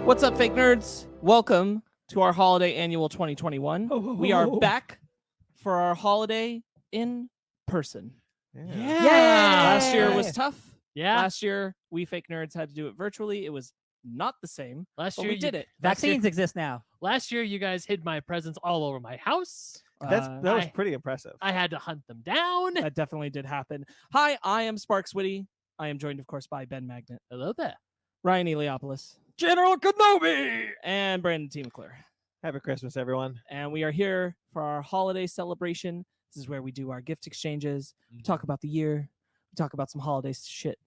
What's up, fake nerds? Welcome to our holiday annual 2021. We are back for our holiday in person. Yeah. Last year was tough. Yeah. Last year, we fake nerds had to do it virtually. It was not the same. Last but year we did it. Vaccines exist now. Last year, you guys hid my presents all over my house. That was I- pretty impressive. I had to hunt them down. That definitely did happen. Hi, I am Sparks Witty. I am joined, of course, by Ben Magnet, Hello there. Ryan Eliopoulos, General Kenobi. and Brandon T. McClure. Happy Christmas, everyone. And we are here for our holiday celebration. This is where we do our gift exchanges. We talk about the year. We talk about some holiday shit.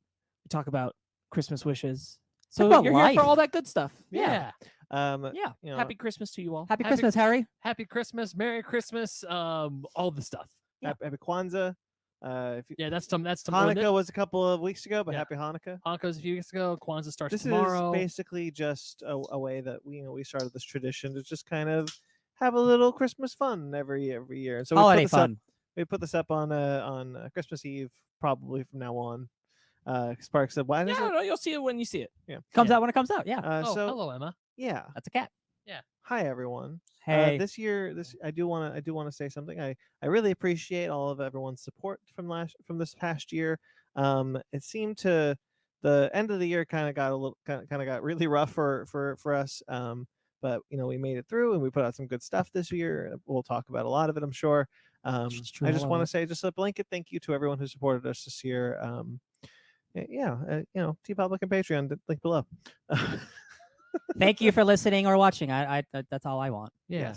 We talk about Christmas wishes. So about you're life. here for all that good stuff. Yeah. Yeah. You know, Happy Christmas to you all. Happy Happy- Christmas, Harry. Happy Christmas, Merry Christmas, all the stuff. happy Kwanzaa. If you, Yeah, that's some. Hanukkah was a couple of weeks ago, but Yeah. happy Hanukkah. Hanukkah's a few weeks ago. Kwanzaa starts This tomorrow. is basically just a way that we started this tradition to just kind of have a little Christmas fun every year. And so Holiday we put this fun. Up, we put this up on Christmas Eve, probably from now on. Sparks said, "Why does Yeah, it?" no, you'll see it when you see it. Comes out when it comes out. Yeah. Oh, So hello, Emma. yeah, That's a cat. hi everyone. Hey. This year, I do want to say something. I really appreciate all of everyone's support from this past year. It seemed to the end of the year kind of got really rough for us. But we made it through and we put out some good stuff this year. We'll talk about a lot of it, I'm sure. I just want to say just a blanket thank you to everyone who supported us this year. T Public and Patreon, link below. Thank you for listening or watching. That's all I want. Yeah.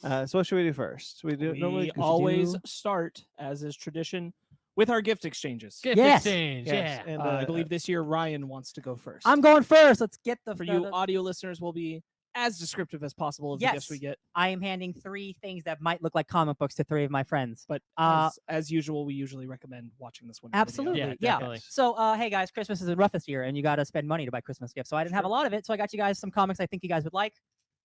Yes. So what should we do first? We do We normally always start, as is tradition, with our gift exchanges. Gift Yes. exchange. Yes, Yeah. and I believe this year Ryan wants to go first. I'm going first. Let's get the For you audio listeners, will be as descriptive as possible of the gifts Yes. we get. I am handing 3 things that might look like comic books to 3 of my friends. But Uh, as usual, we usually recommend watching this one. Absolutely. Yeah, Yeah. definitely. So, hey guys, Christmas is rough this year, and you got to spend money to buy Christmas gifts. So I didn't have a lot of it. So I got you guys some comics I think you guys would like.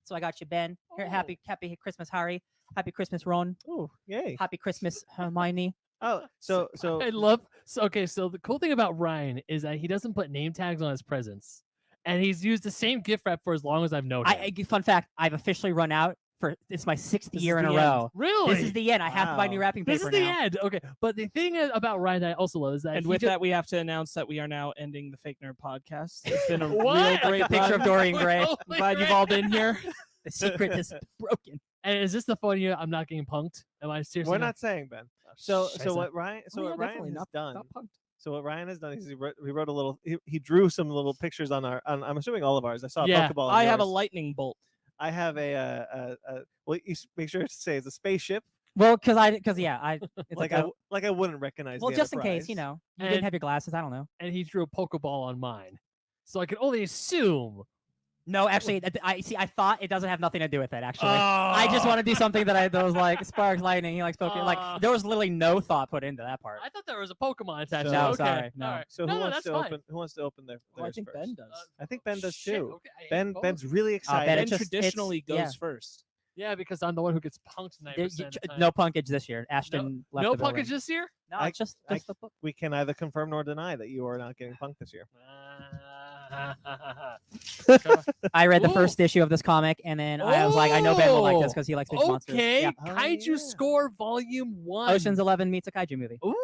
So I got you Ben. Here, happy Christmas, Harry. Happy Christmas, Ron. Oh, yay. Happy Christmas, Hermione. Oh, so I love. So the cool thing about Ryan is that he doesn't put name tags on his presents, and he's used the same gift wrap for as long as I've known him. Fun fact: I've officially run out for it's my 6th This year is in a the end. row. Really? This is the end. I have to buy new Wow. wrapping paper This is the now. end. Okay, but the thing about Ryan that I also love is that And he with just- that, we have to announce that we are now ending the Fake Nerd podcast. It's been a real What? great Like a picture run. of Dorian Gray. I'm glad you've all been here. The secret is broken. And is this the fun year I'm not getting punked? Am I seriously? we're not saying, Ben. So Scheiße. what Ryan Oh, yeah, what definitely Ryan has not done. punked. So what Ryan has done is he wrote a little. He drew some little pictures on I'm assuming all of ours. I saw a Yeah, Pokeball. on I have a yours. lightning bolt. I have well, you make sure to say it's a spaceship. Well, it's Like I wouldn't recognize. well, the just in case, Enterprise. you know, you And- didn't have your glasses. I don't know. And he drew a Pokeball on mine, so I can only assume. No, actually, I see. I thought it doesn't have nothing to do with it. Actually, I just want to do something that was like sparks, lightning. He likes Pokemon. Like there was literally no thought put into that part. I thought there was a Pokemon attached. So- to it. No, Okay, sorry, no. all right. So no, who no, wants that's to fine. open? Who wants to open their? Well, I theirs think first? Ben does. I think Ben does Shit, too. okay, I hate both. Ben's really bet excited. Ben it's just- traditionally goes yeah. first. Yeah, because I'm the one who gets punked 90% There- of the time. no punkage this year. Ashton left No the building. punkage this year. No, I- it's just I- the book. We can neither confirm nor deny that you are not getting punked this year. I read the Ooh. first issue of this comic, and then I was like, I know Ben will like this because he likes big monsters. Okay, Yeah. Oh, Kaiju yeah. Score Volume 1. Ocean's 11 meets a kaiju movie. Ooh.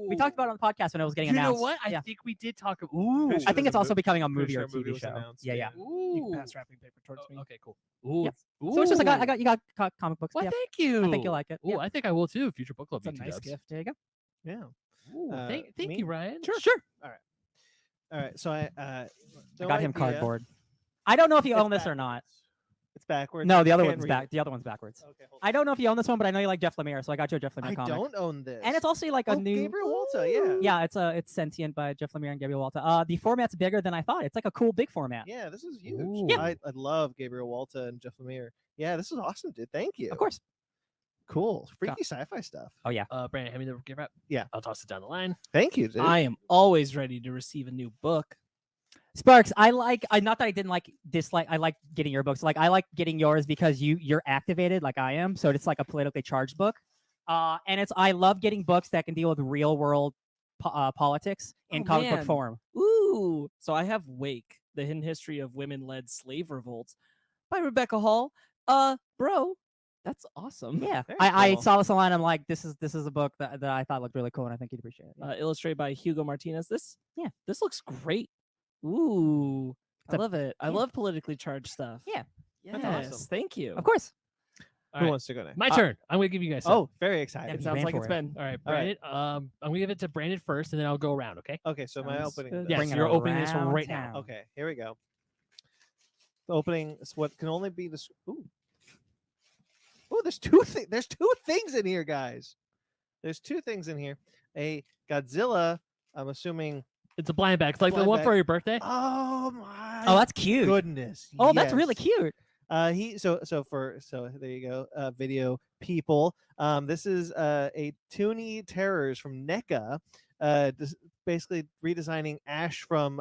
We talked about it on the podcast when it was getting You know announced. what? I yeah. think we did talk. Ooh. Pretty I sure think there's it's a also becoming a pretty movie or sure a movie TV was show. announced, Yeah, yeah. You can Ooh. pass wrapping paper towards me. Okay, cool. Ooh. Yep. Ooh. So it's just like you got comic books. Well, yeah. thank you. I think you'll like it. Ooh, Yeah. I think I will too. Future book club. It's a YouTube nice dubs. gift. There you go. Yeah. Ooh, thank me? you, Ryan. Sure. All right. So I I got him cardboard. I don't know if you It's own this or not. It's backwards. No, the You other can't one's read back. it. The other one's backwards. Okay. Hold I don't know if you own this one, but I know you like Jeff Lemire, so I got you a Jeff Lemire I comic. don't own this. And it's also like a new Gabriel Walter. Yeah. Yeah, it's Sentient by Jeff Lemire and Gabriel Walter. The format's bigger than I thought. It's like a cool big format. Yeah. This is huge. Ooh. Yeah. I love Gabriel Walter and Jeff Lemire. Yeah. This is awesome, dude. Thank you. Of course. Cool. Freaky sci-fi stuff. Oh yeah. Brandon, hand me the gift wrap. Yeah. I'll toss it down the line. Thank you, dude. I am always ready to receive a new book. Sparks, I not that I didn't dislike. I like getting your books. Like I like getting yours because you're activated like I am. So it's like a politically charged book. And I love getting books that can deal with real world politics in Oh, comic book man. form. Ooh. So I have Wake. The Hidden History of Women-Led Slave Revolts by Rebecca Hall. Bro, that's awesome. Yeah, Very I cool. saw this online. I'm like, this is a book that I thought looked really cool, and I think you'd appreciate it. Yeah. Illustrated by Hugo Martinez. This looks great. Ooh, It's I a- love it. I yeah. love politically charged stuff. Yeah, Yes, that's awesome. thank you. Of course. All Who right, wants to go next? my turn. I'm gonna give you guys. some. Oh, very excited. It He sounds ran like for it's it. been. All right, All right. Brandon. I'm gonna give it to Brandon first, and then I'll go around. Okay. Okay, so my Sounds opening. good. Yes, Bring it you're opening this one around right now. town. Okay, here we go. The opening is what can only be this. Ooh, there's two things. There's two things in here, guys. There's two things in here. A Godzilla. I'm assuming. It's a blind bag. It's like the Blind one bag. for your birthday. Oh my. Oh, that's cute. goodness. Oh, that's really yes. cute. So there you go, video people. This is a Toonie Terrors from NECA, basically redesigning Ash from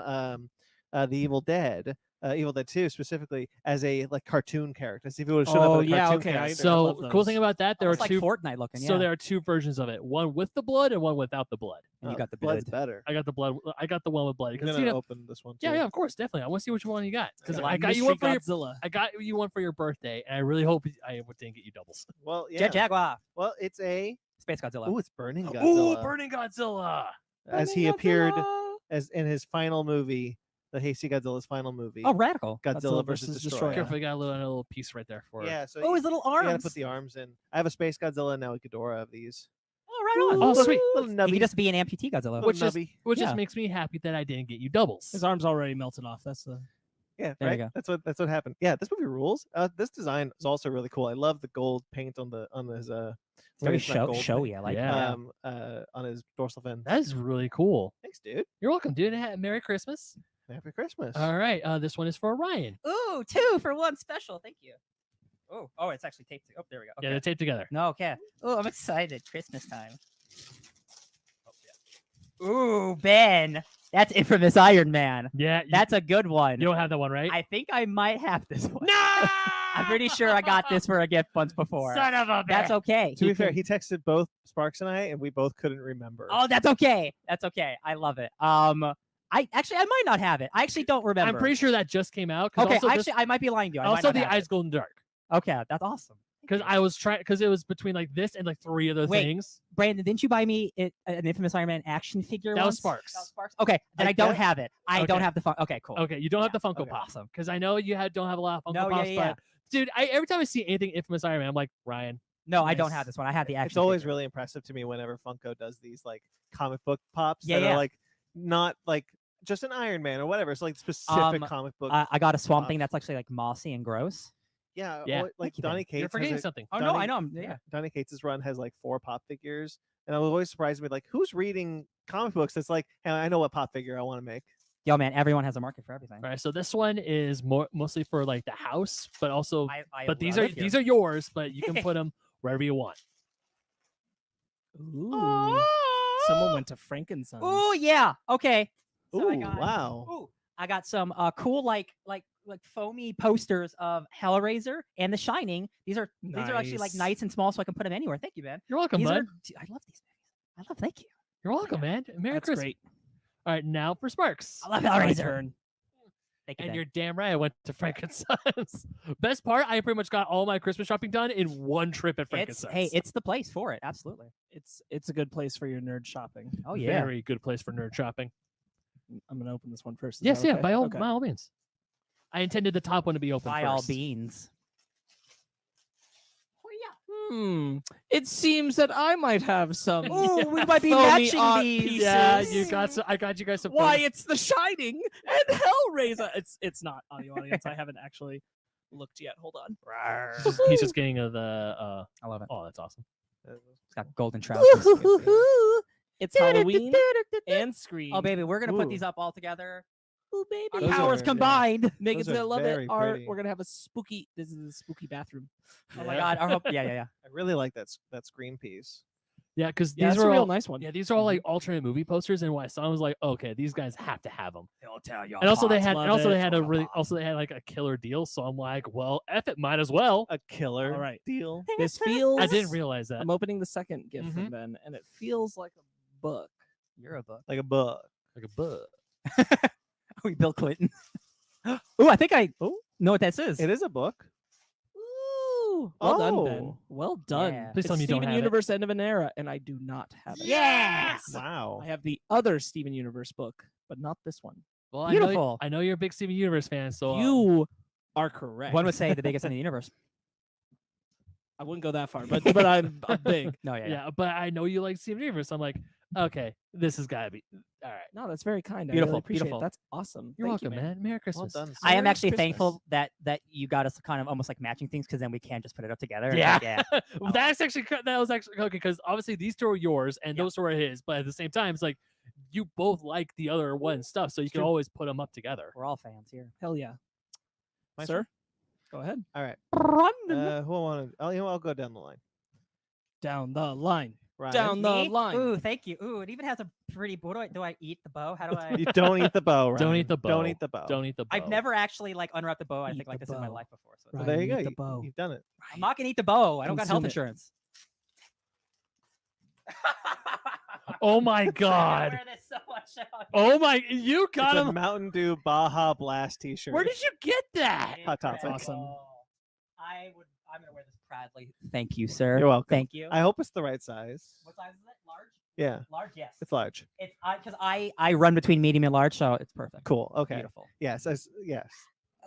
the Evil Dead 2 specifically as a like cartoon character. See if it would have shown up Oh, in a yeah, cartoon okay, I character. So love cool thing those. about that, there are Almost like two. Fortnite looking. So Yeah. there are two versions of it. One with the blood and one without the blood. And you got the blood's blood. better. I got the blood. I got the one with blood. I'm Because gonna you know, open this one. yeah, too. yeah, of course, definitely. I want to see which one you got because Okay. I got you one for your. Godzilla. I got you one for your birthday, and I really hope I didn't get you doubles. Well, yeah. Jet Jaguar. Well, it's a. Space Godzilla. Oh, it's Burning Godzilla. Ooh, Burning Godzilla! as he appeared as in his final movie, the Hasty Godzilla's final movie. Oh, radical. Godzilla versus Destroyer. Careful, you got a little piece right there for. Yeah, so Oh, his little arms. you gotta put the arms in. I have a Space Godzilla and now a Ghidorah of these. Oh, right on. Oh, Little- sweet. Little He nubby. could just be an amputee Godzilla. little Which is- nubby. Which Yeah. just makes me happy that I didn't get you doubles. His arm's already melted off. That's the. Yeah, There you right. go. That's what happened. Yeah, this movie rules. This design is also really cool. I love the gold paint on his Very it's not gold showy. I like Yeah. it. on his dorsal fin. That is really cool. Thanks, dude. You're welcome, dude. Merry Christmas. Happy Christmas. All right, this one is for Ryan. Ooh, 2 for 1 special. Thank you. Oh, it's actually taped. Oh, there we go. Yeah, Okay. they're taped together. No, okay. Oh, I'm excited. Christmas time. Ooh, Ben. That's Infamous Iron Man. Yeah, That's a good one. you don't have that one, right? I think I might have this one. No! I'm pretty sure I got this for a gift once before. Son of a That's bitch. okay. To be fair, can- he texted both Sparks and I, and we both couldn't remember. Oh, that's okay. That's okay. I love it. I might not have it. I actually don't remember. I'm pretty sure that just came out. 'cause Okay, also actually, I might be lying to you. I might also not the have Eyes it. Golden Dark. Okay, that's awesome. Because I was trying, because it was between like this and like 3 other Wait, things. Brandon, didn't you buy me an Infamous Iron Man action figure? That was once? Sparks. That was Sparks. Okay, then I I don't guess- have it. I don't Okay. have the fun. Okay, cool. Okay, you don't have the Funko Okay. Pop. Awesome. Because I know you don't have a lot of Funko No, yeah, Pops, yeah. but dude, every time I see anything Infamous Iron Man, I'm like, Ryan. No, I don't Nice. have this one. I have the action. It's always figure. really impressive to me whenever Funko does these like comic book pops Yeah, that yeah. are like not like just an Iron Man or whatever. It's like specific comic book. I got a Swamp Thing Pops. that's actually like mossy and gross. yeah, Yeah. like Thank you, Donny Ben. Cates. You're forgetting has a, something. Oh no, Donny- I know. Yeah. Donny Cates' run has like 4 pop figures, and I was always surprised me like who's reading comic books that's like, hey, I know what pop figure I want to make. Yo, man, everyone has a market for everything. All right, so this one is mostly for like the house, but also, I but these love are it here. these are yours, but you can put them wherever you want. Ooh. Someone went to Frankenstein. Oh yeah. Okay. So Ooh, I got, wow. Ooh, I got some cool like foamy posters of Hellraiser and The Shining. These are actually like Nice. nice and small, so I can put them anywhere. Thank you, man. You're welcome, These bud. are, dude, I love these movies. Thank you. You're welcome, man. Merry That's Christmas. great. All right, now for Sparks. I love It's my Hellraiser. turn. Thank you, And Ben. you're damn right. I went to Frankenstein's. Best part, I pretty much got all my Christmas shopping done in one trip at It's, Frankenstein's. hey, it's the place for it. Absolutely. It's a good place for your nerd shopping. Oh yeah. Very good place for nerd shopping. I'm gonna open this one first. Is Yes, that yeah, okay? by all Okay. means. I intended the top one to be open By first. all beans. It seems that I might have some. Ooh, we might be Foamy matching art these. pieces. Yeah, you got. I got you guys some. Why fun- it's The Shining and Hellraiser. It's not audio audience. I haven't actually looked yet. Hold on. He's just getting the. I love it. Oh, that's awesome. It's got golden trousers. It's Halloween and Scream. Oh baby, we're gonna put Ooh. these up all together. Ooh, baby. Our Those powers are- yeah. combined. Megan's Those are gonna love it. very pretty. We're gonna have a spooky. This is a spooky bathroom. Oh my Yeah. god. Our hope. Yeah. I really like that screen piece. Yeah, because Yeah, these that's are a real all nice one. Yeah, these are all like alternate movie posters, and when I saw them, I was like, okay, these guys have to have them. They'll tell you. And also they had, love and also it. they had a Pop, really, pop. also they had like a killer deal. So I'm like, well, F it, might as well. A killer All right. deal. This feels. I didn't realize that. I'm opening the second gift Mhm. from Ben, and it feels like a book. You're a book. Like a book. Like a book. We Bill Clinton. Ooh, I think I know what this is. It is a book. Ooh, well done, Ben. Oh. Well done. Yeah. Please tell It's me you don't Steven have it. Universe End of an Era, and I do not have it. Yes. Wow. I have the other Steven Universe book, but not this one. Well, Beautiful. I know you're a big Steven Universe fan, so You are correct. One would say the biggest in the universe. I wouldn't go that far, but I'm big. No, yeah. yeah, but I know you like Steven Universe. I'm like, okay, this has got to be all right. No, that's very kind. I Beautiful, really appreciate beautiful. it. That's awesome. You're Thank welcome, you, man. Merry Well Christmas. done. I am Merry actually Christmas. thankful that you got us kind of almost like matching things because then we can just put it up together. It's Yeah, like, yeah. Well, that's actually that was actually okay because obviously these two are yours and Yeah. those two are his, but at the same time, it's like you both like the other one stuff, so you can true. always put them up together. We're all fans here. Hell yeah. My Sir, go ahead. All right. Run. Who wanted? I'll go down the line. Down the line. Ryan, Down the Me? line. Ooh, thank you. Ooh, it even has a pretty. What do I eat the bow? How do I? You don't eat the bow. Don't Ryan. eat the bow. Don't eat the bow. Don't eat the bow. I've never actually like unwrapped the bow. I Eat think like the this in my bow. life before. So Right. it's- Well, there you Eat go. the bow. You've done it. I'm not gonna eat the bow. I don't got health Consume it. insurance. Oh my I God. wear this so much out. Oh my! You got It's a him. Mountain Dew Baja Blast T-shirt. Where did you get that? Hot Topic. Incredible. I'm gonna wear this proudly. Thank you, sir. You're welcome. Thank you. I hope it's the right size. What size is it? Large. Yeah, Large. Yes. it's large. It's because I run between medium and large, so it's perfect. Cool. Okay. Beautiful. Yes. Yes.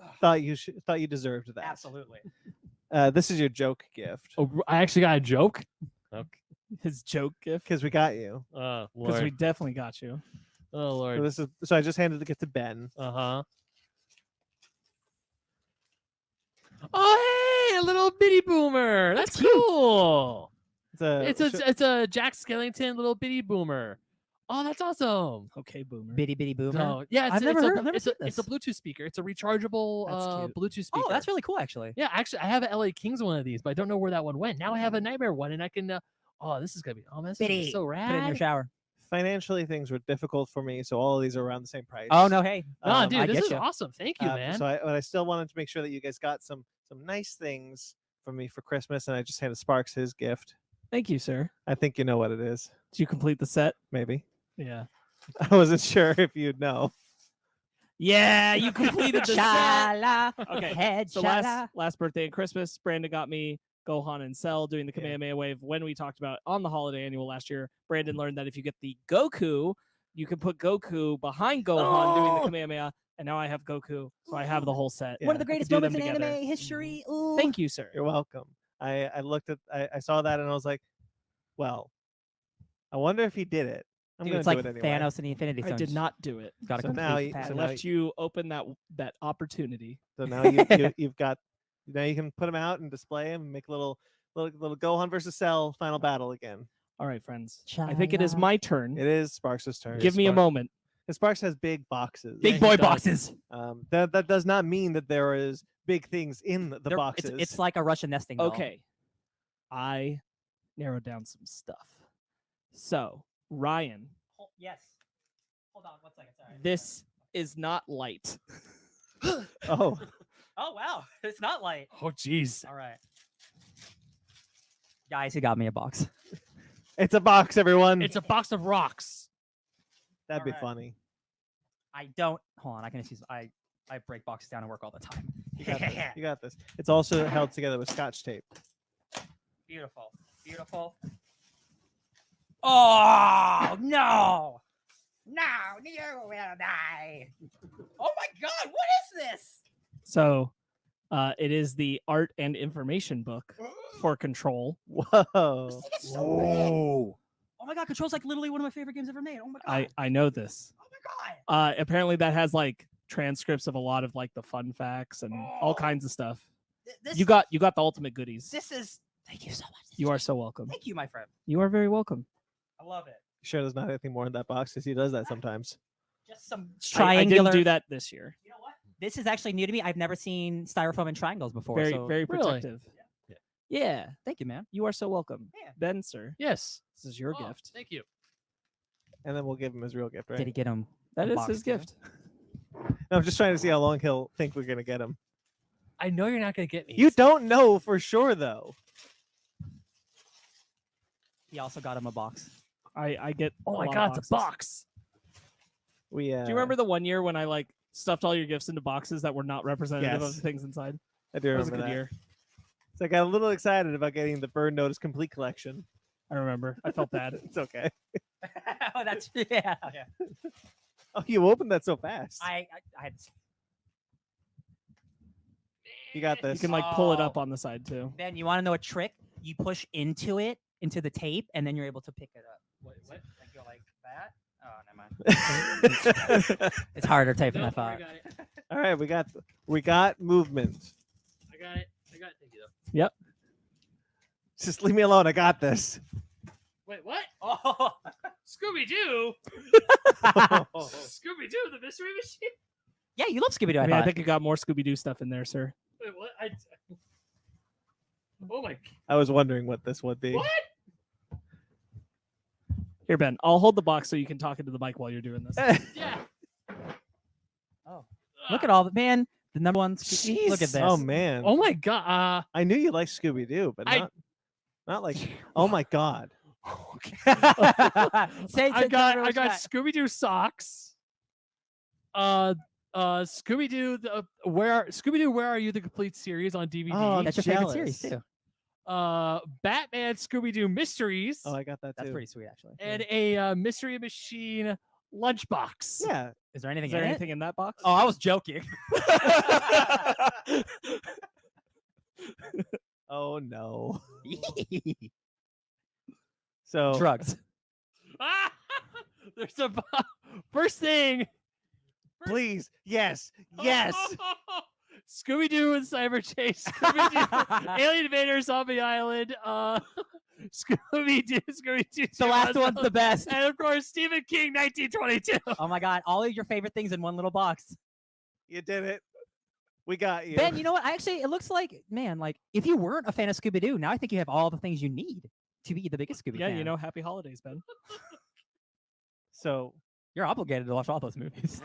Ugh. Thought you deserved that. Absolutely. This is your joke gift Oh, I actually got a joke. Okay. His joke gift. because we got you. Oh Because Lord. we definitely got you. Oh So Lord. this is so I just handed the gift to Ben. Uh-huh. Oh hey, a little bitty boomer. That's cool. It's a Jack Skellington little bitty boomer. Oh, that's awesome. Okay, boomer. Bitty bitty boomer. No, yeah, I've never heard- I've never it's a, seen it's a this. Bluetooth speaker. It's a rechargeable That's cute. Bluetooth speaker. Oh, that's really cool, actually. Yeah, actually, I have a LA Kings one of these, but I don't know where that one went. Now I have a Nightmare one, and I can. Oh, this is gonna be. Oh, man, this is Bitty. so Put it in your rad. shower. Financially, things were difficult for me, so all of these are around the same price. Oh no, hey. No, I dude, this get is you. awesome. Thank you, man. But I still wanted to make sure that you guys got some nice things from me for Christmas, and I just handed Sparks his gift. Thank you, sir. I think you know what it is. Did you complete the set? Maybe. Yeah. I wasn't sure if you'd know. Yeah, you completed the set. Shala. Okay, Head So shala. last birthday and Christmas, Brandon got me Gohan and Cell doing the Yeah. Kamehameha wave. When we talked about on the holiday annual last year, Brandon learned that if you get the Goku, you can put Goku behind Gohan doing the Oh. Kamehameha. And now I have Goku, so I have the whole set. Yeah. One of the I could greatest do them moments in together. anime history. Ooh. Thank you, sir. You're welcome. I looked at I saw that and I was like, well, I wonder if he did it. I'm Dude, gonna it's do like it anyway. Thanos and the Infinity I Stones. did not do it. Got to So complete now the you- I pattern. so now left you open that opportunity. So now you've got now you can put him out and display him and make a little Gohan versus Cell final battle again. All right, friends. I think it is Shala. my turn. It is Sparks' turn. Give me a Sparks. moment. And Sparks has big boxes. Big he boy does. boxes. That does not mean that there is big things in the They're- boxes. It's like a Russian nesting doll. Okay. I narrowed down some stuff. So, Ryan, Yes. Hold on 1 second. Sorry. this is not light. oh, Oh wow, it's not light. Oh, jeez. All right. Guys, he got me a box. it's a box, everyone. It's a box of rocks. That'd be Alright. funny. I don't. Hold on. I can use. I break boxes down and work all the time. You got this. You got this. It's also held together with Scotch tape. Beautiful. Beautiful. Oh no! No, you will die. Oh my God! What is this? So, it is the art and information book for Control. Whoa. This thing is so big. Oh my God! Control's like literally one of my favorite games ever made. Oh my God! I know this. Oh my God! Apparently that has like transcripts of a lot of like the fun facts and all Oh. kinds of stuff. This, You got the ultimate goodies. This is. Thank you so much. This You is are great. so welcome. Thank you, my friend. You are very welcome. I love it. Sure, there's not anything more in that box because he does that sometimes. Just some I triangular. didn't do that this year. You know what? This is actually new to me. I've never seen styrofoam in triangles before. Very so very Really? protective. Yeah. thank you, man. You are so welcome. Yeah. Ben, sir, Yes. this is your Oh, gift. Thank you. And then we'll give him his real gift, right? Did he get him? That a is box his too? gift. No, I'm just trying to see how long he'll think we're gonna get him. I know you're not gonna get me. You don't know for sure though. He also got him a box. I get Oh a my lot of God, it's a boxes. box. We Do you remember the one year when I like stuffed all your gifts into boxes that were not representative of Yes. the things inside. I do That was a remember good that. year. So I got a little excited about getting the Bird Notice complete collection. I remember. I felt bad. It's okay. Oh, that's yeah. Oh, you opened that so fast. I had. You got You this. can like pull it up Oh. on the side too. Ben, you want to know a trick? You push into the tape, and then you're able to pick it up. What? Like go like that. Oh, never mind. It's harder typing than I Nope, I thought. got it. All right, we got movement. I got it. Thank you though. Just leave me alone. I got this. Wait, what? Oh. Scooby Doo? Scooby Doo, the mystery machine? Yeah, you love Scooby Doo. I mean, I thought. think you got more Scooby Doo stuff in there, sir. Wait, what? Oh my. I was wondering what this would be. What? Here, Ben. I'll hold the box so you can talk into the mic while you're doing this. Yeah. Oh, look at all the man. The number one. Look at Jeez. this. Oh man. Oh my god. I knew you liked Scooby Doo, but not like. Oh my god. I got Scooby Doo socks. Scooby Doo. Scooby Doo? Where Are You? The complete series on DVD. Oh, That's your favorite series jealous. too. Batman Scooby Doo Mysteries. Oh, I got that too. That's pretty sweet, actually. And a Mystery Machine lunchbox. Yeah. Is there anything Is there in anything in that box? Oh, I was joking. Oh no. So Drugs. There's a first thing. please, yes, yes. Scooby Doo and Cyber Chase. Scooby Doo. Alien Invaders, Zombie Island. Scooby Doo. The last one's the best. And of course, Stephen King, 1922. Oh my god, all of your favorite things in one little box. You did it. We got you. Ben, you know what? It looks like, man, like if you weren't a fan of Scooby Doo, now I think you have all the things you need to be the biggest Scooby Yeah, fan. you know, happy holidays, Ben. So, You're obligated to watch all those movies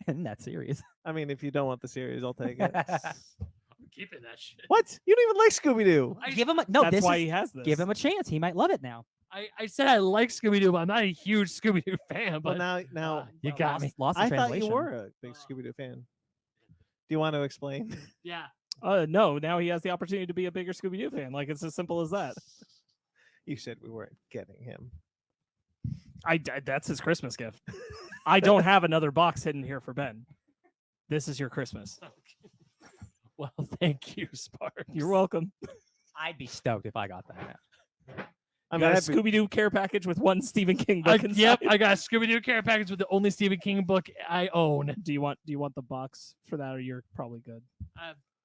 in that series. I mean, if you don't want the series, I'll take it. I'm keeping that shit. What? You don't even like Scooby Doo? Give him a no. That's This why is, he has this. give him a chance. He might love it now. I said I like Scooby Doo, but I'm not a huge Scooby Doo fan. Well, But now, you got me. Lost in I thought translation. you were a big Scooby Doo fan. Do you want to explain? Yeah. No, now he has the opportunity to be a bigger Scooby Doo fan. Like it's as simple as that. You said we weren't getting him. That's his Christmas gift. I don't have another box hidden here for Ben. This is your Christmas. Well, thank you, Sparks. You're welcome. I'd be stoked if I got that. I I mean, got a I'd be- Scooby Doo care package with one Stephen King book inside. Yep, I got a Scooby Doo care package with the only Stephen King book I own. Do you want the box for that, or you're probably good?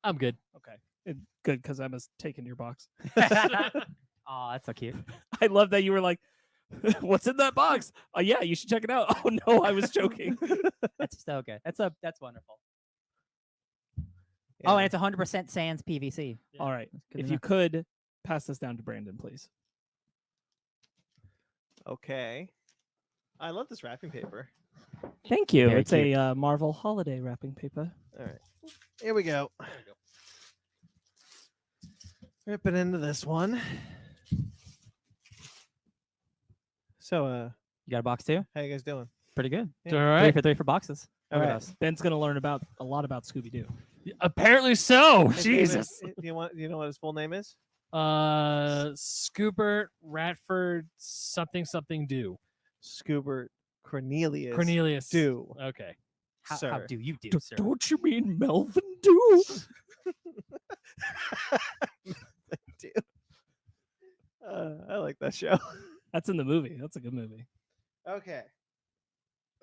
I'm good. Okay, good because Emma's taking your box. Oh, that's so cute. I love that you were like, "What's in that box?" Oh yeah, you should check it out. Oh no, I was joking. That's so good. That's wonderful. Yeah. Oh, and it's 100% sans PVC. All right, That's good if to you know. could pass this down to Brandon, please. Okay. I love this wrapping paper. Thank you. Very It's a Marvel holiday wrapping paper. All right. Here we go. Rip it into this one. So, You got a box too? how you guys doing? Pretty good. Yeah. All 3 right. for 3 for boxes. All Look at right. us. Ben's gonna learn a lot about Scooby Doo. Apparently so. His name is- Jesus. Do you know what his full name is? Scoobert Ratford something do. Scoobert Cornelius. Cornelius. Do. Okay. How Sir. do you do, sir? Don't you mean Melvin Doo? Do. I like that show. That's in the movie. That's a good movie. Okay.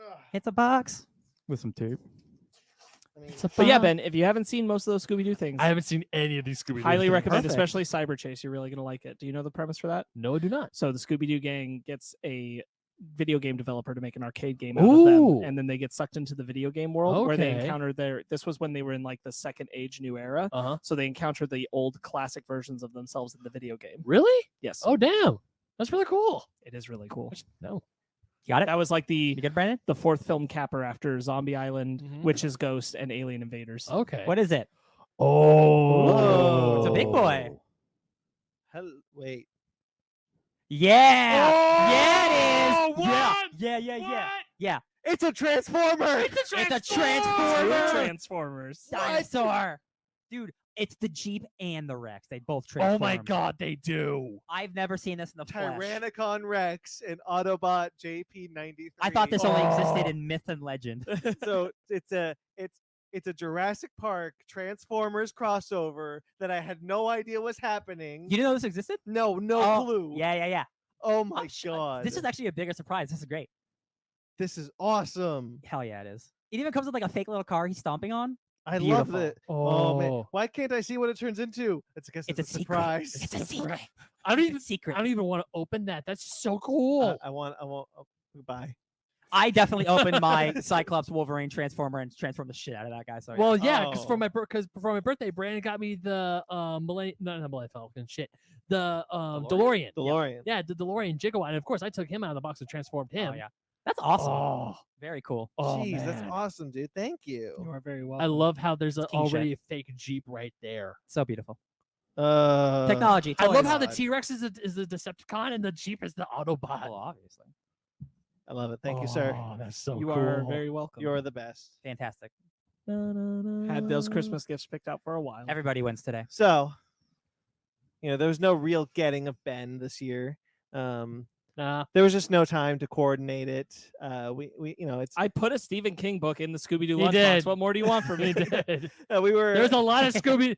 Ugh. It's a box with some tape. I mean, It's a But yeah, box. Ben, if you haven't seen most of those Scooby Doo things, I haven't seen any of these Scooby Doo. highly things. recommend, Perfect. especially Cyber Chase. You're really gonna like it. Do you know the premise for that? No, I do not. So the Scooby Doo gang gets a video game developer to make an arcade game out of them, Ooh. and then they get sucked into the video game world where they Okay. encounter this was when they were in like the second age new era. Uh-huh. So they encounter the old classic versions of themselves in the video game. Really? Yes. Oh, damn. That's really cool. It is really cool. No. You got it? That was like You the good, Brandon? fourth film capper after Zombie Island, Mhm. Witch's Ghost, and Alien Invaders. Okay. What is it? Oh. It's a big boy. wait. Yeah. Oh, Yeah, it is. what? Yeah. Yeah. What? Yeah. It's a transformer. It's a Two transformer. Transformers. Dinosaur. Dude, it's the Jeep and the Rex. They both Oh transform. my god, they do. I've never seen this in the flesh. Tyrannicon Rex and Autobot JP93. I thought this only existed Oh. in myth and legend. So it's a Jurassic Park Transformers crossover that I had no idea was happening. You didn't know this existed? No Oh, clue. Yeah. Oh my sh- god. This is actually a bigger surprise. This is great. This is awesome. Hell yeah, it is. It even comes with like a fake little car he's stomping on. I Beautiful. love it. Oh man, why can't I see what it turns into? It's I guess It's it's a secret. surprise. It's a secret. I don't It's even a secret. I don't even want to open that. That's just so cool. I want. Oh, goodbye. I definitely opened my Cyclops Wolverine Transformer and transformed the shit out of that guy. So Well, yeah, because for Oh. my birthday, Brandon got me the Millennium, not Millennium Falcon, shit, the DeLorean? DeLorean. DeLorean. Yeah, the DeLorean Gigawatt. And of course, I took him out of the box and transformed him. Oh yeah, that's awesome. Oh, Very cool. oh, Jeez, that's man. awesome, dude. Thank you. You are very welcome. I love how there's It's king shit. already a fake Jeep right there. So beautiful. Technology. Technology. I love how God. the T-Rex is the Decepticon and the Jeep is the Autobot. Well, obviously. I love it. Thank you, sir. Oh, that's so You cool. are very welcome. You're the best. Fantastic. Had those Christmas gifts picked out for a while. Everybody wins today. So, there was no real getting of Ben this year. Nah. There was just no time to coordinate it. We it's I put a Stephen King book in the Scooby Doo He lunchbox. did. What more do you want from me? He did. we were There's a lot of Scooby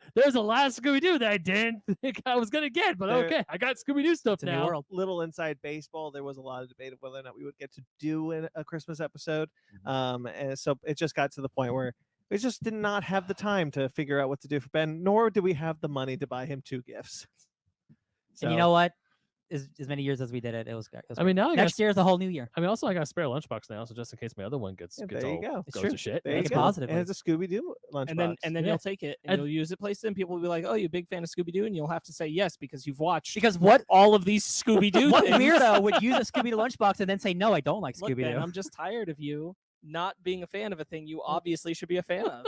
Doo that I didn't think I was gonna get, but There- okay, I got Scooby Doo stuff It's a new now. world. little inside baseball. There was a lot of debate of whether or not we would get to do a Christmas episode. And so it just got to the point where we just did not have the time to figure out what to do for Ben, nor do we have the money to buy him 2 gifts. And you know what? As many years as we did it, it was great. I mean, now I next got, year is a whole new year. I mean, also I got a spare lunchbox now, so just in case my other one gets Yeah, gets there you all go. It's goes true. to shit. There Make you it go. positively. And it's a Scooby Doo lunchbox. and then Yeah. you'll take it and And- you'll use it, place it, and people will be like, "Oh, you a big fan of Scooby Doo?" And you'll have to say yes because you've watched Because what all of these Scooby Doo what things. weirdo would use a Scooby Doo lunchbox and then say no, I don't like Look, Scooby Ben, Doo? I'm just tired of you not being a fan of a thing you obviously should be a fan of.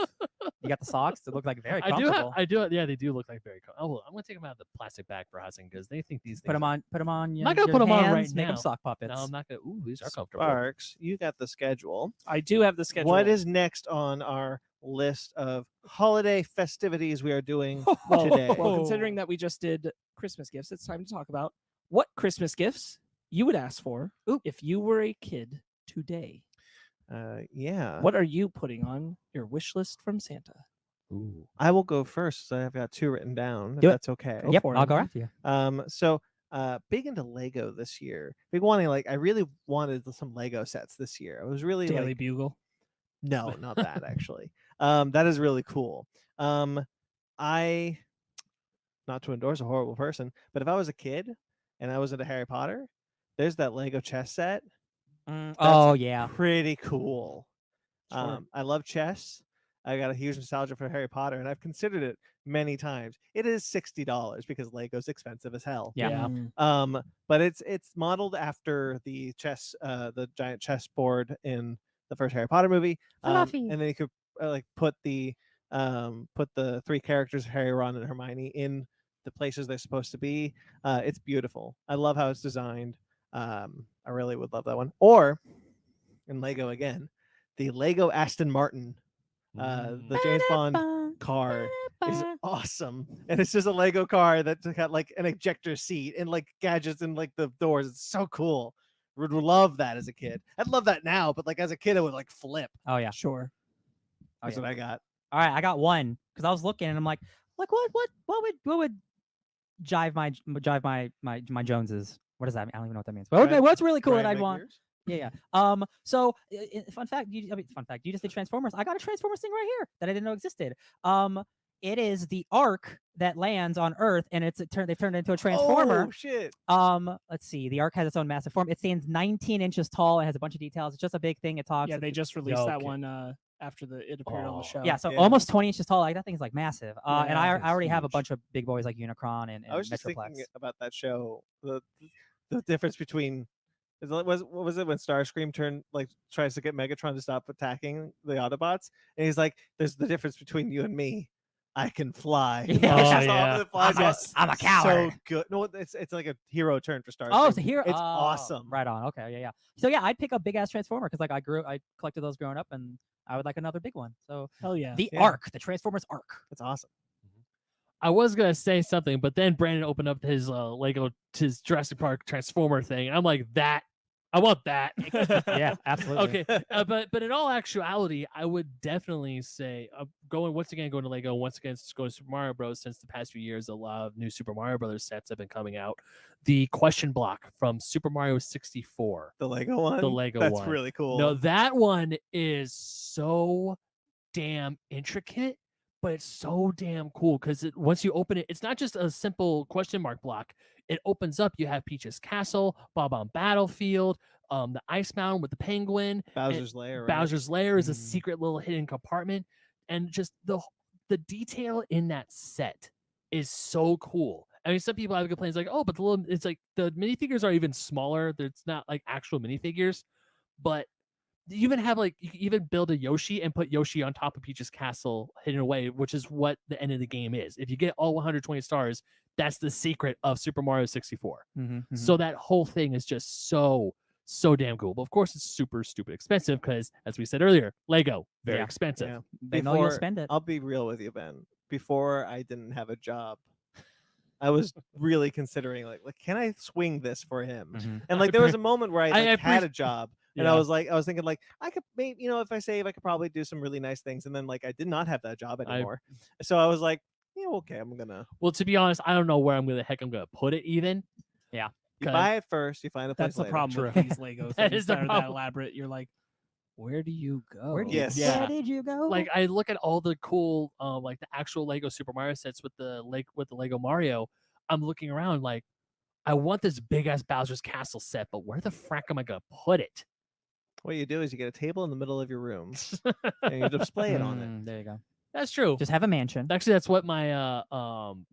You got the socks. They look like very I comfortable. do. Yeah, they do look like very. Oh, well, I'm gonna take them out of the plastic bag for housing because they think these. Put them things on. Put them on. I'm not gonna put 'em on right Make them now. sock puppets. No, I'm not gonna. Ooh, these are comfortable. Sparks, you got the schedule. I do have the schedule. What is next on our list of holiday festivities we are doing well, today? well, considering that we just did Christmas gifts, it's time to talk about what Christmas gifts you would ask for if you were a kid today. Yeah. What are you putting on your wish list from Santa? Ooh. I will go first. So I've got 2 written down. If Do it. that's okay. Go Yep, for it. I'll go after you. So big into Lego this year. Big wanting I really wanted some Lego sets this year. I was really Daily like, Bugle. no, not that actually. That is really cool. I not to endorse a horrible person, but if I was a kid and I was into Harry Potter, there's that Lego chess set. Oh yeah. Pretty cool. Sure. I love chess. I got a huge nostalgia for Harry Potter, and I've considered it many times. It is $60 because Lego's expensive as hell. Yeah. But it's modeled after the giant chessboard in the first Harry Potter movie. Fluffy. And then you could put the 3 characters, Harry, Ron, and Hermione, in the places they're supposed to be. It's beautiful. I love how it's designed. I really would love that one. Or in Lego again, the Lego Aston Martin, the James Bond car is awesome, and it's just a Lego car that's got like an ejector seat and like gadgets and like the doors. It's so cool. Would love that as a kid. I'd love that now, but like as a kid, I would like flip. Oh yeah. Sure. That's what I got. All right, I got one because I was looking and I'm like what would jive my Joneses? What does that mean? I don't even know what that means. But okay, Brand- what's really cool that Brand I'd want? Makers? Yeah. So fun fact. Fun fact. You just did Transformers. I got a Transformers thing right here that I didn't know existed. It is the Ark that lands on Earth, and they've turned it into a Transformer. Oh shit! Let's see. The Ark has its own massive form. It stands 19 inches tall and has a bunch of details. It's just a big thing. It talks. Yeah, they just released that okay. one after it appeared on the show. Yeah, so Yeah. almost 20 inches tall. Like that thing's like massive. And Yeah, I it's already have a huge. bunch of big boys like Unicron and I was just Metroplex. thinking about that show. The difference between what was it when Starscream tries to get Megatron to stop attacking the Autobots, and he's like, "There's the difference between you and me. I can fly. Yeah. It's Oh, just yeah. all that flies out. I'm a coward. So good. No, it's like a hero turn for Star. Oh, so here, it's awesome. Right on. Okay, yeah. So yeah, I'd pick a big ass Transformer because like I collected those growing up, and I would like another big one. So Hell yeah. the Yeah. Arc, the Transformers Arc. It's awesome. I was gonna say something, but then Brandon opened up his Lego, his Jurassic Park Transformer thing. I'm like, that I want that. Yeah, absolutely. Okay, but in all actuality, I would definitely say going to Lego, once again going to Super Mario Bros. Since the past few years, a lot of new Super Mario Brothers sets have been coming out. The question block from Super Mario 64, The Lego one. the Lego That's one. really cool. No, that one is so damn intricate, but it's so damn cool because once you open it, it's not just a simple question mark block. It opens up. You have Peach's Castle, Bob on Battlefield, the Ice Mountain with the penguin. Bowser's Lair. Right? Bowser's Lair is a Mm. secret little hidden compartment, and just the detail in that set is so cool. I mean, some people have complaints like, oh, but it's like the minifigures are even smaller. It's not like actual minifigures, but you even have like you can even build a Yoshi and put Yoshi on top of Peach's Castle hidden away, which is what the end of the game is. If you get all 120 stars, that's the secret of Super Mario 64. So that whole thing is just so damn cool. But of course, it's super stupid expensive because, as we said earlier, Lego very Yeah. expensive. Yeah. They know you'll spend it. I'll be real with you, Ben. Before I didn't have a job, I was really considering like can I swing this for him? Mhm. And like there was a moment where I I had a job. And I Yeah. was thinking like I could maybe if I save I could probably do some really nice things. And then like I did not have that job anymore. So I was like, yeah, okay, I'm gonna Well, to be honest, I don't know where the heck I'm gonna put it even. you 'Cause- buy it first, you find a place That's the later. problem with these Lego That things is the that are that problem. elaborate. You're like, where do you go? Where did Yes. you, Yeah. where did you go? Like I look at all the cool like the actual Lego Super Mario sets with the Lego Mario. I'm looking around like I want this big ass Bowser's Castle set, but where the frack am I gonna put it? What you do is you get a table in the middle of your room and you display it on it. There you go. That's true. Just have a mansion. Actually, that's what my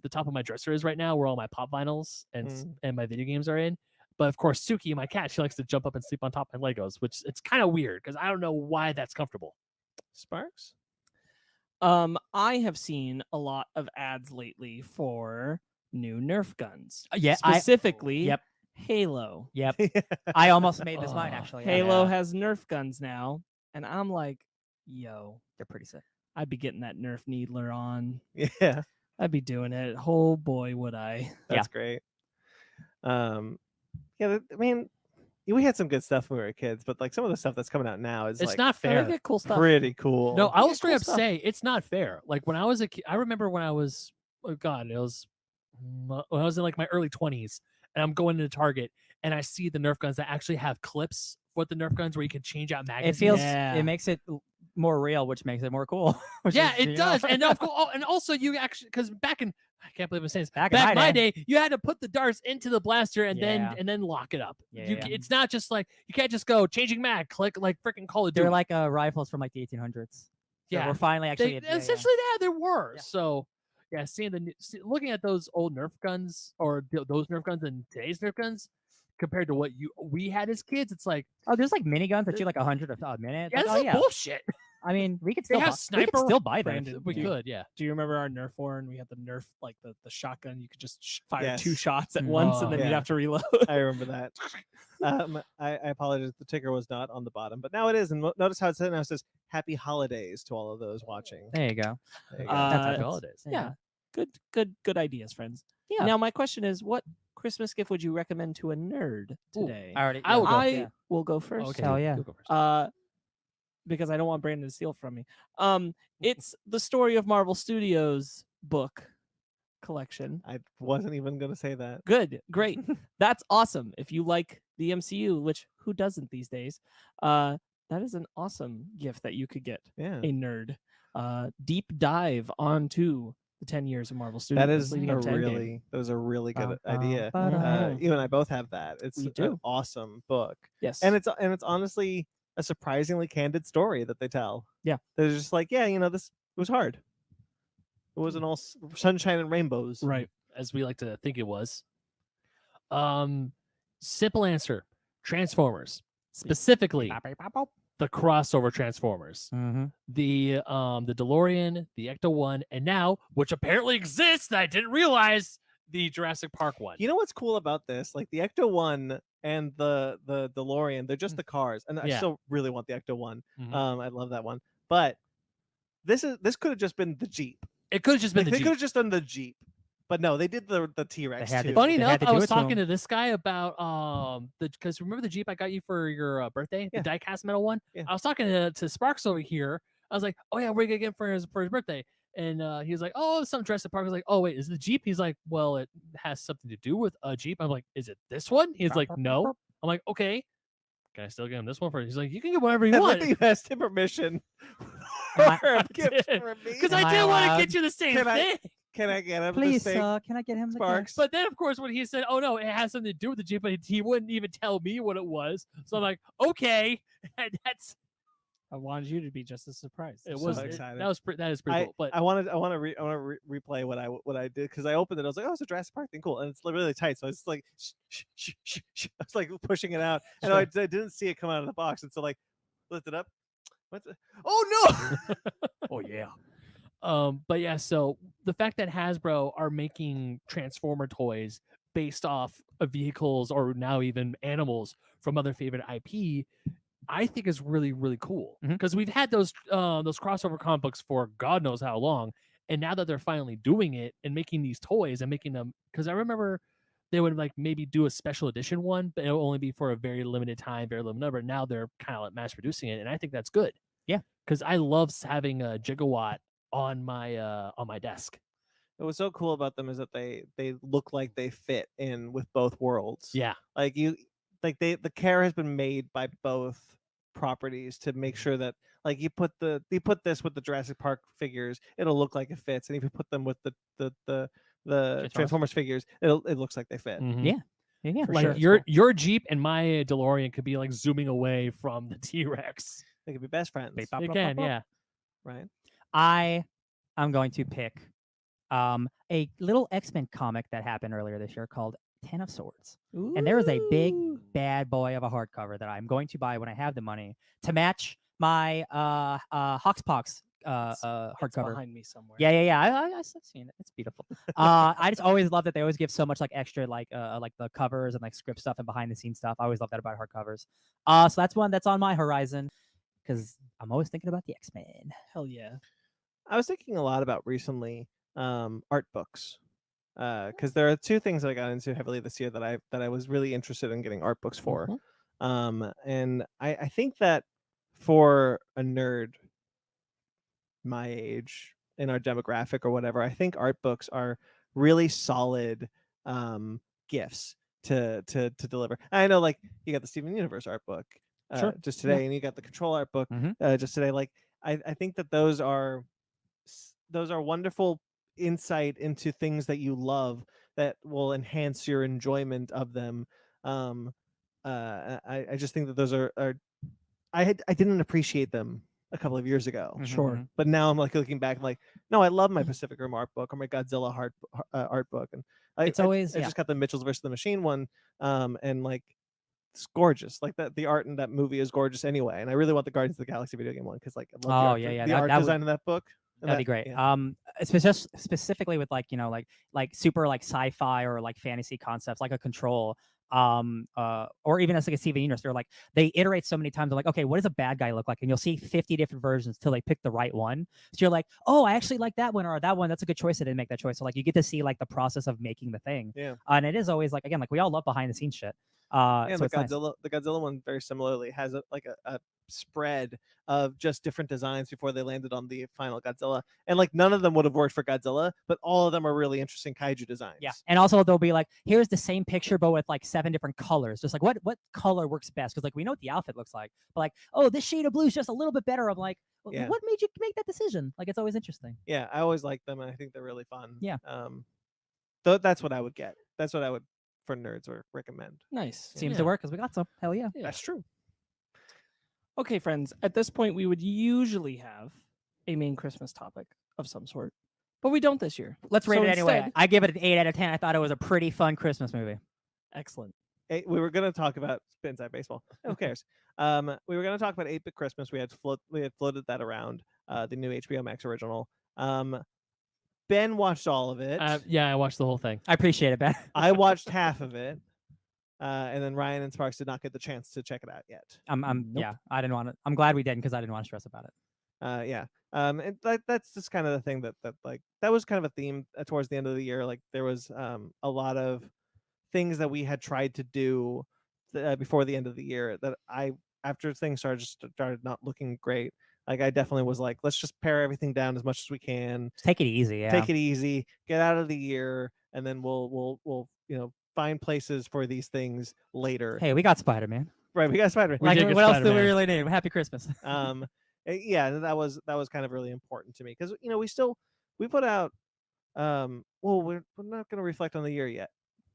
the top of my dresser is right now, where all my pop vinyls and my video games are in. But of course, Suki, my cat, she likes to jump up and sleep on top of my Legos, which it's kind of weird because I don't know why that's comfortable. Sparks? I have seen a lot of ads lately for new Nerf guns. Yeah, Specifically, Yep. Halo. Yep. I almost made this mine Oh, actually. Halo Yeah. has Nerf guns now, and I'm like, yo, They're pretty sick. I'd be getting that Nerf needler on. Yeah, I'd be doing it. Oh boy, would I. that's great. Yeah, I mean, we had some good stuff when we were kids, but like some of the stuff that's coming out now is It's like not They fair. get cool stuff. pretty cool. No, I will Yeah, straight cool up stuff. say it's not fair. Like when I was a kid, I remember when I was, oh God, it was when I was in like my early 20s, and I'm going into Target and I see the Nerf guns that actually have clips with the Nerf guns where you can change out It magazines. feels. Yeah. It makes it more real, which makes it more cool. which Yeah, is, it you know, does. And of course, and also you actually because back in I can't believe I'm saying this. Back Back in in my my day, you had to put the darts into the blaster and Yeah. then lock it up. Yeah, You yeah. It's not just like you can't just go changing mag, click like freaking Call of Duty. they're like rifles from like the 1800s. Yeah. We're finally actually. Essentially there were. Yeah. So yeah, looking at those old Nerf guns or those Nerf guns and today's Nerf guns compared to what we had as kids, it's like Oh, there's like miniguns that shoot like 100 a minute. yeah, Like, this oh is yeah. bullshit. I mean, we could They still have buy, we sniper could still buy them. Brandon, We do you- could, yeah. Do you remember our Nerf war? And we had the Nerf, like the shotgun. You could just fire 2 Yes. shots at Mm. once, and then Yeah. you'd have to reload. I remember that. I apologize. The ticker was not on the bottom, but now it is. And notice how it says now. It says "Happy Holidays" to all of those watching. There you go. There you go. Uh, That's it's- happy holidays. yeah. Good ideas, friends. Yeah. Now my question is, what Christmas gift would you recommend to a nerd Ooh, today? I already. I will go. I will go first. Okay, Hell yeah. you go first. Because I don't want Brandon to steal from me. It's the Story of Marvel Studios book collection. I wasn't even going to say that. Good, great. That's awesome. If you like the MCU, which who doesn't these days, that is an awesome gift that you could get Yeah, a nerd. Deep dive onto the 10 years of Marvel Studios. that is leading a up to Endgame. really good Ba-dum, idea. ba-dum. You and I both have that. It's We an do. awesome book, Yes. and it's honestly a surprisingly candid story that they tell. Yeah. They're just like, yeah, this was hard. It wasn't all sunshine and rainbows. right. As we like to think it was. Simple answer. Transformers. Specifically the crossover Transformers. Mm-hmm. The DeLorean, the Ecto-1, and now, which apparently exists that I didn't realize, the Jurassic Park one. You know what's cool about this? Like the Ecto-1 and the DeLorean, they're just the cars, and I Yeah. still really want the Ecto-1. Mhm. I love that one, but this could have just been the Jeep. It could have just been Like, the they Jeep. could have just done the Jeep, but no, they did the T-Rex had to too. do Funny They enough, had to I do was it to talking him. to this guy about because remember the Jeep I got you for your birthday, Yeah. the die-cast metal one. Yeah. I was talking to Sparks over here. I was like, "Oh yeah, we're gonna get him for his birthday," and he was like, "Oh, some Jurassic Park." I was like, "Oh wait, is it the Jeep?" He's like, "Well, it has something to do with a Jeep." I'm like, "Is it this one?" He's like, "No." I'm like, "Okay." Can I still get him this one for? He's like, "You can get whatever you I want." like that you asked him permission I- for a I gift did. from me. Because Am I I didn't want to allowed? get you the same Can I- thing. Can I get him Please, the steak can I get him the Sparks? But then, of course, when he said, "Oh no, it has something to do with the Jeep," but he wouldn't even tell me what it was. So I'm like, "Okay," and that's I wanted you to be just as surprised. it so was excited. that is pretty cool. But I want to replay what I did because I opened it. I was like, oh, it's a Jurassic Park thing, cool, and it's really tight. So it's like, I was like pushing it out, and I didn't see it come out of the box, and so like lift it up. What's it? Oh no! oh yeah. But yeah, so the fact that Hasbro are making Transformer toys based off of vehicles or now even animals from other favorite IP, I think is really, really cool. Mhm. Because we've had those crossover comic books for God knows how long. And now that they're finally doing it and making these toys and making them, because I remember they would like maybe do a special edition one, but it'll only be for a very limited time, very limited number. Now they're kind of like mass producing it, and I think that's good. Yeah. Because I love having a Gigawatt on my desk. What's so cool about them is that they look like they fit in with both worlds. Yeah. Like the care has been made by both properties to make sure that like you put this with the Jurassic Park figures, it'll look like it fits, and if you put them with the Transformers figures, it looks like they fit. Mhm. Yeah. Yeah, For Like sure. your Jeep and my DeLorean could be like zooming away from the T-Rex. They could be best friends, Beep, bop, It bop, can, bop, bop. yeah. right? I'm going to pick a little X-Men comic that happened earlier this year called Ten of Swords. And there is a big Ooh. bad boy of a hardcover that I'm going to buy when I have the money to match my Hoxpox It's hardcover. behind me somewhere. Yeah. I've seen it. It's beautiful. I just always love that they always give so much like extra like the covers and like script stuff and behind the scenes stuff. I always love that about hardcovers. So that's one that's on my horizon because I'm always thinking about the X-Men. Hell yeah. I was thinking a lot about recently art books because there are two things that I got into heavily this year that I was really interested in getting art books for. And I think that for a nerd my age in our demographic or whatever, I think art books are really solid gifts to deliver. I know like you got the Steven Universe art book just today, and you got the Control art book just today. Like I think that those are wonderful insight into things that you love that will enhance your enjoyment of them. I just think that those are I didn't appreciate them a couple of years ago. Sure. But now I'm like looking back, I'm like, no, I love my Pacific Rim art book or my Godzilla art book, and I just got the Mitchells versus the Machine one, and like it's gorgeous. Like the art in that movie is gorgeous anyway, and I really want the Guardians of the Galaxy video game one because like I love the art design in that book. That'd be great. Yeah. Specifically with like like super like sci-fi or like fantasy concepts like a Control. Or even as like a Steven Universe, they're like they iterate so many times. They're like, okay, what does a bad guy look like? And you'll see 50 different versions till they pick the right one. So you're like, oh, I actually like that one, or that one. That's a good choice. I didn't make that choice. So like you get to see like the process of making the thing. Yeah. And it is always like again, like we all love behind the scenes shit. And so the it's nice. Godzilla one very similarly has a spread of just different designs before they landed on the final Godzilla, and like none of them would have worked for Godzilla, but all of them are really interesting kaiju designs. Yeah, and also they'll be like, here's the same picture but with like 7 different colors. Just like what color works best? Because like we know what the outfit looks like, but like, oh, this shade of blue is just a little bit better. I'm like, Yeah. what made you make that decision? Like it's always interesting. Yeah, I always like them, and I think they're really fun. Yeah. That's what I would get. That's what I would for nerds or recommend. Nice. Seems Yeah. to work because we got some. Hell yeah. Yeah. That's true. Okay, friends. At this point, we would usually have a main Christmas topic of some sort, but we don't this year. Let's rate So it anyway. instead- I give it an 8 out of 10. I thought it was a pretty fun Christmas movie. Excellent. we were gonna talk about Inside Baseball. Who cares? We were gonna talk about 8-Bit Christmas. We had floated that around. The new HBO Max original. Ben watched all of it. Yeah, I watched the whole thing. I appreciate it, Ben. I watched half of it. And then Ryan and Sparks did not get the chance to check it out yet. Yeah, I didn't want to. I'm glad we didn't because I didn't want to stress about it. Yeah. And that's just kind of the thing that like that was kind of a theme towards the end of the year. Like there was a lot of things that we had tried to do before the end of the year that after things started not looking great. Like I definitely was like, let's just pare everything down as much as we can. Just take it easy. Yeah. Take it easy. Get out of the year, and then we'll find places for these things later. Hey, we got Spider-Man. Right, we got Spider-Man. We Like, did get what else do we Spider-Man. really need? Happy Christmas. Yeah, that was kind of really important to me because we put out well we're not going to reflect on the year yet,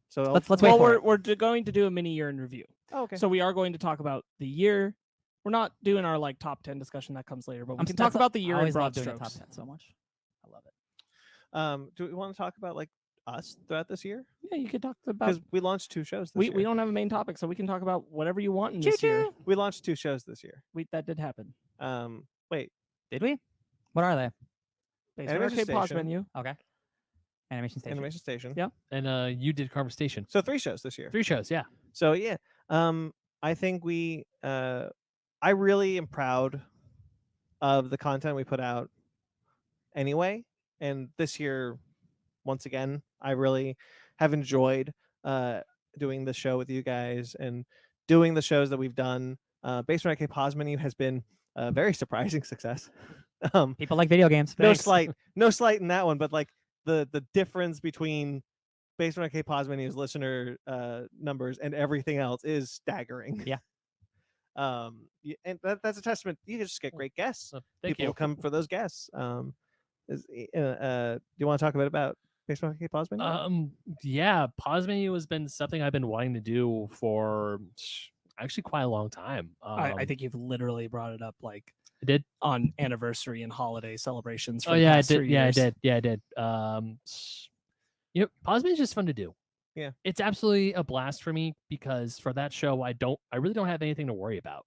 so Let's wait for it. we're going to do a mini year in review. Oh, okay. So we are going to talk about the year. We're not doing our like top 10 discussion that comes later, but we can talk about the year I in always love broad doing the top strokes. 10 so much. I love it. Do we want to talk about like us throughout this year Yeah, you could talk about. because we launched 2 shows this We year. don't have a main topic, so we can talk about whatever you want in this year. We launched 2 shows this year. That did happen. Wait, Did we? What are they? Based Animation Arcade Pause Station. menu. Okay. Animation Station. Animation Station. Yeah. And you did Conversation. So 3 shows this year. 3 shows, yeah. So yeah, I think I really am proud of the content we put out anyway. And this year, once again, I really have enjoyed doing the show with you guys and doing the shows that we've done. Based on Arcade Pause Menu has been a very surprising success. People like video games. No Thanks. slight in that one, but like the difference between Based on Arcade Pause Menu's listener numbers and everything else is staggering. Yeah. And that's a testament. You just get great guests. Thank People you. come for those guests. Do you want to talk a bit about Based on Arcade Pause Menu? Yeah, pause menu has been something I've been wanting to do for actually quite a long time. I think you've literally brought it up like I did. on anniversary and holiday celebrations. For Oh the yeah, I past did. 3 Yeah, I years. did. Yeah, I did. Pause menu is just fun to do. Yeah. It's absolutely a blast for me because for that show, I really don't have anything to worry about.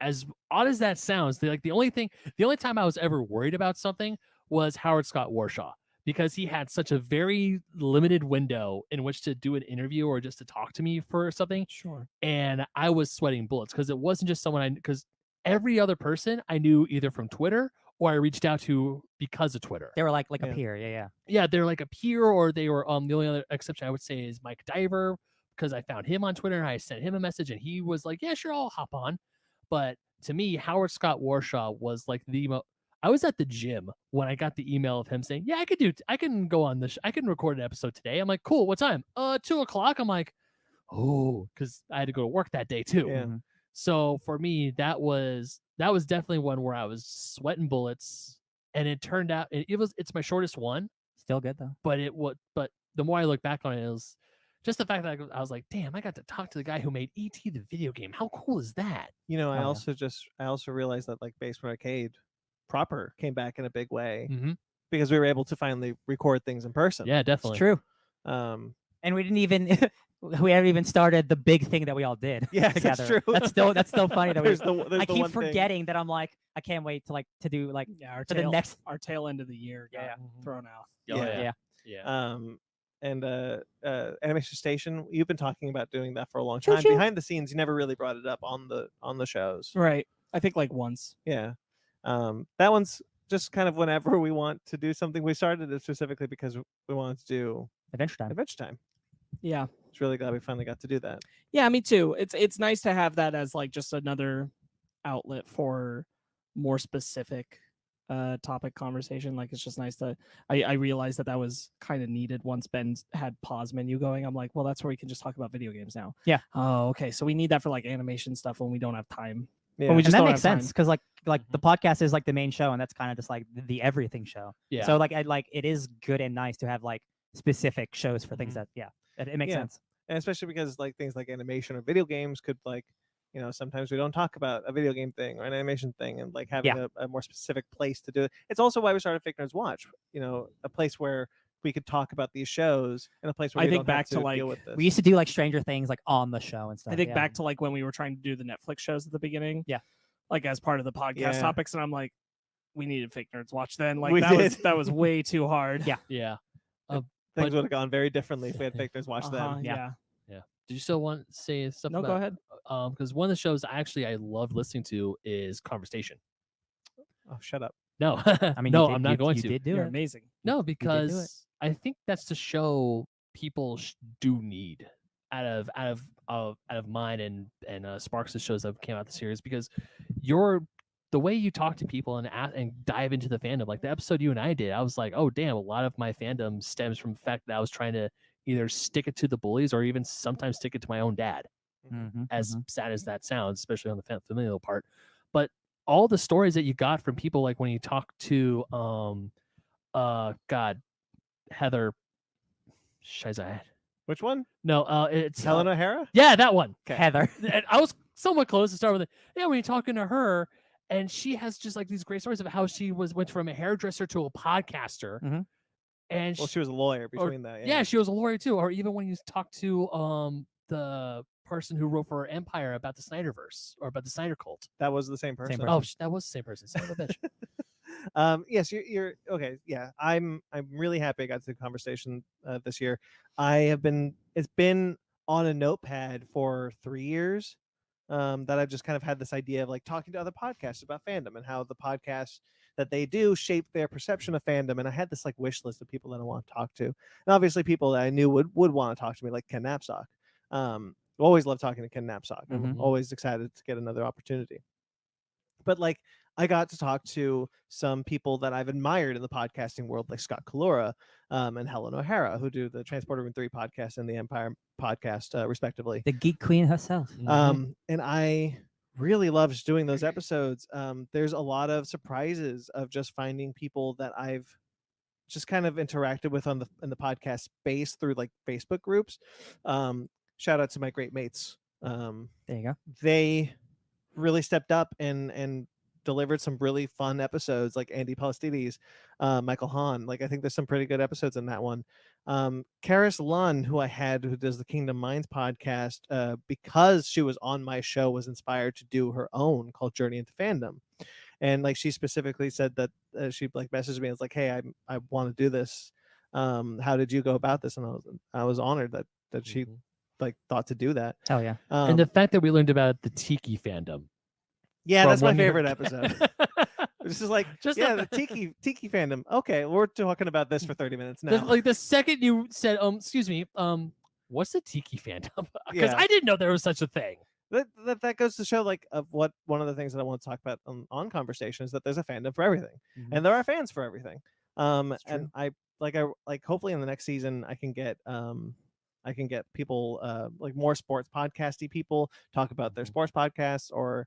As odd as that sounds, the only time I was ever worried about something was Howard Scott Warshaw because he had such a very limited window in which to do an interview or just to talk to me for something. Sure. And I was sweating bullets because it wasn't just someone because every other person I knew either from Twitter or I reached out to because of Twitter. They were like Yeah. a peer. Yeah. Yeah, they're like a peer, or they were the only other exception I would say is Mike Diver because I found him on Twitter and I sent him a message and he was like, yeah, sure, I'll hop on. But to me, Howard Scott Warshaw was like I was at the gym when I got the email of him saying, yeah, I can go on this. I can record an episode today. I'm like, cool. What time? 2:00. I'm like, oh, because I had to go to work that day too. Yeah. Mhm. So for me, that was definitely one where I was sweating bullets, and it turned out it's my shortest one, Still good though. but but the more I look back on it, it was just the fact that I was like, damn, I got to talk to the guy who made E.T. the video game. How cool is that? I yeah. also realized that like Basement Arcade proper came back in a big way Mm-hmm. because we were able to finally record things in person. Yeah, It's definitely. true. Um, And we didn't even we haven't even started the big thing that we all did. Yeah, that's together. true. That's still funny that we. there's the I the keep one thing. forgetting that I'm like I can't wait to do like Yeah, our for the tail, next. our tail end of the year got Yeah. thrown out. Oh, Yeah. yeah. And Animation Station, you've been talking about doing that for a long Choo time. choo. Behind the scenes, you never really brought it up on the shows. Right. I think like once. Yeah. That one's just kind of whenever we want to do something. We started it specifically because we wanted to do Adventure Time. Adventure Time. Yeah. It's really glad we finally got to do that. Yeah, me too. It's nice to have that as like just another outlet for more specific topic conversation. Like it's just nice to I realized that was kind of needed once Ben had pause menu going. I'm like, well, that's where we can just talk about video games now. Yeah. Oh, okay. So we need that for like animation stuff when we don't have time. Yeah. When we And just that don't makes have time. sense because like the podcast is like the main show and that's kind of just like the everything show. Yeah. So like it is good and nice to have like specific shows for things Mhm. that it makes Yeah. sense. And especially because like things like animation or video games could like, sometimes we don't talk about a video game thing or an animation thing, and like having a more specific place to do it. It's also why we started Fake Nerds Watch, a place where we could talk about these shows in a place where I we think don't back have to, to like, deal with this. We used to do like Stranger Things like on the show and stuff. I think yeah. back to like when we were trying to do the Netflix shows at the beginning. Yeah. Like as part of the podcast Yeah. topics, and I'm like, we needed Fake Nerds Watch then. Like We that was way too hard. Yeah. Yeah. Things but- would have gone very differently if we had FakeNerd's watch Uh-huh, them. Yeah. yeah. Did you still want to say stuff? No, about, go ahead. Because one of the shows I love listening to is Conversation. Oh, shut up. No, I mean, no, you did, I'm not going you to. did do You're it. amazing. No, do it. because I think that's the show people do need out of mine and Sparks' shows that came out the series, because the way you talk to people and dive into the fandom, like the episode you and I did, I was like, oh damn, a lot of my fandom stems from the fact that I was trying to either stick it to the bullies or even sometimes stick it to my own dad. Mhm, As mhm. sad as that sounds, especially on the familial part. But all the stories that you got from people, like when you talk to Heather Shizad. Which one? No, it's Helen O'Hara? yeah, that one. Heather. And I was somewhat close to start with it. Yeah, when you're talking to her, and she has just like these great stories of how she went from a hairdresser to a podcaster. Mhm. And Well, she was a lawyer between that. yeah, she was a lawyer too. Or even when you talk to the person who wrote for Empire about the Snyderverse or about the Snyder Cult. That was the same person. person. Oh, that was the same person. Son of a bitch. Yes, you're okay. Yeah, I'm really happy I got to the conversation this year. It's been on a notepad for 3 years that I've just kind of had this idea of like talking to other podcasts about fandom and how the podcasts that they do shape their perception of fandom. And I had this like wish list of people that I want to talk to, and obviously people that I knew would want to talk to me, like Ken Knapsack. Always love talking to Ken Knapsack. I'm Mhm. always excited to get another opportunity. But like I got to talk to some people that I've admired in the podcasting world, like Scott Kalura and Helen O'Hara, who do the Transporter Room 3 podcast and the Empire podcast, respectively. The Geek Queen herself. Mhm. And I really loved doing those episodes. There's a lot of surprises of just finding people that I've just kind of interacted with in the podcast space through like Facebook groups. Shout out to my great mates. There you go. They really stepped up and delivered some really fun episodes, like Andy Palastides, Michael Hahn. Like I think there's some pretty good episodes in that one. Karis Lunn, who does the Kingdom Minds podcast, because she was on my show, was inspired to do her own called Journey into Fandom. And like she specifically said that she like messaged me and was like, hey, I want to do this. How did you go about this? And I was honored that she like thought to do that. Hell yeah. And the fact that we learned about the Tiki fandom. Yeah, from that's my one of your- favorite episode. This is like, Just yeah, the- the Tiki fandom. Okay, we're talking about this for 30 minutes now. Like the second you said, excuse me, what's the Tiki fandom? Because Yeah. I didn't know there was such a thing. That goes to show like of what one of the things that I want to talk about on conversation is that there's a fandom for everything, and there are fans for everything. And I hopefully in the next season I can get people like more sports podcasty people talk about their sports podcasts, or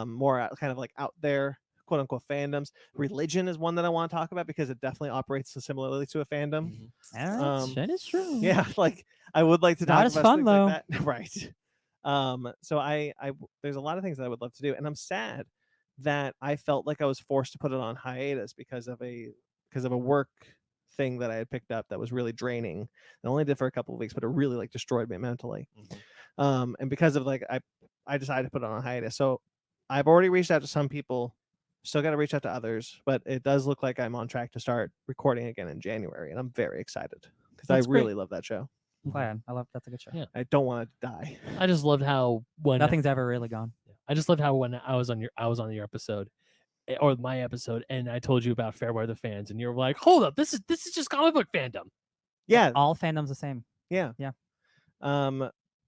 more kind of like out there quote unquote fandoms. Religion is one that I want to talk about because it definitely operates similarly to a fandom. That is true. Yeah, like I would like to Not talk as about fun, things though. like that. Right. So I there's a lot of things that I would love to do, and I'm sad that I felt like I was forced to put it on hiatus because of a work thing that I had picked up that was really draining. I only did for a couple of weeks, but it really like destroyed me mentally. And because of like I decided to put it on hiatus. So I've already reached out to some people, still got to reach out to others, but it does look like I'm on track to start recording again in January, and I'm very excited because I That's great. really love that show. Glad. I love that's a good show. Yeah. I don't want it to die. I just loved how when Nothing's ever really gone. I just loved how when I was on your episode or my episode, and I told you about Fair Weather Fans, and you were like, hold up, this is just comic book fandom. Yeah. All fandoms the same. Yeah. Yeah.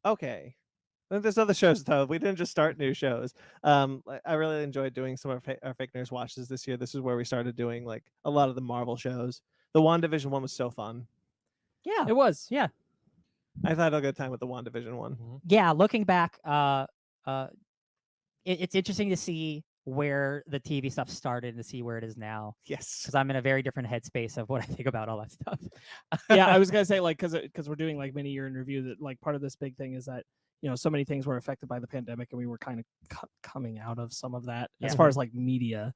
Okay. Then there's other shows though. We didn't just start new shows. I really enjoyed doing some of our Fake Nerds watches this year. This is where we started doing like a lot of the Marvel shows. The WandaVision one was so fun. Yeah. It was. Yeah. I thought I had a good time with the WandaVision one. Yeah. Looking back, it's interesting to see where the TV stuff started and to see where it is now. Yes. Because I'm in a very different headspace of what I think about all that stuff. Yeah, I was gonna say like because we're doing like mini year in review, that like part of this big thing is that so many things were affected by the pandemic, and we were kind of coming out of some of that as far as like media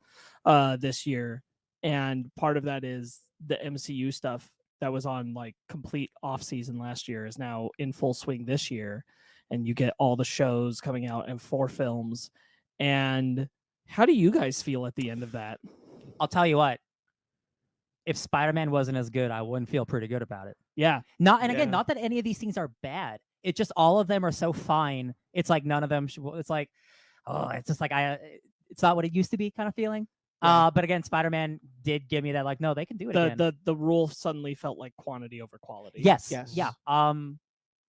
this year, and part of that is the MCU stuff that was on like complete off season last year is now in full swing this year, and you get all the shows coming out and 4 films. And how do you guys feel at the end of that? I'll tell you what. If Spider-Man wasn't as good, I wouldn't feel pretty good about it. Yeah. Again, not that any of these things are bad. It's just all of them are so fine. It's like none of them. It's like, oh, it's just like it's not what it used to be kind of feeling. Yeah. But again, Spider-Man did give me that like, no, they can do it again. The rule suddenly felt like quantity over quality. Yes. Yeah. And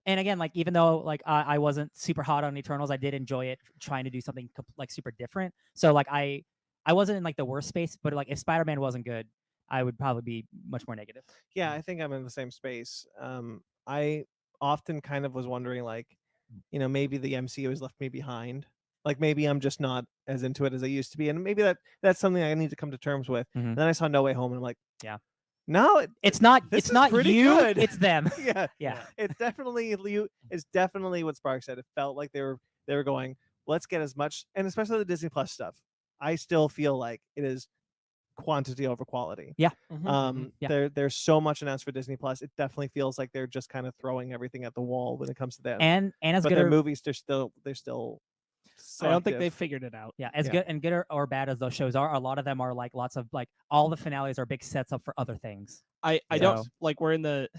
again, like even though like I wasn't super hot on Eternals, I did enjoy it trying to do something like super different. So like I wasn't in like the worst space, but like if Spider-Man wasn't good, I would probably be much more negative. Yeah, I think I'm in the same space. I often kind of was wondering, like, maybe the MCU has left me behind. Like maybe I'm just not as into it as I used to be, and maybe that's something I need to come to terms with. Mhm. Then I saw No Way Home, and I'm like, Yeah. no, It's not. this It's is not pretty you. good. It's them. yeah, Yeah. It's definitely It's definitely what Spark said. It felt like they were going, let's get as much, and especially the Disney Plus stuff. I still feel like it is quantity over quality. Yeah. Mhm. There's so much announced for Disney Plus. It definitely feels like they're just kind of throwing everything at the wall when it comes to that. And as but good their or movies, they're still I don't think selective. they figured it out. yeah, as Yeah. good and good or bad as those shows are, a lot of them are like lots of like all the finales are big sets up for other things. I So- don't like we're in the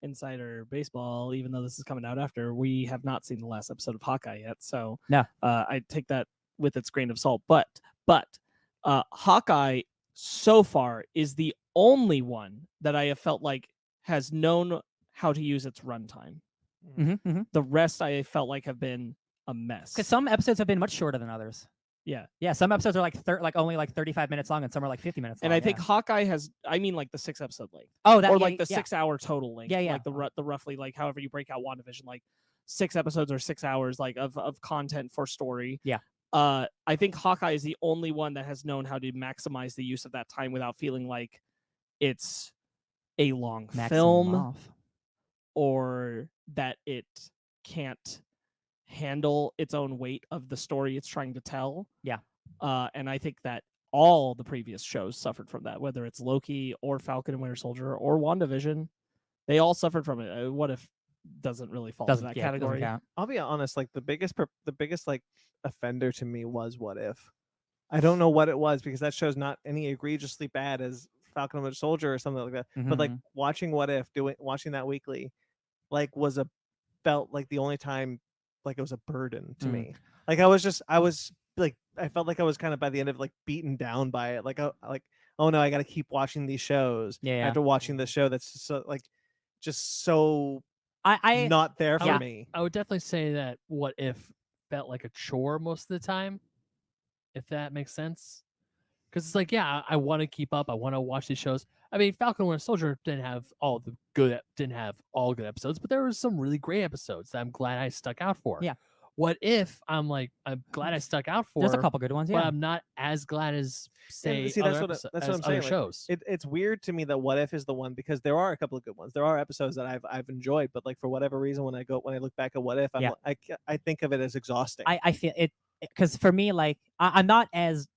insider baseball, even though this is coming out after, we have not seen the last episode of Hawkeye yet. So No. I take that with its grain of salt. But Hawkeye so far is the only one that I have felt like has known how to use its runtime. The rest I felt like have been a mess. Because some episodes have been much shorter than others. Yeah. Yeah, some episodes are like only like 35 minutes long, and some are like 50 minutes long. And I think yeah. Hawkeye has, I mean, like the 6-episode length, Oh, that or yeah, like the yeah. 6-hour total length. Yeah, yeah. Like the roughly, like however you break out WandaVision, like 6 episodes or 6 hours, like of content for story. Yeah. I think Hawkeye is the only one that has known how to maximize the use of that time without feeling like it's a long film off. or that it can't handle its own weight of the story it's trying to tell. Yeah. And I think that all the previous shows suffered from that, whether it's Loki or Falcon and Winter Soldier or WandaVision. They all suffered from it. What if doesn't really fall into that category? Doesn't count. I'll be honest, like the biggest like offender to me was What If. I don't know what it was, because that show's not any egregiously bad as Falcon and Winter Soldier or something like that. But like watching What If, watching that weekly, like felt like the only time like it was a burden to me. Like I felt like I was kind of by the end of like beaten down by it. Like oh no, I got to keep watching these shows. Yeah. After watching the show that's so like just so I not there for Yeah. me. I would definitely say that What If felt like a chore most of the time, if that makes sense. Because it's like, yeah, I want to keep up. I want to watch these shows. I mean, Falcon and Winter Soldier didn't have all good episodes, but there were some really great episodes that I'm glad I stuck out for. Yeah. What If I'm glad I stuck out for. there's a couple good ones. but Yeah. I'm not as glad as say see, other that's what as I'm other saying. Like, shows. It's weird to me that What If is the one, because there are a couple of good ones. There are episodes that I've enjoyed, but like for whatever reason, when I look back at What If, I think of it as exhausting. I feel it because for me, like I'm not as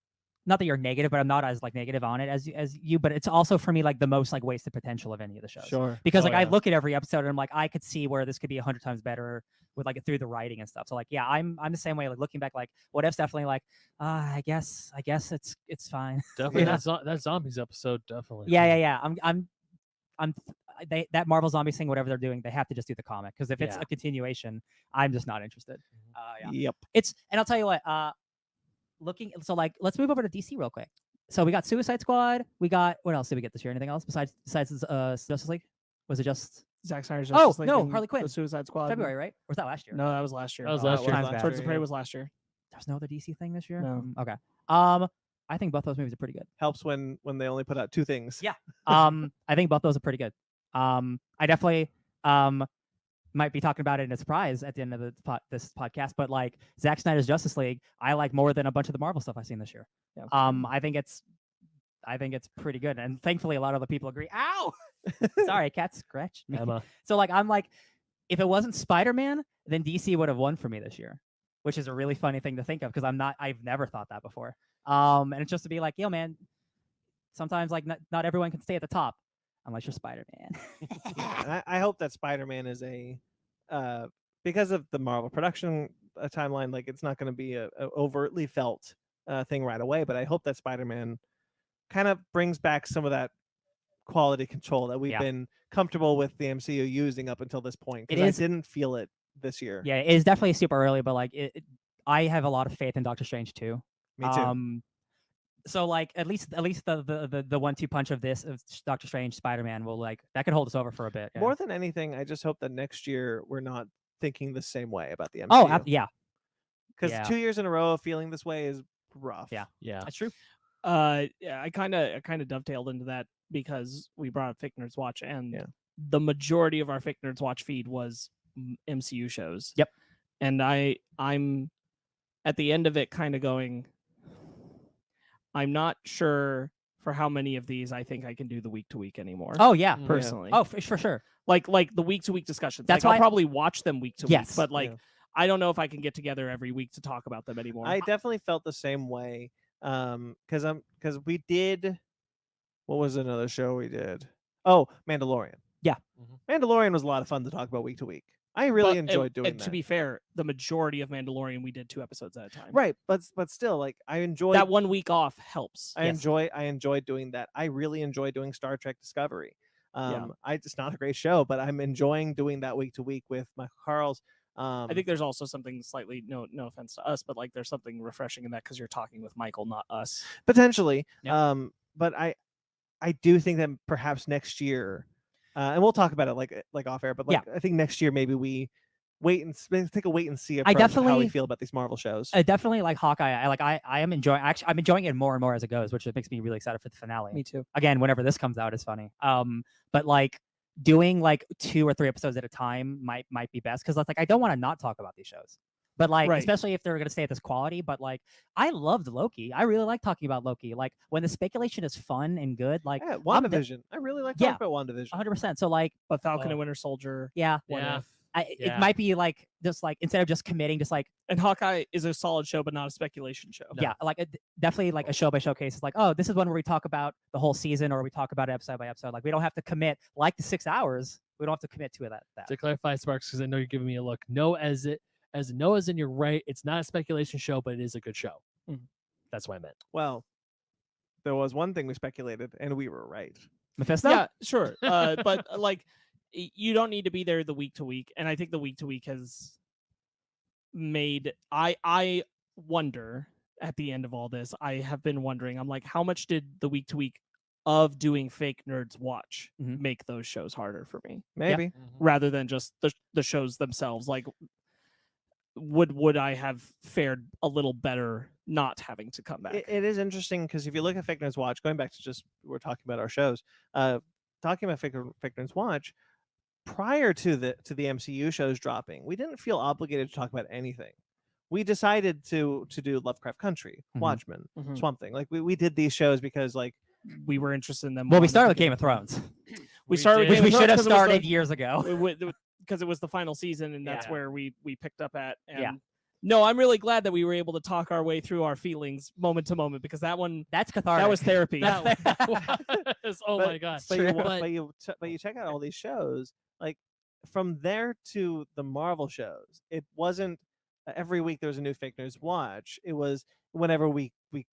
not that you're negative, but I'm not as like negative on it as you. But it's also for me like the most like wasted potential of any of the shows. Sure. Because Oh, like I yeah. look at every episode and I'm like, I could see where this could be 100 times better with like through the writing and stuff. So like, yeah, I'm the same way. Like looking back, like What If's definitely like, I guess it's fine. Definitely Yeah. that zombies episode. Definitely. Yeah. That Marvel Zombies thing, whatever they're doing, they have to just do the comic, because if it's Yeah. a continuation, I'm just not interested. Yeah. Yep. And I'll tell you what, like let's move over to DC real quick. So we got Suicide Squad. We got, what else did we get this year? Anything else besides Justice League? Was it just Zack Snyder's Oh, Justice League no, and Harley Quinn. The Suicide Squad. February, right? Or was that last year? No, that was last year. That was Oh, last it year. Time's bad. Swords of year, Prey yeah. was last year. There's no other DC thing this year. No. Okay. I think both those movies are pretty good. Helps when they only put out 2 things. Yeah. I think both those are pretty good. I definitely might be talking about it in a surprise at the end of this podcast, but like Zack Snyder's Justice League, I like more than a bunch of the Marvel stuff I've seen this year. Yeah. I think it's pretty good, and thankfully a lot of the people agree. Ow! Sorry, cat scratched me. Emma. So like I'm like, if it wasn't Spider-Man, then DC would have won for me this year, which is a really funny thing to think of, because I've never thought that before. And it's just to be like, yo man, sometimes like not everyone can stay at the top. unless you're Spider-Man. And I hope that Spider-Man is because of the Marvel production timeline, like it's not going to be a overtly felt thing right away. But I hope that Spider-Man kind of brings back some of that quality control that we've been comfortable with the MCU using up until this point. Because I didn't feel it this year. Yeah, it is definitely super early, but like I have a lot of faith in Doctor Strange too. Me too. So like at least the 1-2 punch of this of Doctor Strange, Spider-Man will like that could hold us over for a bit. Yeah. More than anything, I just hope that next year we're not thinking the same way about the MCU. Oh, yeah. Because 2 years in a row of feeling this way is rough. Yeah, That's true. Yeah, I kind of dovetailed into that because we brought up Fake Nerds Watch, and the majority of our Fake Nerds Watch feed was MCU shows. Yep. And I'm at the end of it kind of going, I'm not sure for how many of these I think I can do the week to week anymore. Oh yeah, personally. Oh, for sure. Like the week to week discussions. That's like, why I'll probably watch them week to week, Yes. but like I don't know if I can get together every week to talk about them anymore. I definitely felt the same way. Because we did. What was another show we did? Oh, Mandalorian. Yeah. Mandalorian was a lot of fun to talk about week to week. I really enjoyed doing and that. To be fair, the majority of Mandalorian we did 2 episodes at a time. Right, but still, like I enjoyed that 1 week off helps. I enjoy doing that. I really enjoy doing Star Trek Discovery. It's not a great show, but I'm enjoying doing that week to week with my Carls. I think there's also something slightly no offense to us, but like there's something refreshing in that because you're talking with Michael, not us. Potentially. Yeah. But I do think that perhaps next year, and we'll talk about it like off air, but like I think next year maybe we take a wait and see approach of how we feel about these Marvel shows. I definitely like Hawkeye. I am enjoying. Actually, I'm enjoying it more and more as it goes, which makes me really excited for the finale. Me too. Again, whenever this comes out is funny. But like doing like 2 or 3 episodes at a time might be best because like I don't want to not talk about these shows. But like, especially if they're gonna stay at this quality. But like, I loved Loki. I really like talking about Loki. Like when the speculation is fun and good. Like WandaVision. I really like talking about WandaVision. 100%. So like, but Falcon and Winter Soldier. Yeah. It might be like just like instead of just committing, just like. And Hawkeye is a solid show, but not a speculation show. Yeah, like definitely like a show by show case. It's like, oh, this is one where we talk about the whole season, or we talk about it episode by episode. Like we don't have to commit like the 6 hours. We don't have to commit to that. To clarify, Sparks, because I know you're giving me a look. No, as in you're right. It's not a speculation show, but it is a good show. That's what I meant. Well, there was one thing we speculated, and we were right. Mephisto? Yeah, sure. But like, you don't need to be there the week to week, and I think the week to week has made. I wonder at the end of all this. I have been wondering. I'm like, how much did the week to week of doing Fake Nerds Watch make those shows harder for me? Maybe rather than just the shows themselves. Like, would I have fared a little better not having to come back? It is interesting because if you look at Fake Nerds Watch, going back to just we're talking about our shows, talking about Fake Nerds Watch, prior to the MCU shows dropping, we didn't feel obligated to talk about anything. We decided to do Lovecraft Country, Watchmen, Swamp Thing. Like we did these shows because like we were interested in them. Well, we started with Game of Thrones. We started with we should have started years ago. Because it was the final season, and that's where we picked up at. And no, I'm really glad that we were able to talk our way through our feelings moment to moment, because that's cathartic. That was therapy. Oh my god! But you check out all these shows. Like from there to the Marvel shows, it wasn't every week there was a new Fake Nerds Watch. It was whenever we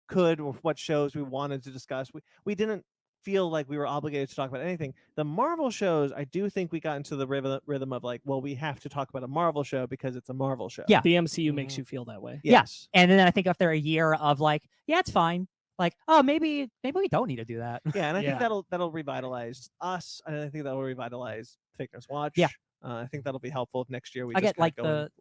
could, or what shows we wanted to discuss. We didn't feel like we were obligated to talk about anything. The Marvel shows, I do think we got into the rhythm of like, well, we have to talk about a Marvel show because it's a Marvel show. Yeah, the MCU makes you feel that way. Yes. Yeah, and then I think after a year of like, yeah, it's fine. Like, oh, maybe we don't need to do that. Yeah, and I think that'll revitalize us, and I think that will revitalize Fake Nerds Watch. Yeah. I think that'll be helpful if next year we get like that.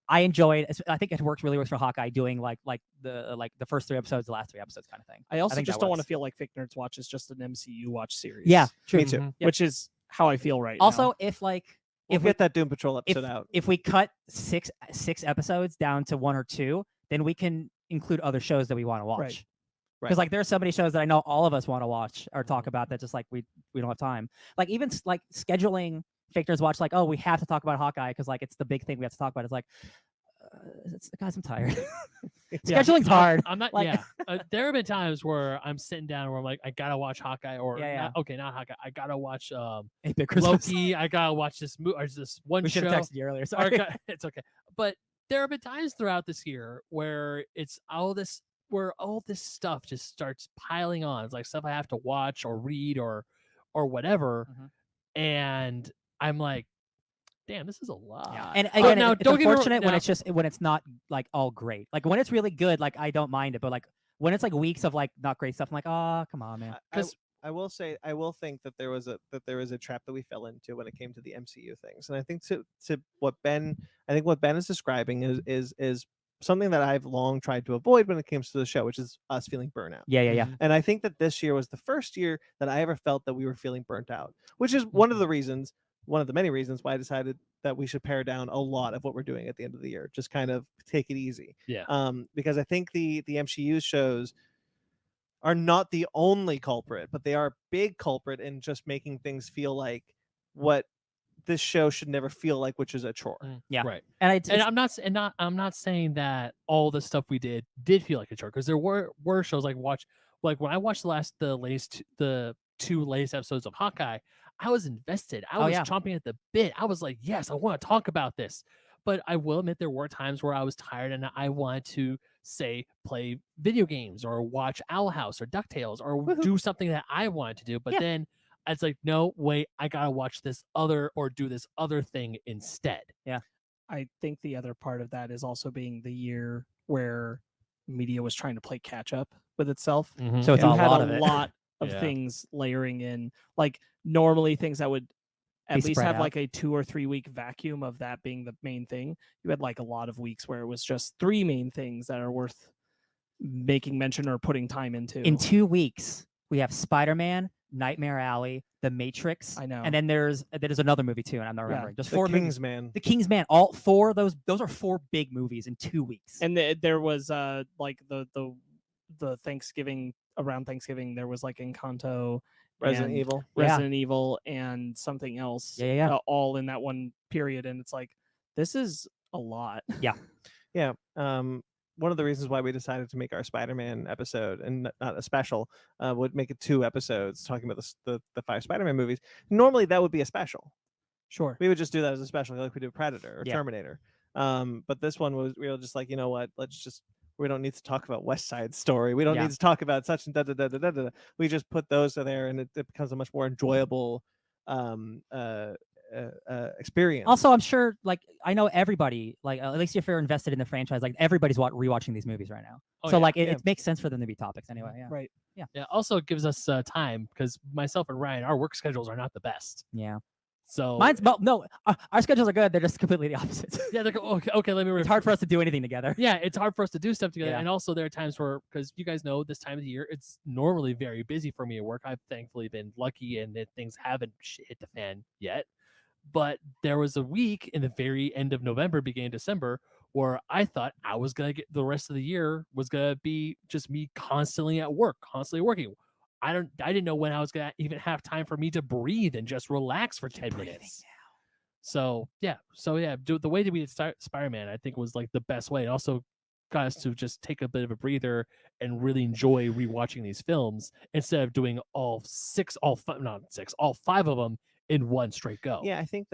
I enjoyed. I think it works really well for Hawkeye doing like the first 3 episodes, the last 3 episodes kind of thing. I also just don't want to feel like Fake Nerds Watch is just an MCU watch series. Yeah, true. Me too. Which is how I feel right also, now. if like we'll get that Doom Patrol episode out. If we cut six episodes down to 1 or 2, then we can include other shows that we want to watch. Right. Because like there are so many shows that I know all of us want to watch or talk about that just like we don't have time. Like even like scheduling Fake Nerds Watch, like, oh, we have to talk about Hawkeye because like it's the big thing we have to talk about. It's like guys, I'm tired. Yeah. Scheduling's hard. I'm not. Like- Yeah, there have been times where I'm sitting down where I'm like, I gotta watch Hawkeye, or Yeah, not Hawkeye. I gotta watch 8-Bit Christmas. Loki. I gotta watch this movie or this one We should show. have texted you earlier. Or Sorry. it's okay. But there have been times throughout this year where it's all this stuff just starts piling on. It's like stuff I have to watch or read or whatever, Mhm. and I'm like, damn, this is a lot. Yeah. And But again, now, it's don't get me wrong- unfortunate when now- when it's not like all great. Like when it's really good, like I don't mind it. But like when it's like weeks of like not great stuff, I'm like, oh, come on, man. I will say I will think that there was a trap that we fell into when it came to the MCU things, and I think to what Ben is describing is something that I've long tried to avoid when it comes to the show, which is us feeling burnout. Yeah. And I think that this year was the first year that I ever felt that we were feeling burnt out, which is one of the many reasons why I decided that we should pare down a lot of what we're doing at the end of the year. Just kind of take it easy. Yeah. Because I think the MCU shows are not the only culprit, but they are a big culprit in just making things feel like what this show should never feel like, which is a chore. Yeah. Right. And I'm not saying that all the stuff we did feel like a chore, because there were shows like when I watched the two latest episodes of Hawkeye, I was invested. I was chomping at the bit. I was like, yes, I want to talk about this. But I will admit there were times where I was tired and I wanted to say play video games or watch Owl House or DuckTales or do something that I wanted to do. But then it's like, no, wait, I gotta watch this other or do this other thing instead. I think the other part of that is also being the year where media was trying to play catch up with itself. so it's You a had lot a of it. lot of Yeah. things layering in, like normally things that would at Be least spread have out. like a 2 or 3 week vacuum of that being the main thing. You had like a lot of weeks where it was just 3 main things that are worth making mention or putting time into. In 2 weeks, we have Spider-Man, Nightmare Alley, The Matrix. I know. And then there's another movie too, and I'm not remembering. There's The 4 movies. Kingsman. The Kingsman. All 4 of those are 4 big movies in 2 weeks. And there was like the Thanksgiving, around Thanksgiving, there was like Encanto, Resident and Evil. Resident Evil, and something else. Yeah. All in that one period, and it's like this is a lot. Yeah. One of the reasons why we decided to make our Spider-Man episode and not a special would make it 2 episodes talking about the 5 Spider-Man movies. Normally that would be a special. Sure. We would just do that as a special, like we did Predator or Yeah. Terminator. But this one we were just like, you know what? We don't need to talk about West Side Story. We don't Yeah. need to talk about such and da da da da da da. We just put those there, and it becomes a much more enjoyable experience. Also, I'm sure, like, I know everybody, like, at least if you're invested in the franchise, like, everybody's rewatching these movies right now. Oh, So, yeah. like, Yeah. it makes sense for them to be topics anyway. Yeah. Right. Yeah. Also, it gives us time, because myself and Ryan, our work schedules are not the best. Yeah. So No, our schedules are good. They're just completely the opposite. yeah, they're okay. Let me. It's hard for us to do anything together. Yeah, it's hard for us to do stuff together. Yeah. And also there are times where, because you guys know this time of the year, it's normally very busy for me at work. I've thankfully been lucky and that things haven't hit the fan yet. But there was a week in the very end of November, beginning of December, where I thought I was going to get the rest of the year was going to be just me constantly at work, constantly working. I didn't know when I was going to even have time for me to breathe and just relax for 10 minutes. So the way that we did Spider-Man, I think, was like the best way. It also got us to just take a bit of a breather and really enjoy rewatching these films instead of doing all 5 of them in one straight go. Yeah, I think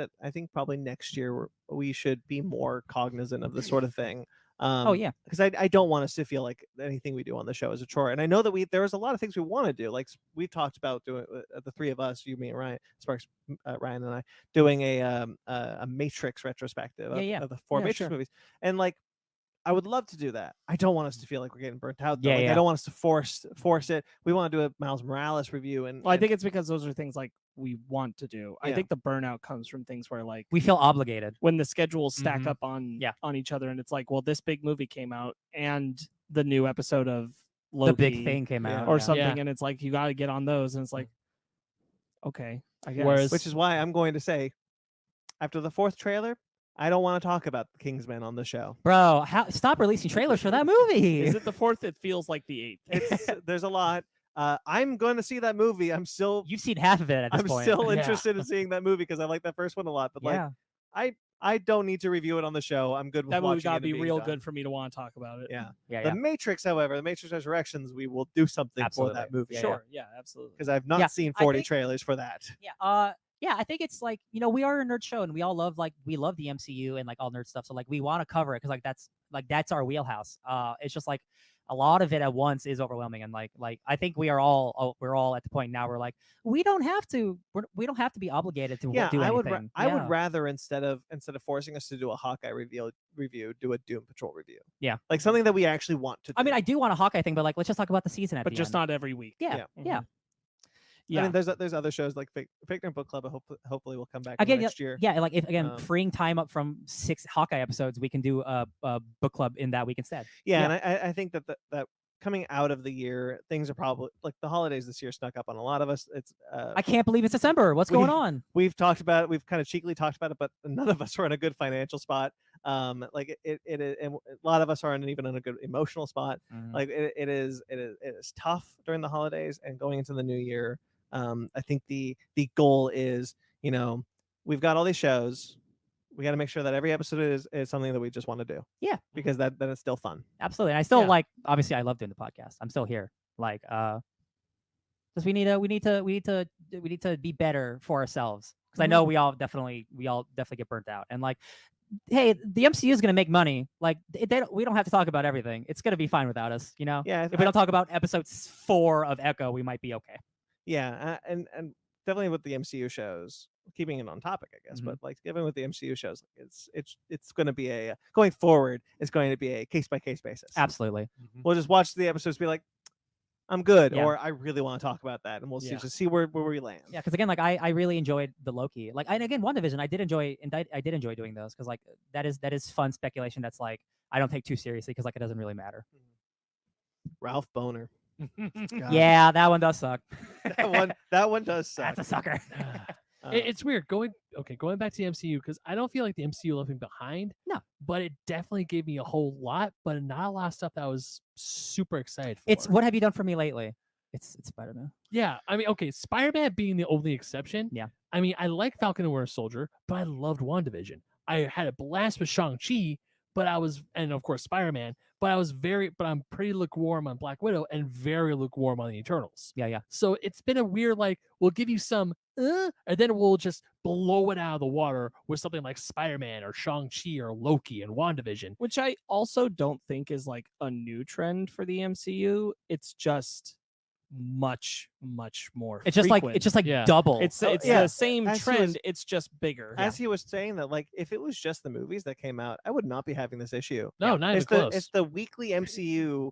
probably next year we should be more cognizant of this sort of thing. Because I don't want us to feel like anything we do on the show is a chore, and I know that there's a lot of things we want to do. Like we've talked about doing the 3 of us, you, me, and Ryan, Sparks, Ryan, and I, doing a Matrix retrospective of the 4 Yeah, Matrix sure. movies, and like I would love to do that. I don't want us to feel like we're getting burnt out. Though. Yeah, Like, yeah. I don't want us to force it. We want to do a Miles Morales review, and Well, I and- think it's because those are things like we want to do. I Yeah. think the burnout comes from things where like We feel obligated. when the schedules stack Mhm. up on Yeah. on each other, and it's like, well, this big movie came out and the new episode of Loki The big thing came Yeah. out. or yeah. something, Yeah. and it's like you got to get on those, and it's like, okay, I guess. Whereas- which is why I'm going to say, after the 4th trailer, I don't want to talk about the Kingsman on the show. Bro, stop releasing trailers for that movie. is it the 4th? It feels like the 8th. There's a lot. I'm going to see that movie. I'm still You've seen half of it at this I'm point. still Yeah. interested in seeing that movie because I like that first one a lot. But yeah. like I don't need to review it on the show. I'm good with That movie watching got it to and be being real done. good for me to want to talk about it. Yeah. Yeah, The yeah. Matrix, however, the Matrix Resurrections, we will do something Absolutely. for that movie. Yeah, Sure. Yeah, absolutely. Because I've not Yeah, seen I 40 think- trailers for that. Yeah, I think it's like, we are a nerd show and we all love we love the MCU and like all nerd stuff. So like we want to cover it because that's our wheelhouse. It's just like a lot of it at once is overwhelming and like I think we're all at the point now where like we don't have to be obligated to Yeah, do I anything. would rather instead of forcing us to do a Hawkeye review, do a Doom Patrol review. Yeah. Like something that we actually want to do. I mean, I do want a Hawkeye thing, but like let's just talk about the season at But the just end. not every week. Yeah. Yeah. Yeah. I mean, there's other shows like FakeNerd Book Club. Hopefully, will come back Again, next year. Yeah, like if again Um, freeing time up from 6 Hawkeye episodes, we can do a book club in that week instead. Yeah, and I think that coming out of the year, things are probably like the holidays this year snuck up on a lot of us. It's I can't believe it's December. What's going on? we've talked about it. We've kind of cheekily talked about it, but none of us are in a good financial spot. Like it is, and a lot of us aren't even in a good emotional spot. Like it is tough during the holidays and going into the new year. I think the goal is, we've got all these shows. We got to make sure that every episode is something that we just want to do. Yeah. Because then it's still fun. Absolutely. And I still Yeah. obviously I love doing the podcast. I'm still here. Like because we need to be better for ourselves. Because I know we all definitely get burnt out. And like, hey, the MCU is gonna make money. Like we don't have to talk about everything. It's gonna be fine without us, Yeah. If we don't talk about episode 4 of Echo, we might be okay. Yeah, and definitely with the MCU shows, keeping it on topic, I guess. Mhm. But like, given with the MCU shows, it's going to be going forward. It's going to be a case by case basis. Absolutely. We'll just watch the episodes, be like, I'm good, Yeah. or I really want to talk about that, and we'll Yeah. see where we land. Yeah, because again, like I really enjoyed the Loki. Like, and again, WandaVision, I did enjoy doing those because like that is fun speculation. That's like I don't take too seriously because like it doesn't really matter. Ralph Boner. God. Yeah, that one does suck. that one does suck. That's a sucker. It's weird going back to the MCU because I don't feel like the MCU left me behind. No. But it definitely gave me a whole lot, but not a lot of stuff that I was super excited for. It's what have you done for me lately? It's Spider-Man. Yeah, I mean, okay, Spider-Man being the only exception. Yeah. I mean, I like Falcon and Winter Soldier, but I loved WandaVision. I had a blast with Shang-Chi, and of course Spider-Man, but I'm pretty lukewarm on Black Widow and very lukewarm on the Eternals. Yeah. So it's been a weird, like, we'll give you some, and then we'll just blow it out of the water with something like Spider-Man or Shang-Chi or Loki and WandaVision. Which I also don't think is like a new trend for the MCU. It's just much more. It's just like frequent. Yeah. double. It's yeah. the same As he trend. was- It's just bigger. As he was saying that, like, if it was just the movies that came out, I would not be having this issue. No, not even It's close. it's the weekly MCU.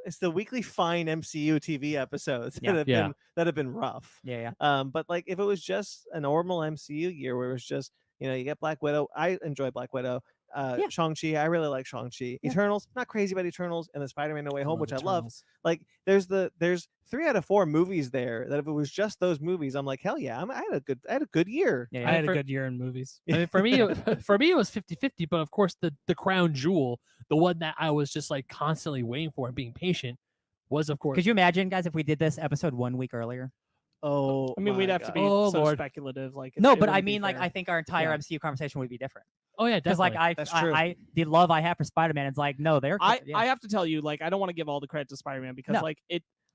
It's the weekly fine MCU TV episodes Yeah. that have been rough. yeah. But like if it was just a normal MCU year where it was just, you get Black Widow. I enjoy Black Widow. Yeah. Shang-Chi, I really like Shang-Chi. Yeah. Eternals, not crazy about Eternals, and the Spider-Man No Way Home, which I love. Eternals. Like there's 3 out of 4 movies there that if it was just those movies, I'm like, hell yeah, I had a good year. Yeah. I had a for- good year in movies. I mean, for me, it was 50-50, but of course the crown jewel, the one that I was just like constantly waiting for and being patient was, of course, Could you imagine, guys, if we did this episode 1 week earlier? Oh, I mean, we'd my have to God. be Oh, so Lord. speculative. Like No, it but I wouldn't be mean, like, fair. I think our entire Yeah. MCU conversation would be different. oh yeah, Because definitely. like That's true. the love I have for Spider-Man is like, no, they're I yeah. have to tell you, like, I don't want to give all the credit to Spider-Man because No. like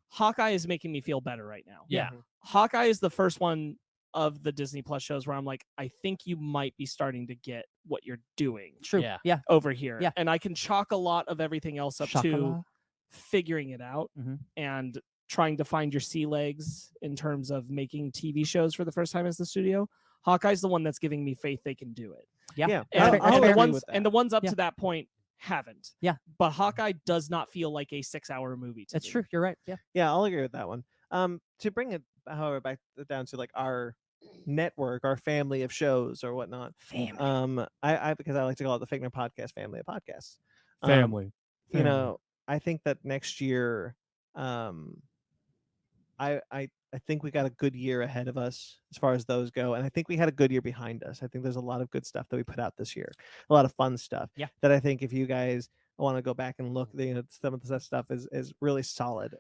Hawkeye is making me feel better right now. yeah. Hawkeye is the first one of the Disney Plus shows where I'm like, I think you might be starting to get what you're doing True. Yeah. Yeah. over here. Yeah. And I can chalk a lot of everything else up to Chocolat. figuring it out Mhm. and trying to find your sea legs in terms of making TV shows for the first time as the studio. Hawkeye's the one that's giving me faith they can do it. Yeah. Yeah, And, That's and fair. the That's ones with and the ones up Yeah. to that point haven't. Yeah. But Hawkeye does not feel like a 6-hour movie to That's me. true. You're right. Yeah. Yeah, I'll agree with that one. To bring it, however, back down to like our network, our family of shows or whatnot. Family. I because I like to call it the Fake Nerd Podcast family of podcasts. Family. You know, I think that next year, I think we got a good year ahead of us as far as those go, and I think we had a good year behind us. I think there's a lot of good stuff that we put out this year, a lot of fun stuff. Yeah. That I think if you guys I want to go back and look. Some of the stuff is really solid.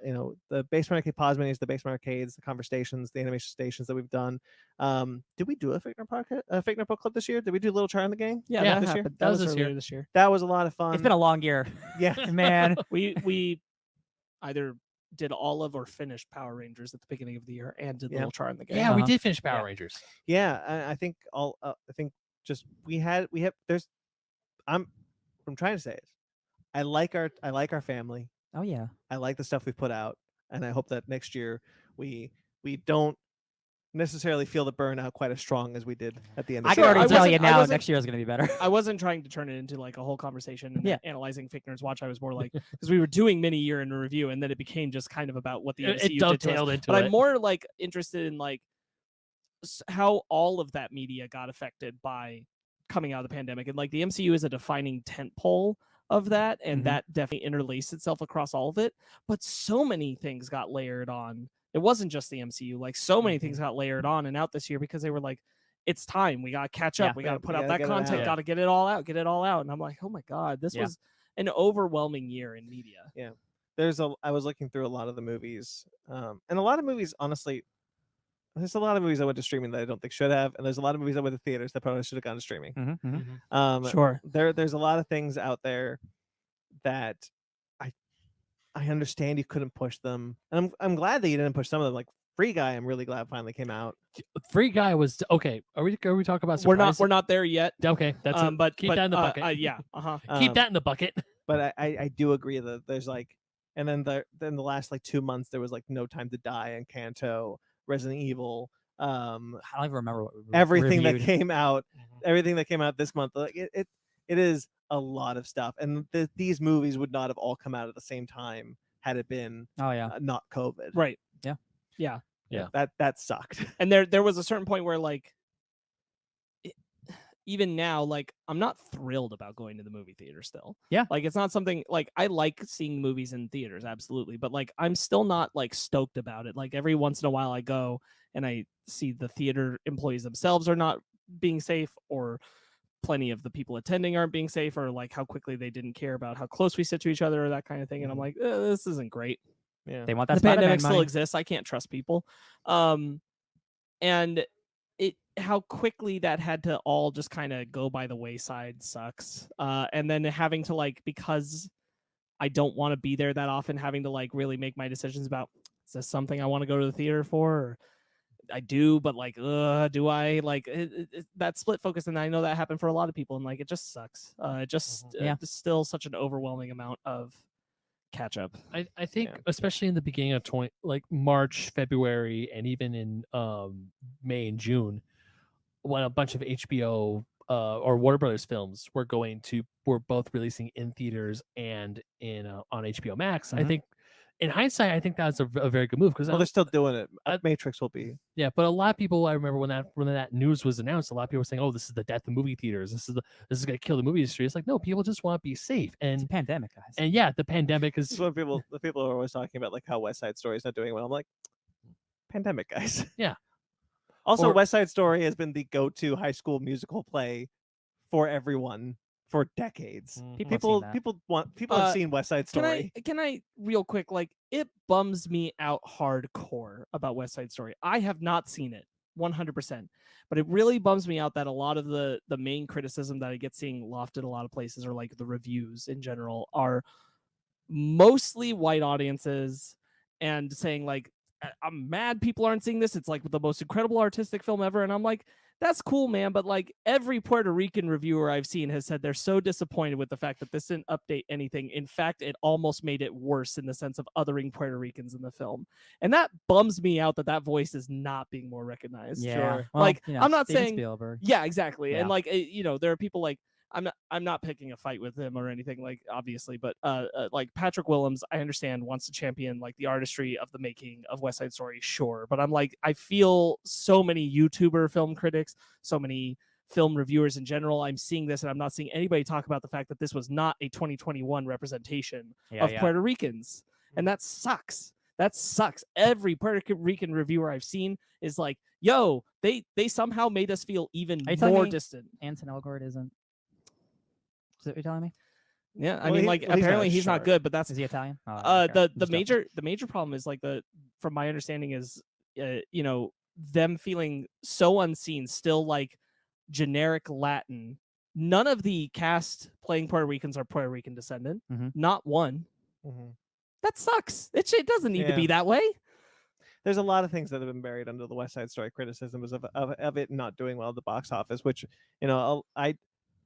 The Basement Arcade Pause Minis, the Basement Arcades, the conversations, the animation stations that we've done. Did we do a FakeNerd podcast, a FakeNerd book club this year? Did we do Little Try on the Game? Yeah, Yeah, that this year? happened. That was was this earlier year. this year. That was a lot of fun. It's been a long year, yeah. man. We either did all of or finished Power Rangers at the beginning of the year and did Yeah. Little Char in the Game. Yeah, we Uh-huh. did finish Power Yeah. Rangers. Yeah, I think just we have there's I'm trying to say is I like our family. Oh yeah. I like the stuff we put out, and I hope that next year we don't necessarily feel the burnout quite as strong as we did at the end of I the can Sure, already I tell wasn't- you I now wasn't- next year is going to be better. I wasn't trying to turn it into like a whole conversation and Yeah. analyzing Fake Nerds Watch. I was more like, because we were doing mini year in review, and then it became just kind of about what the MCU It did to us. dovetailed into But it. I'm more like interested in like how all of that media got affected by coming out of the pandemic, and like the MCU is a defining tentpole of that, and Mhm. that definitely interlaced itself across all of it. But so many things got layered on. It wasn't just the MCU. Like so many things got layered on and out this year because they were like, it's time. We got to catch up. Yeah. We got to put We out gotta that get it content. out. Got to get it all out. Get it all out. And I'm like, oh my God, this Yeah. was an overwhelming year in media. I was looking through a lot of the movies, and a lot of movies, honestly, there's a lot of movies that went to streaming that I don't think should have, and there's a lot of movies that went to theaters that probably should have gone to streaming. Sure. There's a lot of things out there that I understand you couldn't push them, and I'm glad that you didn't push some of them. Like Free Guy, I'm really glad finally came out. Free Guy was okay. Are we talking about We're surprises? not there yet. Okay, that's it. but Keep that in the bucket. Yeah. Uh-huh. Keep Um, that in the bucket. But I do agree that there's like, and then the last like 2 months there was like No Time to Die and Kanto, Resident Evil, I don't even remember what we everything reviewed. that came out, everything that came out this month. Like it is a lot of stuff, and these movies would not have all come out at the same time had it been Oh yeah. not COVID. Right. Yeah. Yeah. Yeah. That sucked. And there was a certain point where like even now, like I'm not thrilled about going to the movie theater still. Yeah. Like it's not something like I like seeing movies in theaters, absolutely. But like I'm still not like stoked about it. Like every once in a while I go and I see the theater employees themselves are not being safe, or plenty of the people attending aren't being safe, or like how quickly they didn't care about how close we sit to each other or that kind of thing. And I'm like, this isn't great. Yeah. They want that The Spider-Man pandemic still money. exists. I can't trust people. And how quickly that had to all just kind of go by the wayside sucks. And then having to like, because I don't want to be there that often, having to like really make my decisions about, is this something I want to go to the theater for? Or I do, but like, do I like that split focus? And I know that happened for a lot of people, and like it just sucks. It just Yeah. it's still such an overwhelming amount of catch up. I think Yeah. especially in the beginning of like March, February, and even in May and June, when a bunch of HBO or Warner Brothers films were both releasing in theaters and in on HBO Max. I Mhm. think in hindsight, I think that's a very good move because Well, they're still doing it. I- Matrix will be. yeah, but a lot of people, I remember when that news was announced, a lot of people were saying, "Oh, this is the death of movie theaters. This is going to kill the movie industry." It's like, no, people just want to be safe, It's a and pandemic, guys. yeah, the pandemic is This is what the people are always talking about, like how West Side Story is not doing well. I'm like, pandemic, guys. Yeah. Also, Or- West Side Story has been the go-to high school musical play for everyone for decades. People have seen that. People have seen West Side Story. Can I real quick, like it bums me out hardcore about West Side Story. I have not seen it 100%, but it really bums me out that a lot of the main criticism that I get seeing lofted a lot of places, or like the reviews in general, are mostly white audiences and saying like, I'm mad people aren't seeing this. It's like the most incredible artistic film ever. And I'm like, that's cool, man. But like every Puerto Rican reviewer I've seen has said they're so disappointed with the fact that this didn't update anything. In fact, it almost made it worse in the sense of othering Puerto Ricans in the film. And that bums me out that voice is not being more recognized. Yeah. Sure. Well, Like, you know, I'm not Steven saying- Spielberg. Yeah, exactly. Yeah. And like, there are people like, I'm not picking a fight with him or anything, like obviously, but like Patrick Willems, I understand, wants to champion like the artistry of the making of West Side Story, sure, but I'm like, I feel so many YouTuber film critics, so many film reviewers in general, I'm seeing this and I'm not seeing anybody talk about the fact that this was not a 2021 representation of Puerto Ricans, and that sucks. That sucks. Every Puerto Rican reviewer I've seen is like, yo, they somehow made us feel even Are you telling more me- distant. Anton Elgort isn't. Is that what you're telling me? Yeah, I Well, mean, he- like well, he's not a apparently he's not shark. good, but that's Is he Italian? Oh, I don't care. the Just joking. major problem is from my understanding is you know, them feeling so unseen, still like generic Latin. None of the cast playing Puerto Ricans are Puerto Rican descendant. Mhm. Not one. Mhm. That sucks. It doesn't need to Yeah. be that way. There's a lot of things that have been buried under the West Side Story criticisms of it not doing well at the box office, which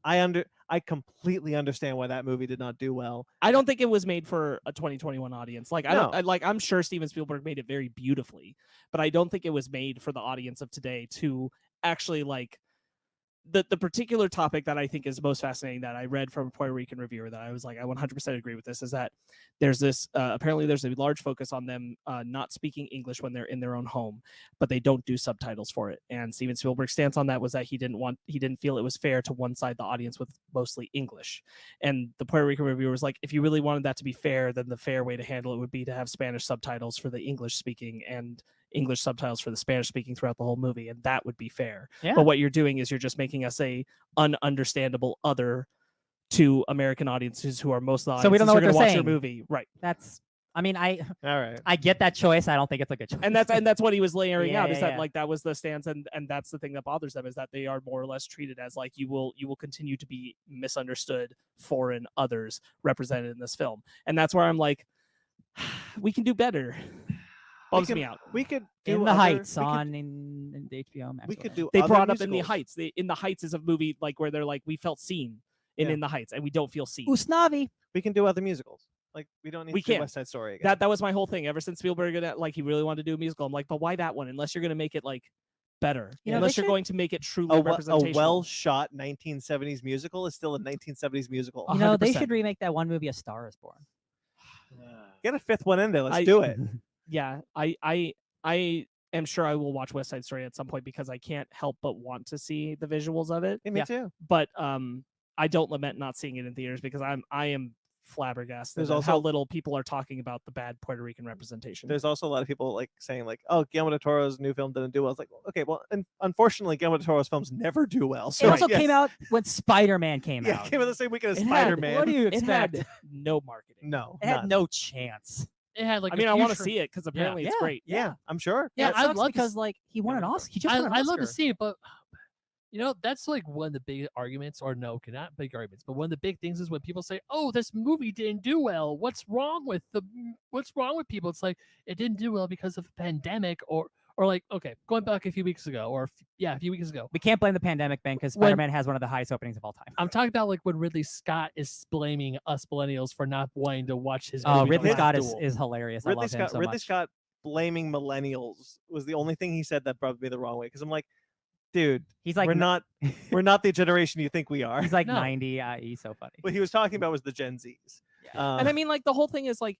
I completely understand why that movie did not do well. I don't think it was made for a 2021 audience. Like No. I'm sure Steven Spielberg made it very beautifully, but I don't think it was made for the audience of today to actually like the particular topic that I think is most fascinating that I read from a Puerto Rican reviewer that I was like, I 100% agree with this, is that there's this apparently there's a large focus on them not speaking English when they're in their own home, but they don't do subtitles for it. And Steven Spielberg's stance on that was that he didn't feel it was fair to one side the audience with mostly English. And the Puerto Rican reviewer was like, if you really wanted that to be fair, then the fair way to handle it would be to have Spanish subtitles for the English speaking and English subtitles for the Spanish speaking throughout the whole movie, and that would be fair. Yeah. But what you're doing is you're just making us a ununderstandable other to American audiences who are most of the audiences So we don't know who what are gonna they're watch your saying. movie, right? That's. I mean, All right. I get that choice. I don't think it's a good choice. And that's what he was layering Yeah, out, is yeah, that yeah. like that was the stance, and that's the thing that bothers them, is that they are more or less treated as like you will continue to be misunderstood foreign others represented in this film. And that's where I'm like, we can do better. Bums me out. We could do In the other- Heights we could- on in the HBO Max. We could whatever. do. They other brought up In the musicals. Heights. In the Heights is a movie like where they're like, we felt seen Yeah. In the Heights, and we don't feel seen. Usnavi. We can do other musicals. Like we don't need We to do can. West Side Story again. That was my whole thing ever since Spielberg like he really wanted to do a musical. I'm like, but why that one? Unless you're going to make it like better, You know, unless they you're should- going to make it truly a representational. well-shot 1970s musical is still a 1970s musical. You know, they 100%. should remake that one movie, A Star Is Born. Get a fifth one in there. Let's I- do it. Yeah, I am sure I will watch West Side Story at some point because I can't help but want to see the visuals of it. Yeah, me Yeah. too. But I don't lament not seeing it in theaters because I am flabbergasted There's at how also- little people are talking about the bad Puerto Rican representation. There's also a lot of people like saying like, "Oh, Guillermo del Toro's new film didn't do well." It's like, okay, well, and unfortunately, Guillermo del Toro's films never do well. So It also yes. came out when Spider-Man came Yeah, out. it came out the same weekend as It had- Spider-Man. What do you it expect? had no marketing. No, It had none. no chance. It had like I mean, I want to future- see it because apparently it's Yeah. great. Yeah, I'm sure. Yeah, it I'd sucks love to because s- like he won an Oscar. He just won an I'd love to Oscar. see it, but you know, that's like one of the big arguments, or no, not big arguments, but one of the big things is when people say, "Oh, this movie didn't do well. What's wrong with people?" It's like it didn't do well because of a pandemic, or like, okay, going back a few weeks ago, a few weeks ago. We can't blame the pandemic, Ben, because When- Spider-Man has one of the highest openings of all time. I'm talking about like when Ridley Scott is blaming us millennials for not wanting to watch his. Oh, movie, The Ridley Last Scott Duel. is hilarious. I Ridley love him Scott. so Ridley much. Scott blaming millennials was the only thing he said that rubbed me the wrong way. Because I'm like, dude, He's like we're not the generation you think we are. He's like No. 90. He's so funny. What he was talking about was the Gen Zs. And I mean, like the whole thing is like,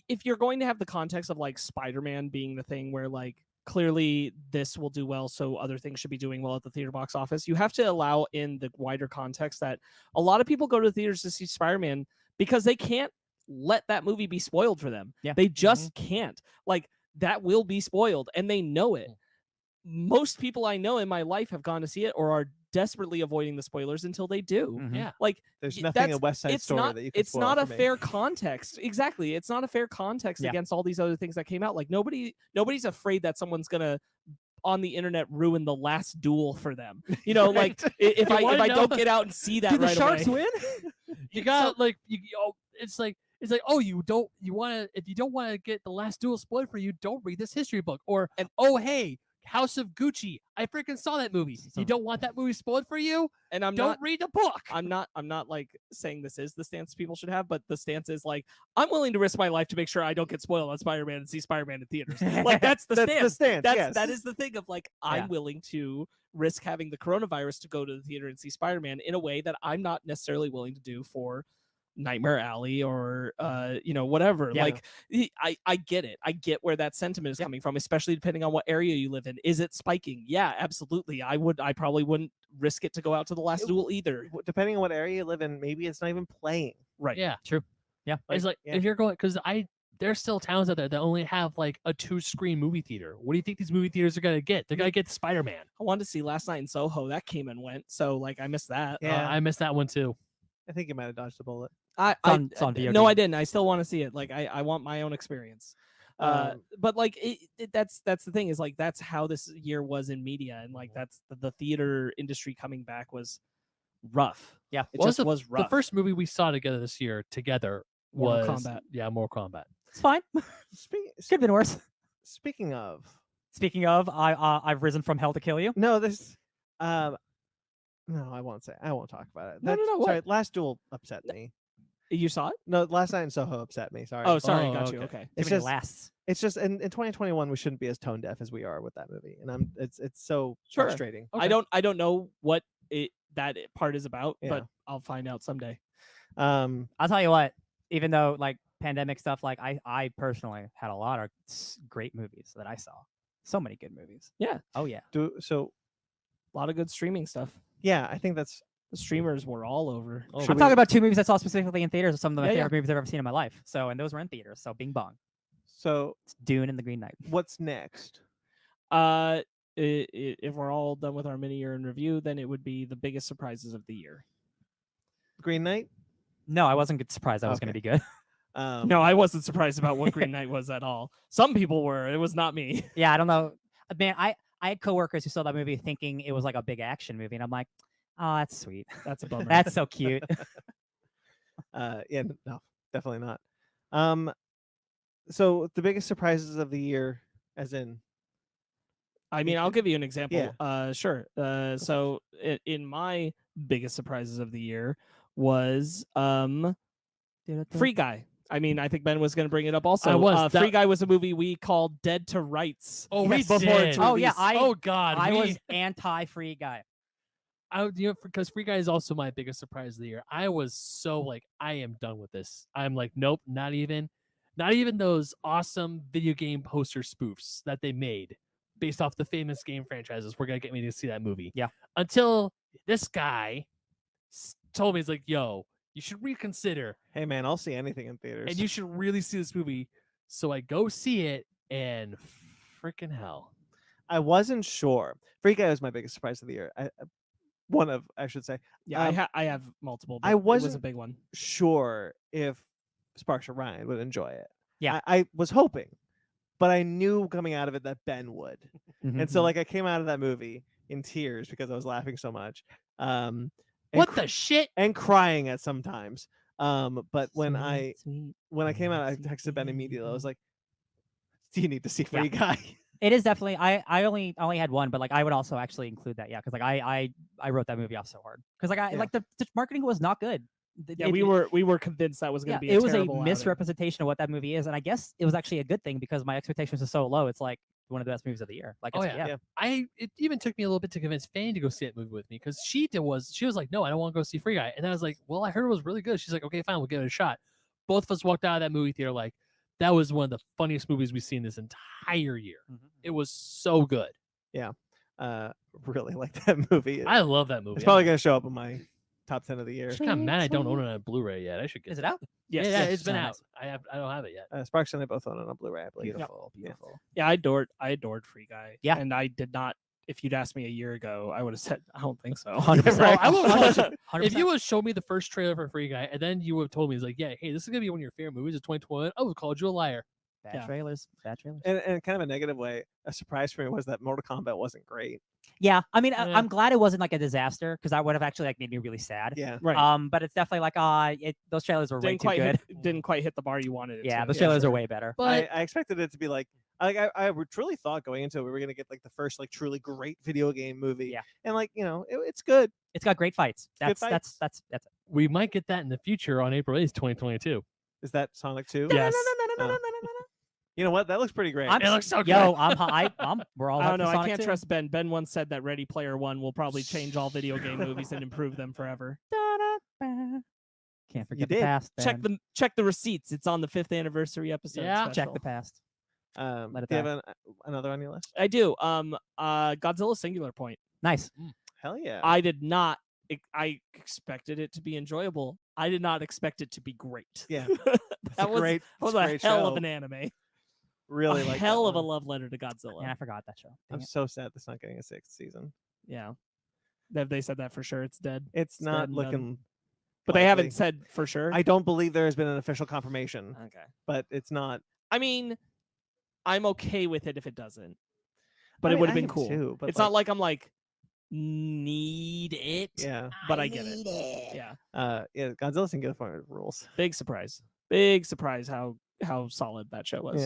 if you're going to have the context of like Spider-Man being the thing where like clearly this will do well, so other things should be doing well at the theater box office, you have to allow in the wider context that a lot of people go to the theaters to see Spider-Man because they can't let that movie be spoiled for them. Yeah. They just can't. Like that will be spoiled, and they know it. Most people I know in my life have gone to see it or are desperately avoiding the spoilers until they do. Mhm. Yeah. Like There's y- nothing that's- in West Side it's Story not that you can it's spoil not a for me. fair context. Exactly. It's not a fair context Yeah. against all these other things that came out. Like nobody's afraid that someone's gonna on the internet ruin the last duel for them. You know, like if You wanna I know- don't get out and see that Do the right Sharks away. win? You got like it's like oh, if you don't want to get The Last Duel spoiled for you, don't read this history book. Or oh, hey, House of Gucci, I freaking saw that movie. So- You don't want that movie spoiled for you? And I'm Don't not read the book. I'm not like saying this is the stance people should have, but the stance is like I'm willing to risk my life to make sure I don't get spoiled on Spider-Man and see Spider-man in theaters. Like that's the That's stance. the stance. yes. That is the thing of like I'm Yeah. willing to risk having the coronavirus to go to the theater and see Spider-Man in a way that I'm not necessarily willing to do for Nightmare Alley or whatever. Yeah. Like I get it. I get where that sentiment is Yeah. coming from, especially depending on what area you live in. Is it spiking? Yeah, absolutely. I probably wouldn't risk it to go out to the Last It- Duel either. Depending on what area you live in, maybe it's not even playing. Right. Yeah. True. Yeah. It's like yeah. if you're going, because there's still towns out there that only have like a 2-screen movie theater. What do you think these movie theaters are gonna get? They're gonna get Spider-Man. I wanted to see Last Night in Soho. That came and went. So like I missed that. Yeah. I missed that one too. I think you might have dodged a bullet. It's on VOD. No, I didn't. I still want to see it. Like I want my own experience. But like that's the thing is like that's how this year was in media, and like that's the theater industry coming back was rough. Yeah. It What just was rough. The first movie we saw together this year Mortal was Kombat. Mortal Kombat. It's fine. Speaking Could have been worse. speaking of, Speaking of, I've risen from hell to kill you. no, this, no, I won't say. I won't talk about it. No, no, Sorry, what? Last Duel upset me. You saw it? No, Last Night in Soho upset me. Sorry. Oh, sorry, Oh, got you. okay. Okay. It's Too many just, lasts. it's just in 2021 we shouldn't be as tone deaf as we are with that movie, and it's so Sure. frustrating. I don't know what that part is about, Yeah. but I'll find out someday. I'll tell you what. Even though like pandemic stuff, like I personally had a lot of great movies that I saw. So many good movies. Yeah. Oh yeah. So A lot of good streaming stuff. yeah, I think that's The streamers were all over. Oh, I'm talking about 2 movies I saw specifically in theaters. Some of my Yeah, yeah. favorite movies I've ever seen in my life. So, and those were in theaters. So, Bing Bong. so. It's Dune and The Green Knight. What's next? If we're all done with our mini year in review, then it would be the biggest surprises of the year. Green Knight. No, I wasn't surprised that was going to be good. No, I wasn't surprised about what Green Knight was at all. Some people were. It was not me. Yeah, I don't know. Man, I had coworkers who saw that movie thinking it was like a big action movie, and I'm like, oh, that's sweet. That's a bummer. That's so cute. Yeah, no, definitely not. So the biggest surprises of the year, as in, I mean, I'll give you an example. Yeah. Sure. So in my biggest surprises of the year was Free Guy. I mean, I think Ben was going to bring it up also. Free Guy was a movie we called Dead to Rights. Oh, we before did. its Oh yeah, release. God, I was anti-Free Guy. because Free Guy is also my biggest surprise of the year. I was so like, I am done with this. I'm like, nope, not even those awesome video game poster spoofs that they made based off the famous game franchises were gonna get me to see that movie. Yeah. Until this guy told me, he's like, yo, you should reconsider hey man, I'll see anything in theaters. and you should really see this movie. So I go see it, and freaking hell. I wasn't sure. Free Guy was my biggest surprise of the year. I should say. Yeah, I have multiple. But I it was a wasn't big one. sure if Sparks or Ryan would enjoy it. Yeah. I was hoping, but I knew coming out of it that Ben would. And so like I came out of that movie in tears because I was laughing so much. And What the shit? and crying at sometimes. But when I came out, I texted Ben immediately. I was like, "Do you need to see Free Guy?" It is definitely. I only had one, but like I would also actually include that. Yeah, because like I wrote that movie off so hard because like Yeah. like the marketing was not good. Yeah, we were convinced that was going to be. It was a terrible outing. misrepresentation of what that movie is, and I guess it was actually a good thing because my expectations are so low. It's like one of the best movies of the year. Like, Oh, it's, yeah. Yeah. It even took me a little bit to convince Fanny to go see that movie with me because she was like, no, I don't want to go see Free Guy. And then I was like, well, I heard it was really good. She's like, okay, fine, we'll give it a shot. Both of us walked out of that movie theater like, that was one of the funniest movies we've seen this entire year. It was so good. Really like that movie. I love that movie. It's probably gonna show up on my top 10 of the year. I'm just kind of mad I don't own it on Blu-ray yet. I should get Is it that. out? Yes. Yeah, yes. it's been nice. out. I don't have it yet. Sparks and I both own it on Blu-ray, I believe. Beautiful, beautiful. Yeah, I adored Free Guy. Yeah. And I did not. If you'd asked me a year ago, I would have said, I don't think so. 100%. Bro, I won't touch it. 100%. If you would show me the first trailer for Free Guy and then you would have told me, it's like, yeah, hey, this is gonna be one of your favorite movies of 2021, I would have called you a liar. Bad Yeah. trailers, bad trailers. And kind of a negative way, a surprise for me was that Mortal Kombat wasn't great. Yeah, I mean, Yeah. I'm glad it wasn't like a disaster because that would have actually like made me really sad. Yeah. Right. But it's definitely like those trailers were way didn't too quite good. didn't quite hit the bar you wanted it Yeah, to. those trailers sure. are way better. But I expected it to be like I truly thought going into it we were gonna get like the first like truly great video game movie. Yeah. And like it's good. It's got great fights. Good That's fights. it. we might get that in the future on April 8th, 2022. Is that Sonic 2? Yes. Oh. You know what? That looks pretty great. I'm, It looks so good. Yo, I'm we're all. I don't know. hyped for I Sonic can't 2. trust Ben. Ben once said that Ready Player One will probably change all video game movies and improve them forever. Can't forget the did. past. Check the receipts. It's on the 5th anniversary episode. Yeah. Check special. the past. Let it do you die. have another on your list? I do. Godzilla Singular Point. Nice. Hell yeah. I did not. I expected it to be enjoyable. I did not expect it to be great. Yeah. that was great. that was it's a great hell show. of an anime. Really a like hell of a one. love letter to Godzilla. Yeah, I forgot that show. Dang I'm it. so sad that's not getting a 6th season. Yeah. They said that for sure. It's dead. It's It's not dead and done. looking But they haven't likely. said for sure. I don't believe there has been an official confirmation, Okay. but it's not. I mean, I'm okay with it if it doesn't. But I it mean, would have I been am cool. too, but It's not like I'm like need it. Yeah. But I get it. Yeah. Yeah. Godzilla's in good form rules. Big surprise. Big surprise how solid that show was.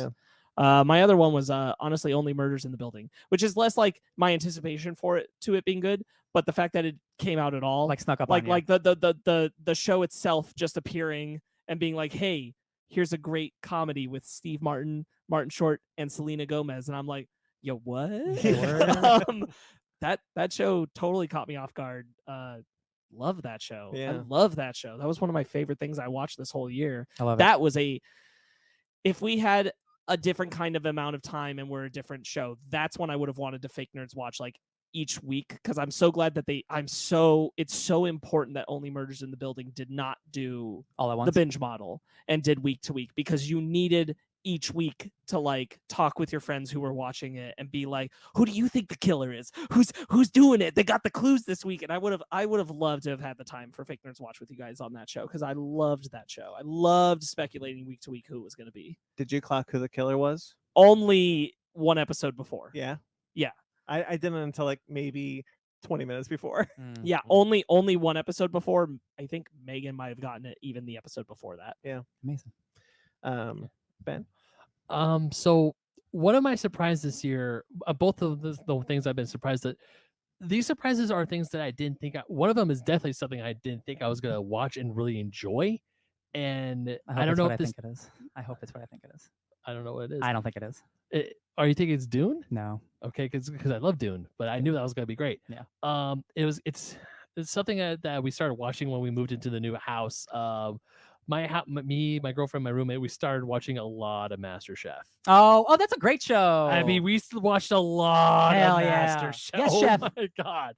Yeah. My other one was honestly Only Murders in the Building, which is less like my anticipation for it being good, but the fact that it came out at all, Like snuck up like on you. like the show itself just appearing and being like, hey, here's a great comedy with Steve Martin, Martin Short, and Selena Gomez, and I'm like, yo, what? That show totally caught me off guard. Love that show. Yeah. I love that show. That was one of my favorite things I watched this whole year. I love it. That was if we had a different kind of amount of time and we're a different show, that's when I would have wanted to Fake Nerds watch like each week, because I'm so glad that it's so important that Only Murders in the Building did not do all at once. the binge model and did week to week, because you needed each week to like talk with your friends who were watching it and be like, who do you think the killer is? Who's doing it? They got the clues this week. And I would have loved to have had the time for Fake Nerds Watch with you guys on that show, because I loved that show. I loved speculating week to week who it was going to be. Did you clock who the killer was? Only one episode before. Yeah. Yeah. I didn't until like maybe 20 minutes before. Yeah, only one episode before. I think Megan might have gotten it even the episode before that. Yeah. Amazing. Ben? So one of my surprises this year, both of the things I've been surprised at, these surprises are things that I didn't think. One of them is definitely something I didn't think I was gonna watch and really enjoy. And I don't know if I this. think it is. I hope it's what I think it is. I don't know what it is. I don't think it is. Are you thinking it's Dune? No. Okay, because I love Dune, but I knew that was gonna be great. Yeah. It's something that we started watching when we moved into the new house. My girlfriend, my roommate, we started watching a lot of MasterChef. Oh, that's a great show. I mean, we watched a lot Hell of yeah. MasterChef. Yes, oh chef. my god.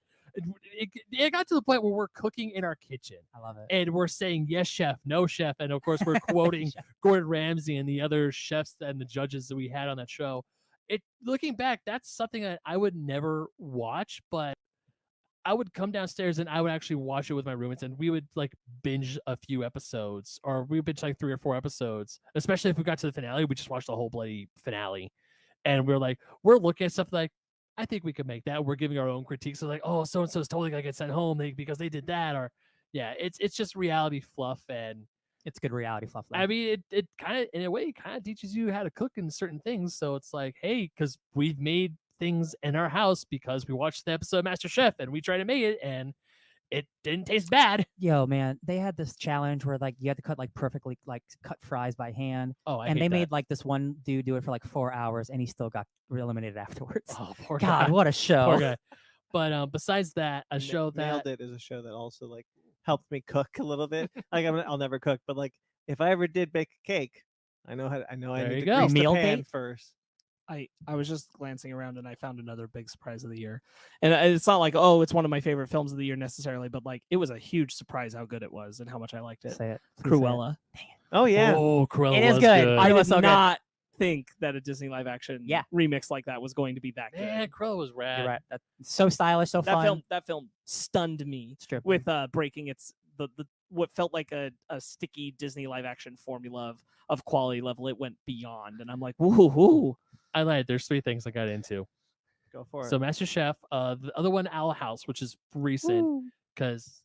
It got to the point where we're cooking in our kitchen I love it. and we're saying yes chef, no chef, and of course we're quoting Chef. Gordon Ramsay and the other chefs and the judges that we had on that show. Looking back, that's something that I would never watch, but I would come downstairs and I would actually watch it with my roommates, and we would like binge a few episodes, or we would binge like 3 or 4 episodes, especially if we got to the finale. We just watched the whole bloody finale, and we're looking at stuff like, I think we could make that. We're giving our own critiques. So like, oh, so and so is totally gonna get sent home because they did that, or yeah, it's just reality fluff, and It's good reality fluff. Though. I mean, it kind of, in a way, kind of teaches you how to cook in certain things. So it's like, hey, because we've made things in our house because we watched the episode of MasterChef and we tried to make it and it didn't taste bad. Yo, man, they had this challenge where like you had to cut like perfectly like cut fries by hand, Oh, I and hate they that. made like this one dude do it for like 4 hours, and he still got eliminated afterwards. Oh, poor God, guy. what a show! Poor guy. But besides that, a show that Nailed It is a show that also like helped me cook a little bit. Like I'll never cook, but like if I ever did bake a cake, I know I There need you to go. grease Meal the pan date? first. I was just glancing around and I found another big surprise of the year. And it's not like, oh, it's one of my favorite films of the year necessarily, but like it was a huge surprise how good it was and how much I liked it. Say it. Please say it. Cruella. Oh yeah. Oh, Cruella It is was good. I It was did so good. not think that a Disney live action Yeah. remix like that was going to be that good. Man, Cruella was rad. You're right. That's so stylish, so fun. That film stunned me Strip. with breaking its the what felt like a sticky Disney live action formula of quality level. It went beyond, and I'm like, woohoo. I lied. There's 3 things I got into. Go for it. So MasterChef, the other one, Owl House, which is recent, because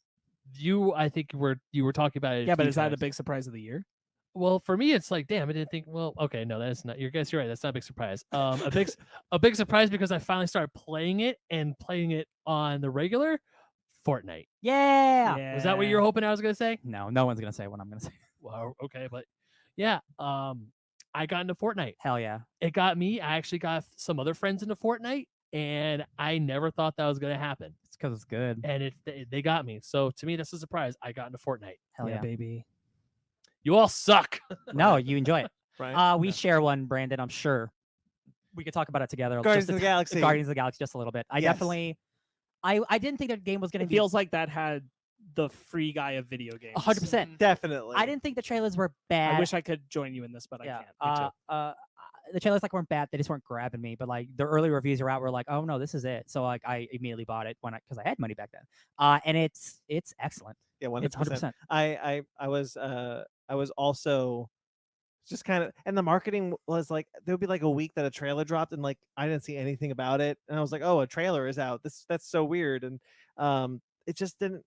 I think you were talking about it. Yeah, a but few is that a times. big surprise of the year? Well, for me, it's like, damn, I didn't think. Well, okay, no, that's not. You're right. That's not a big surprise. A big surprise because I finally started playing it on the regular Fortnite. Yeah. Was that what you were hoping I was gonna say? No, no one's gonna say what I'm gonna say. Well, okay, but yeah, I got into Fortnite. Hell yeah. It got me. I actually got some other friends into Fortnite, and I never thought that was gonna happen. It's because it's good. And they got me. So to me, that's a surprise. I got into Fortnite. Hell yeah. baby. You all suck. No, you enjoy it. Right. We share one, Brandon. I'm sure we could talk about it together. Guardians just of a the Galaxy. Guardians of the Galaxy, just a little bit. I Yes. definitely. I didn't think that game was gonna It be feels like that had the free guy of video games. 100%. Definitely. I didn't think the trailers were bad. I wish I could join you in this, but Yeah. I can't. Me too. The trailers like weren't bad. They just weren't grabbing me. But like the early reviews are out. Were like, oh no, this is it. So like I immediately bought it because I had money back then. And it's excellent. Yeah, 100%. It's 100%. I was also just kind of, and the marketing was like there would be like a week that a trailer dropped and like I didn't see anything about it, and I was like, oh, a trailer is out. That's so weird, and it just didn't.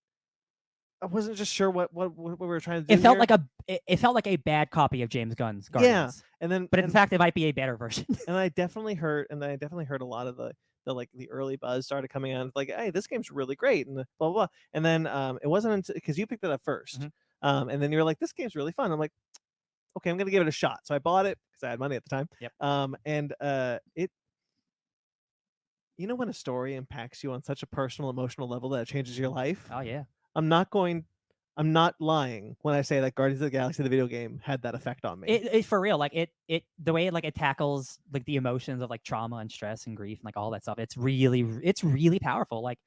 I wasn't just sure what we were trying to do. It felt here. like it felt like a bad copy of James Gunn's Yeah, Guardians. and then But in fact, it might be a better version. and I definitely heard a lot of the like the early buzz started coming out like, hey, this game's really great and blah blah blah. And then it wasn't until because you picked it up 1st, and then you were like, this game's really fun. I'm like, okay, I'm gonna give it a shot. So I bought it because I had money at the time. Yep. And it, you know, when a story impacts you on such a personal, emotional level that it changes your life. Oh yeah. I'm not lying when I say that Guardians of the Galaxy, the video game, had that effect on me. It for real. Like it the way it tackles like the emotions of like trauma and stress and grief and like all that stuff. It's really powerful. Like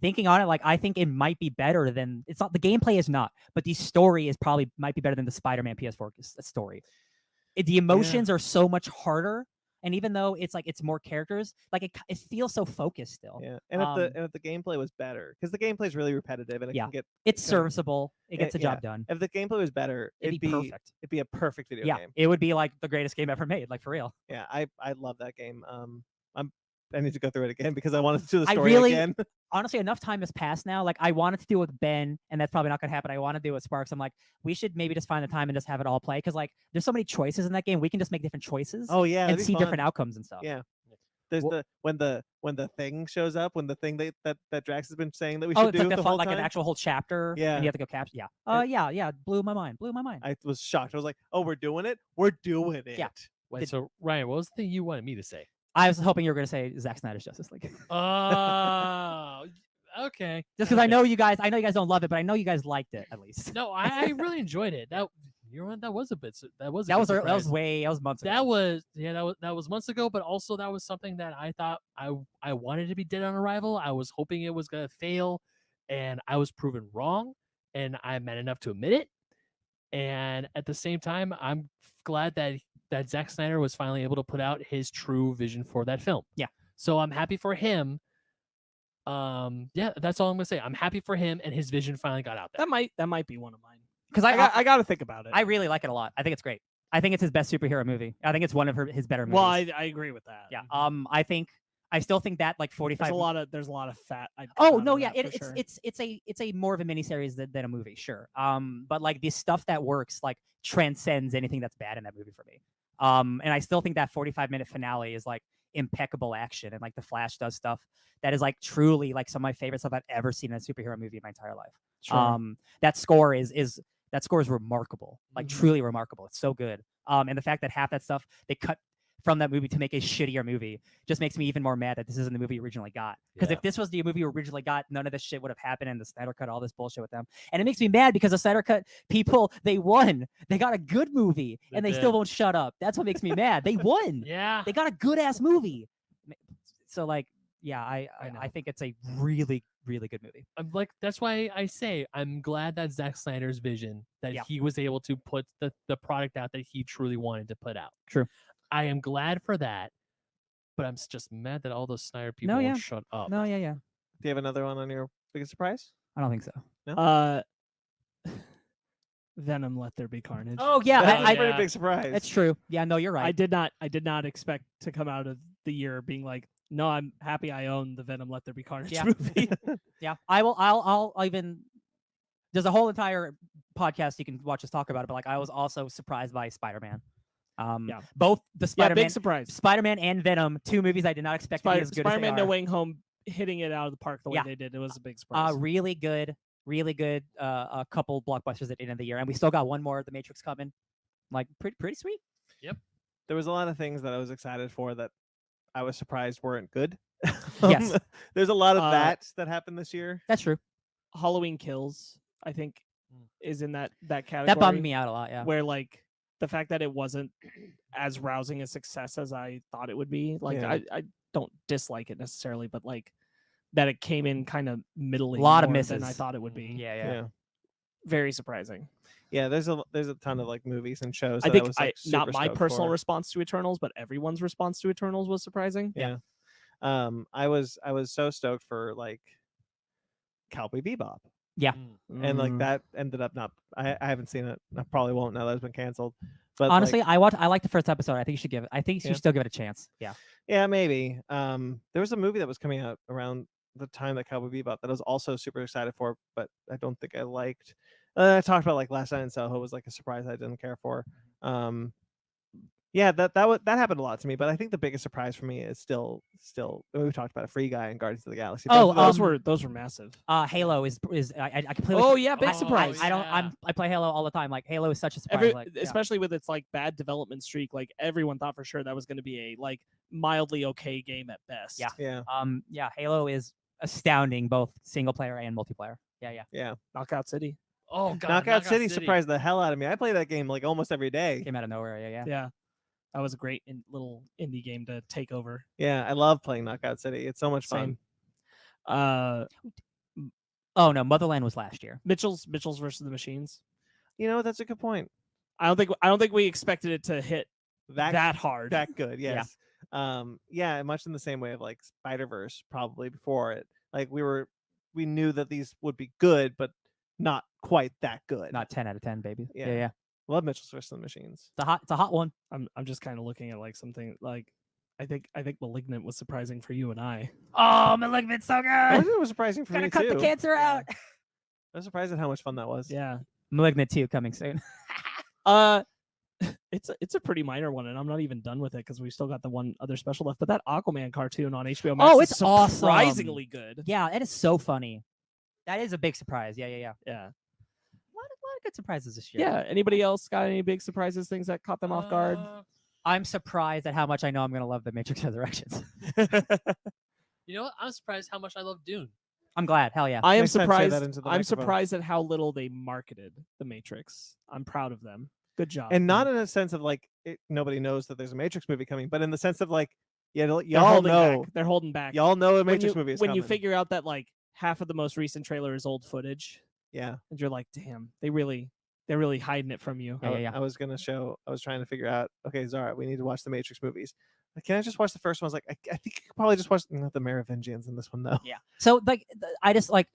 thinking on it, like I think it might be better than it's not the gameplay is not, but the story is probably might be better than the Spider-Man PS4 story. The emotions are so much harder. And even though it's like it's more characters, like it feels so focused still. Yeah, and if the gameplay was better, because the gameplay is really repetitive and it can get it's serviceable. It gets the job done. If the gameplay was better, it'd be perfect. It'd be a perfect video game. It would be like the greatest game ever made, like for real. Yeah, I love that game. I need to go through it again because I wanted to do the story again. Honestly, enough time has passed now. Like I wanted to do it with Ben, and that's probably not gonna happen. I want to do it with Sparks. I'm like, we should maybe just find the time and just have it all play because like there's so many choices in that game. We can just make different choices. Oh yeah, and see different outcomes and stuff. Yeah. There's when the thing shows up, when the thing that Drax has been saying that we should do it's like the whole time. Like an actual whole chapter. Yeah, and you have to go capture. Yeah. Yeah. Blew my mind. I was shocked. I was like, oh, we're doing it. We're doing it. Yeah. Wait, so Ryan, what was the thing you wanted me to say? I was hoping you were going to say Zack Snyder's Justice League. Oh, okay. Just because I know you guys don't love it, but I know you guys liked it at least. No, I really enjoyed it. That was a bit. That was months ago. That was months ago. But also that was something that I thought I wanted to be dead on arrival. I was hoping it was gonna fail, and I was proven wrong, and I'm man enough to admit it. And at the same time, I'm glad that Zack Snyder was finally able to put out his true vision for that film. Yeah. So I'm happy for him. Yeah, that's all I'm gonna say. I'm happy for him and his vision finally got out there. That might be one of mine. Because I got to think about it. I really like it a lot. I think it's great. I think it's his best superhero movie. I think it's one of his better movies. Well, I agree with that. Yeah. I still think that like 45. There's a lot of fat. Oh no, yeah. It's a more of a miniseries than a movie, sure. But like the stuff that works like transcends anything that's bad in that movie for me. And I still think that 45-minute finale is like impeccable action, and like the Flash does stuff that is like truly like some of my favorite stuff I've ever seen in a superhero movie in my entire life. Sure. That score is remarkable, like truly remarkable. It's so good. And the fact that half that stuff they cut from that movie to make a shittier movie just makes me even more mad that this isn't the movie we originally got. Because if this was the movie we originally got, none of this shit would have happened, and the Snyder Cut, all this bullshit with them. And it makes me mad because the Snyder Cut people, they won. They got a good movie, and they still won't shut up. That's what makes me mad. They won. Yeah. They got a good ass movie. So like, yeah, I think it's a really, really good movie. I'm like, that's why I say I'm glad that Zack Snyder's vision that he was able to put the product out that he truly wanted to put out. True. I am glad for that, but I'm just mad that all those Snyder people won't shut up. No, yeah. Do you have another one on your biggest surprise? I don't think so. No? Venom: Let There Be Carnage. Oh yeah, That's a pretty big surprise. It's true. Yeah, no, you're right. I did not expect to come out of the year being like, no, I'm happy I own the Venom: Let There Be Carnage movie. Yeah, I'll even. There's a whole entire podcast you can watch us talk about it, but like I was also surprised by Spider-Man. Both the Spider-Man, big surprise. Spider-Man and Venom, two movies I did not expect to be as good Spider-Man: as they No are. Way Home hitting it out of the park the way they did. It was a big surprise. Really good. A couple blockbusters at the end of the year, and we still got one more. The Matrix coming, like pretty sweet. Yep. There was a lot of things that I was excited for that I was surprised weren't good. Yes. There's a lot of that happened this year. That's true. Halloween Kills, I think, is in that category. That bummed me out a lot. Yeah. Where like the fact that it wasn't as rousing a success as I thought it would be. Like I don't dislike it necessarily, but like that it came in kind of middling. A lot of more misses than I thought it would be. Yeah. Very surprising. Yeah, there's a ton of like movies and shows. I that think I was, like, not super my stoked personal for. response to Eternals, but everyone's response to Eternals was surprising. Yeah. I was so stoked for like Cowboy Bebop. Yeah. And like Mm. that ended up not. I haven't seen it. I probably won't now that it's been canceled. But Honestly, like, I like the first episode. I think you should give it. I think you Yeah. should still give it a chance. Yeah. yeah, maybe. There was a movie that was coming out around the time that Cowboy Bebop that I was also super excited for, but I don't think I liked. I talked about like Last Night in Soho was like a surprise I didn't care for. Yeah, that happened a lot to me, but I think the biggest surprise for me is still we talked about a Free Guy and Guardians of the Galaxy. Oh, Both of those were massive. Halo is I completely. Oh yeah, big I- surprise. I play Halo all the time. Like Halo is such a surprise. Every, like, yeah. especially with its like bad development streak, like everyone thought for sure that was going to be a like mildly okay game at best. Yeah. yeah, Halo is astounding, both single player and multiplayer. Yeah. Knockout City. Oh god, Knockout City surprised the hell out of me. I play that game like almost every day. Came out of nowhere. Yeah. Yeah, that was a great little indie game to take over. Yeah, I love playing Knockout City. It's so much fun. Same. Oh no, Motherland was last year. Mitchell's versus the Machines. You know, that's a good point. I don't think we expected it to hit that hard. That good, yes. Yeah, much in the same way of like Spider-Verse probably before it. Like we knew that these would be good, but not quite that good. Not 10 out of 10, baby. Yeah. Yeah. Love Mitchell's versus the Machines. It's a hot one. I'm just kind of looking at like something like I think Malignant was surprising for you and I. Oh, Malignant's so I good. think it was surprising for Gotta me cut too. the cancer out. I was surprised at how much fun that was. Yeah. Malignant 2 coming soon. It's a pretty minor one, and I'm not even done with it because we still got the one other special left. But that Aquaman cartoon on HBO Max it's is awesome. surprisingly good. Yeah, it is so funny. That is a big surprise. Yeah. Yeah. A lot of good surprises this year. Yeah. Anybody else got any big surprises? Things that caught them off guard? I'm surprised at how much I know I'm gonna love the Matrix Resurrections. You know what? I'm surprised how much I love Dune. I'm glad. Hell yeah. I am Next time, say surprised. that into the I'm microphone. surprised at how little they marketed the Matrix. I'm proud of them. Good job. And not in a sense of like nobody knows that there's a Matrix movie coming, but in the sense of like, yeah, They're y'all holding know, back. They're holding back. y'all know a when Matrix you, movie is when coming. you figure out that like half of the most recent trailer is old footage, yeah, and you're like, damn, they're really hiding it from you. Yeah. I was trying to figure out, okay, Zara, we need to watch the Matrix movies. Like, can I just watch the first one? I was like, I think you could probably just watch the Merovingians in this one though. Yeah. So like, I just like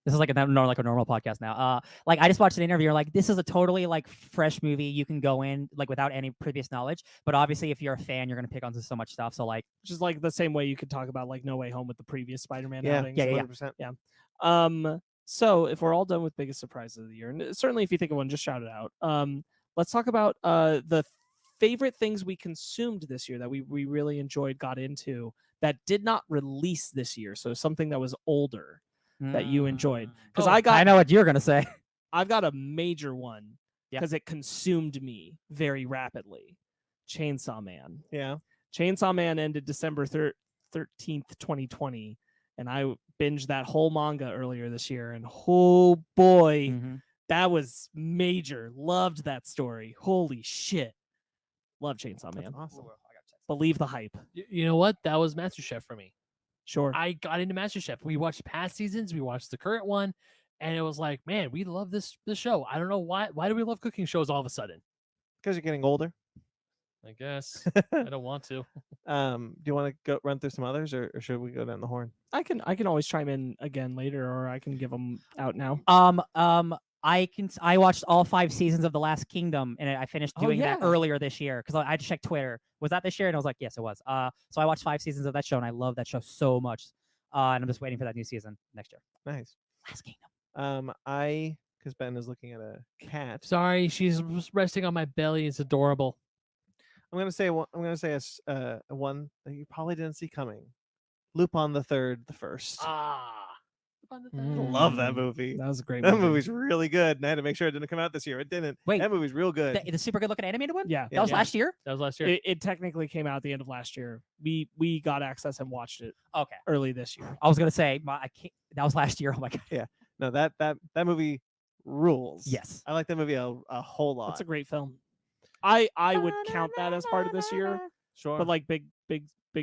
this is like a normal podcast now. Like I just watched an interview. Like this is a totally like fresh movie. You can go in like without any previous knowledge. But obviously, if you're a fan, you're gonna pick onto so much stuff. So like, Just like the same way you could talk about like No Way Home with the previous Spider-Man Yeah, outings. yeah. 100%. So if we're all done with biggest surprises of the year, and certainly if you think of one, just shout it out. Let's talk about the favorite things we consumed this year that we really enjoyed, got into, that did not release this year. So something that was older that you enjoyed. Because I know what you're gonna say. I've got a major one Yeah. because it consumed me very rapidly. Chainsaw Man. Yeah. Chainsaw Man ended December 13th, 2020, and I binged that whole manga earlier this year, and oh boy, Mhm. that was major. Loved that story. Holy shit. Love Chainsaw Man. That's awesome. Believe the hype. You know what? That was MasterChef for me. Sure. I got into MasterChef. We watched past seasons. We watched the current one, and it was like, man, we love this show. I don't know why. Why do we love cooking shows all of a sudden? Because you're getting older. I guess I don't want to. Do you want to go run through some others, or should we go down the horn? I can always chime in again later, or I can give them out now. I watched all 5 seasons of The Last Kingdom, and I finished Oh, doing that yeah. earlier this year because I checked Twitter. Was that this year? And I was like, yes, it was. So I watched 5 seasons of that show, and I love that show so much. And I'm just waiting for that new season next year. Nice. Last Kingdom. Because Ben is looking at a cat. Sorry, she's resting on my belly. It's adorable. I'm gonna say one. I'm gonna say a one that you probably didn't see coming. Lupin the Third, the first. Ah. I love that movie. That was a great That movie. movie's really good, and I had to make sure it didn't come out this year. It didn't. Wait, that movie's real good. The super good looking animated one? Yeah. That was Yeah. last year? That was last year. It technically came out at the end of last year. We got access and watched it Okay. early this year. I was gonna say I can't, that was last year. Oh my god. No, that movie rules. Yes. I like that movie a whole lot. It's a great film. I would count that as part of this year, sure. but like big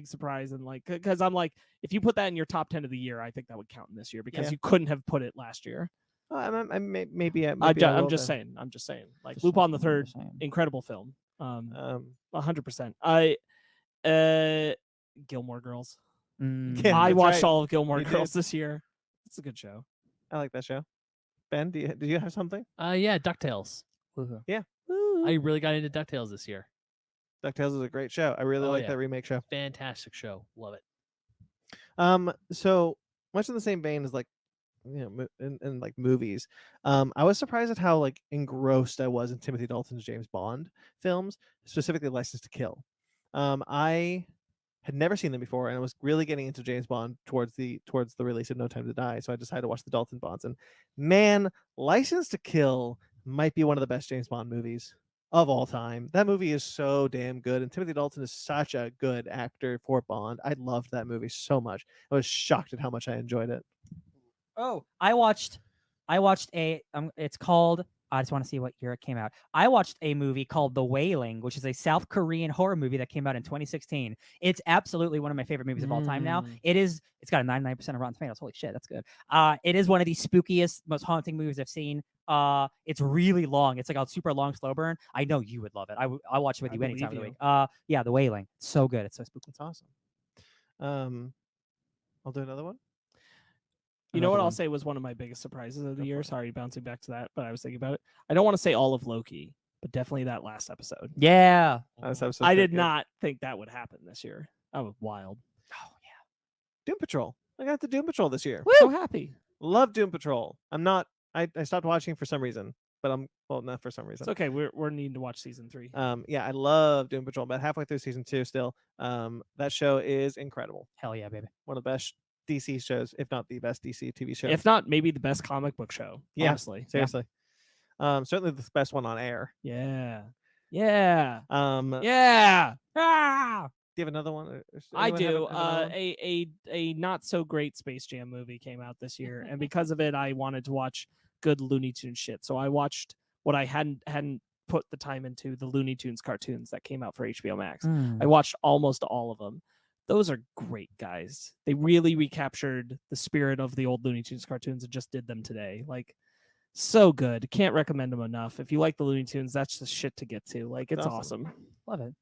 surprise, and like because I'm like, if you put that in your top 10 of the year, I think that would count in this year because Yeah. you couldn't have put it last year. Maybe I I'm will just then. saying. Like Just Lupin the saying, Third, just saying. incredible film. 100%. Gilmore Girls. Mm. Yeah, I that's watched right. all of Gilmore You did. Girls this year. It's a good show. I like that show. Ben, do you have something? Yeah, DuckTales. Woohoo. I really got into DuckTales this year. DuckTales is a great show. I really Oh, like yeah. that remake show. Fantastic show. Love it. So much in the same vein as like, in like movies. I was surprised at how like engrossed I was in Timothy Dalton's James Bond films, specifically License to Kill. I had never seen them before, and I was really getting into James Bond towards the release of No Time to Die. So I decided to watch the Dalton Bonds, and man, License to Kill might be one of the best James Bond movies of all time. That movie is so damn good, and Timothy Dalton is such a good actor for Bond. I loved that movie so much. I was shocked at how much I enjoyed it. Oh, I watched a it's called, I just want to see what year it came out. I watched a movie called The Wailing, which is a South Korean horror movie that came out in 2016. It's absolutely one of my favorite movies of all time now. It's got a 99% of Rotten Tomatoes. Holy shit, that's good. It is one of the spookiest, most haunting movies I've seen. It's really long. It's like a super long slow burn. I know you would love it. I watch it with I you any time of the believe week. Yeah, The Wailing. It's so good. It's so spooky. That's awesome. I'll do another one. You know what Another I'll one. say was one of my biggest surprises of the Go year? for it. Sorry, bouncing back to that, but I was thinking about it. I don't want to say all of Loki, but definitely that last episode. Yeah. This episode's I pretty did good. not think that would happen this year. That was wild. Oh yeah. Doom Patrol. I got the Doom Patrol this year. So happy. Love Doom Patrol. I'm not. I stopped watching for some reason, but not for some reason. It's okay. We're needing to watch season 3. Yeah, I love Doom Patrol. About halfway through season 2 still. That show is incredible. Hell yeah, baby. One of the best DC shows, if not the best DC TV show. If not, maybe the best comic book show. Yeah. Honestly. Seriously. Certainly the best one on air. Yeah. Yeah. Do Yeah. Ah! you have another one? I Anyone have do. another one? A not so great Space Jam movie came out this year, and because of it, I wanted to watch good Looney Tunes shit. So I watched what I hadn't put the time into, the Looney Tunes cartoons that came out for HBO Max. I watched almost all of them. Those are great, guys. They really recaptured the spirit of the old Looney Tunes cartoons and just did them today. Like, so good. Can't recommend them enough. If you like the Looney Tunes, that's the shit to get to. Like, it's awesome. Love it.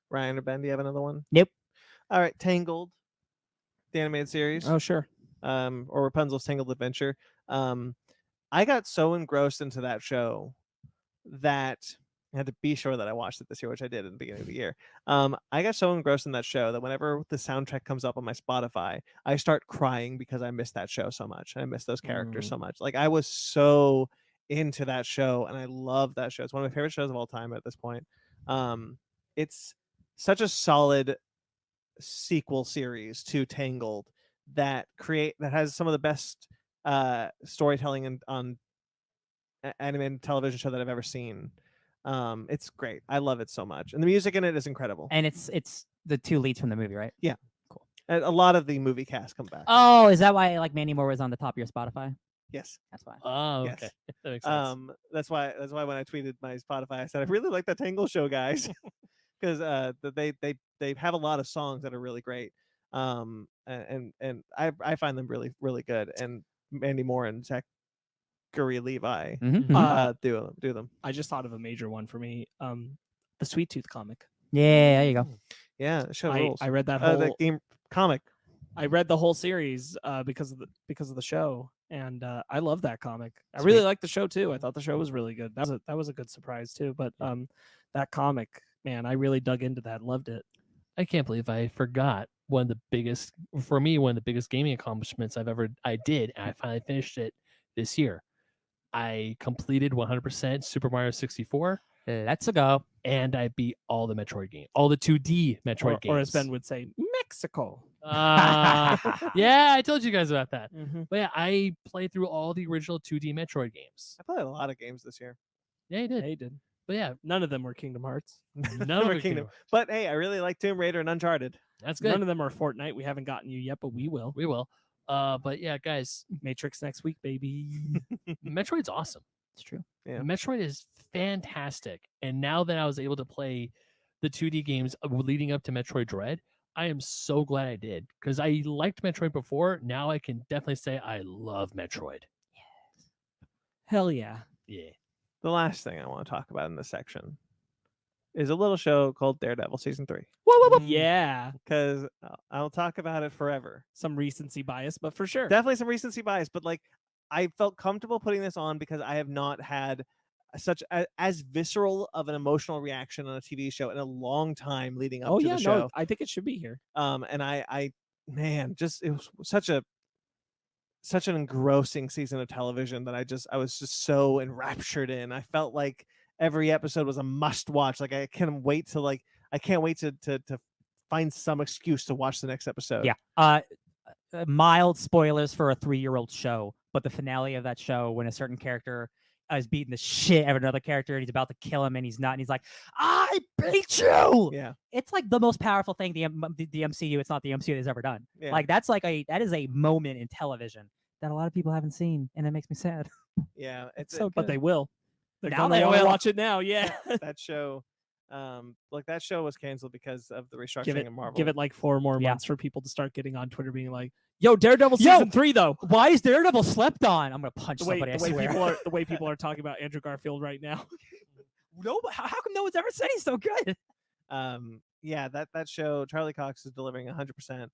Ryan or Ben, do you have another one? Nope. All right, Tangled, the animated series. Oh, sure. Or Rapunzel's Tangled Adventure. I got so engrossed into that show that I had to be sure that I watched it this year, which I did at the beginning of the year. I got so engrossed in that show that whenever the soundtrack comes up on my Spotify, I start crying because I miss that show so much. I miss those characters so much. Like, I was so into that show, and I love that show. It's one of my favorite shows of all time at this point. It's such a solid sequel series to Tangled that has some of the best storytelling on animated television show that I've ever seen. It's great. I love it so much, and the music in it is incredible. And it's the two leads from the movie, right? Yeah. Cool. And a lot of the movie cast come back. Oh, is that why like Mandy Moore was on the top of your Spotify? Yes. That's why. Oh, Yes. okay. That makes sense. That's why when I tweeted my Spotify, I said I really like the Tangle show, guys, because they have a lot of songs that are really great. And I find them really, really good. And Mandy Moore and Zachary Levi do them. I just thought of a major one for me. The Sweet Tooth comic. Yeah, there you go. Yeah, the show rules. I read that whole the game comic. I read the whole series because of the show, and I love that comic. I Sweet. really liked the show too. I thought the show was really good. That was a good surprise too. But that comic, man, I really dug into that. Loved it. I can't believe I forgot one of the biggest gaming accomplishments I did, and I finally finished it this year. I completed 100% Super Mario 64, Let's go. and I beat all the Metroid games, all the 2D Metroid games. Or as Ben would say, Mexico. Yeah, I told you guys about that. Mm-hmm. But yeah, I played through all the original 2D Metroid games. I played a lot of games this year. Yeah, you did. They did. But yeah, None of them were Kingdom Hearts. none Never of it Kingdom. came- But hey, I really like Tomb Raider and Uncharted. That's good. None of them are Fortnite. We haven't gotten you yet, but we will. We will. But yeah, guys, Matrix next week, baby. Metroid's awesome. It's true. Yeah. Metroid is fantastic. And now that I was able to play the 2D games leading up to Metroid Dread, I am so glad I did, because I liked Metroid before. Now I can definitely say I love Metroid. Hell yeah. Yeah. The last thing I want to talk about in this section is a little show called Daredevil Season 3. Yeah. Because I'll talk about it forever. Some recency bias, but for sure. Definitely some recency bias, but like I felt comfortable putting this on because I have not had as visceral of an emotional reaction on a TV show in a long time leading up Oh to yeah, the show. no, I think it should be here. And I man, just it was such an engrossing season of television that I was just so enraptured in. I felt like every episode was a must watch. Like I can't wait to find some excuse to watch the next episode. Yeah. Mild spoilers for a 3-year-old show, but the finale of that show, when a certain character is beating the shit out of another character and he's about to kill him and he's not, and he's like, I beat you. Yeah. It's like the most powerful thing the MCU, it's not the MCU has ever done. Yeah. Like that is a moment in television that a lot of people haven't seen, and it makes me sad. Yeah. It's so But they will. They're Now gonna they wanna will. watch it now. Yeah. that show that show was canceled because of the restructuring give it of Marvel. give it like 4 more Yeah. months for people to start getting on Twitter being like, "Yo, Daredevil Yo! season 3 though." Why is Daredevil slept on? I'm gonna punch The way, somebody. the, I way swear. the way people are talking about Andrew Garfield right now. No, how come no one's ever said he's so good? Yeah, that show, Charlie Cox is delivering 100%.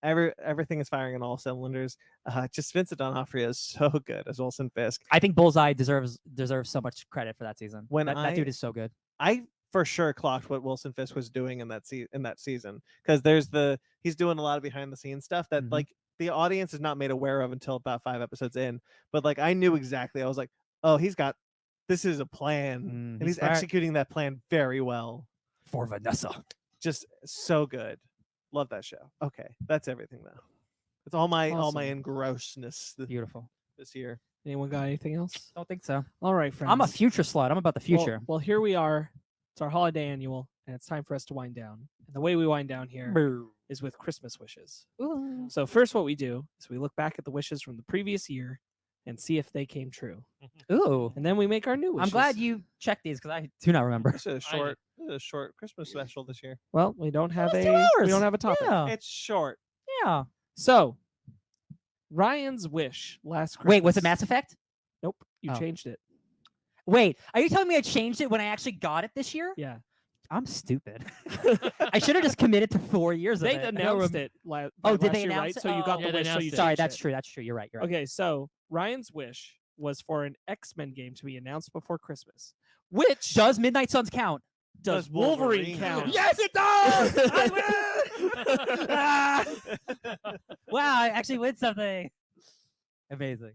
Everything is firing on all cylinders. Just Vincent D'Onofrio is so good as Wilson Fisk. I think Bullseye deserves so much credit for that season. When that dude is so good. I for sure clocked what Wilson Fisk was doing in that season, because he's doing a lot of behind the scenes stuff that Mhm. like the audience is not made aware of until about 5 episodes in. But like I knew exactly. I was like, oh, this is a plan, and he's smart. executing that plan very well. For Vanessa. Just so good. Love that show. Okay, that's everything though. It's all my Awesome. engrossness Beautiful. this year. Anyone got anything else? Don't think so. All right, friends. I'm a future slut. I'm about the Well- future. Well, here we are. It's our holiday annual, and it's time for us to wind down. And the way we wind down here is with Christmas wishes. Ooh. So first, what we do is we look back at the wishes from the previous year and see if they came true, Ooh. and then we make our new wishes. I'm glad you checked these because I do not remember. This is a short Christmas special this year. Well, we don't have It's 2 we hours. don't have a topic. Yeah. It's short. Yeah. So, Ryan's wish last Christmas. Wait, was it Mass Effect? Nope, you Oh. changed it. Wait, are you telling me I changed it when I actually got it this year? Yeah, I'm stupid. I should have just committed to 4 years of they it. announced it. Oh, last did they year, announce right? it? So you got Oh. the Yeah, they wish. So you announced it. Sorry, changed that's it. true. That's true. You're right. You're right. Okay, so Ryan's wish was for an X-Men game to be announced before Christmas, which Does Midnight Suns count? does Does Wolverine Wolverine count? count? Yes, it does. I win. Wow, I actually win something. Amazing.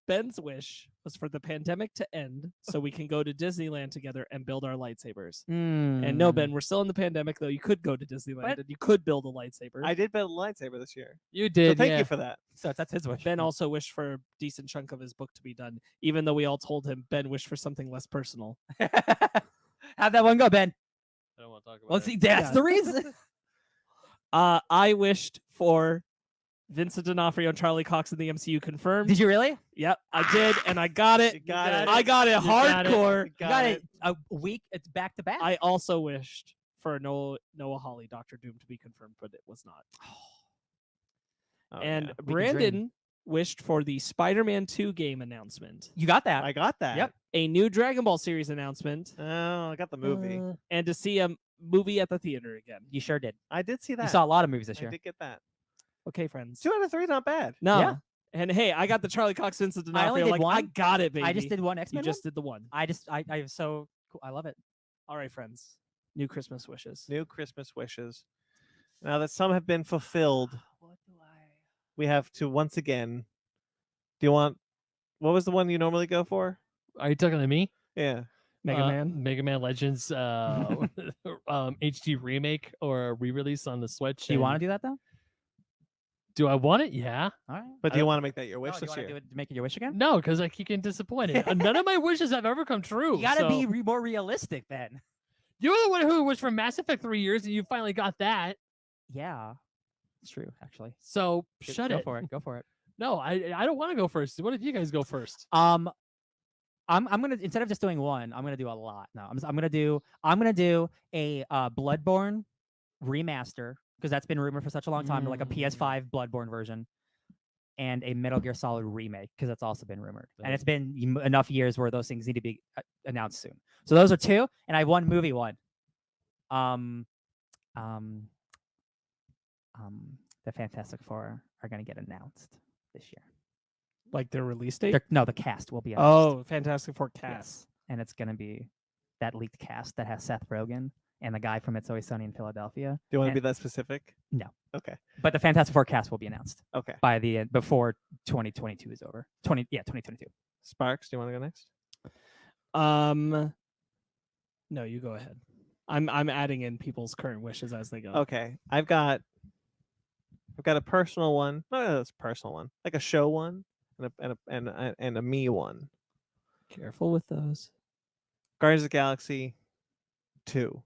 Ben's wish was for the pandemic to end so we can go to Disneyland together and build our lightsabers. And no, Ben, we're still in the pandemic, though. You could go to Disneyland What? and you could build a lightsaber. I did build a lightsaber this year. You So did. thank yeah. you for that. So that's his wish. Ben also wished for a decent chunk of his book to be done, even though we all told him Ben wished for something less personal. How'd that one go, Ben? I don't want to talk about Well, it. see, that's Yeah. the reason. I wished for Vincent D'Onofrio and Charlie Cox in the MCU confirmed. Did you really? Yep, I did, and I got it. You got it. I got it You got it. hardcore. You got it a week. It's back to back. I also wished for Noah Hawley, Doctor Doom, to be confirmed, but it was not. Oh, And yeah. We can Brandon wished for the Spider-Man 2 game announcement, You got that. I got that. Yep. a new Dragon Ball series announcement, Oh, I got the movie. and to see a movie at the theater again. You sure did. I did see that. You saw a lot of movies this I year. did get that. Okay, friends. 2 out of 3, not bad. No. Yeah. And hey, I got the Charlie Cox Vincent I only D'Onofrio. did Like, I one. got it, baby. I just did one You X-Men. just did the one. I was so cool. I love it. All right, friends. New Christmas wishes. New Christmas wishes. Now that some have been fulfilled, What do I? we have to once again. Do you want? What was the one you normally go for? Are you talking to me? Yeah. Mega Man. Mega Man Legends HD remake or a re-release on the Switch. Do you want to and- do that though? Do I want it? Yeah. All right. But do I you don't- want to make that your wish No, do you this want to year? do it, make it your wish again? No, because I keep getting disappointed. None of my wishes have ever come true. You gotta so- be more realistic then. You're the one who wished for Mass Effect 3 years, and you finally got that. Yeah, it's true actually. So Go- shut go it. for it. Go for it. No, I don't want to go first. What if you guys go first? I'm gonna, instead of just doing one, I'm gonna do a lot. No, I'm gonna do a Bloodborne remaster because that's been rumored for such a long time, like a PS5 Bloodborne version, and a Metal Gear Solid remake because that's also been rumored. And it's been enough years where those things need to be announced soon. So those are two, and I have one movie one. The Fantastic Four are gonna get announced this year. Like their release date? No, the cast will be announced. Oh, Fantastic Four cast. Yes. And it's going to be that leaked cast that has Seth Rogen and the guy from It's Always Sunny in Philadelphia. Do you want to And- be that specific? No. Okay. But the Fantastic Four cast will be announced Okay. by the before 2022 is over. 2022. Sparks, do you want to go next? No, you go ahead. I'm adding in people's current wishes as they go. Okay. I've got a personal one. No, it's a personal one. Like a show one and a me one. Careful with those. Guardians of the Galaxy 2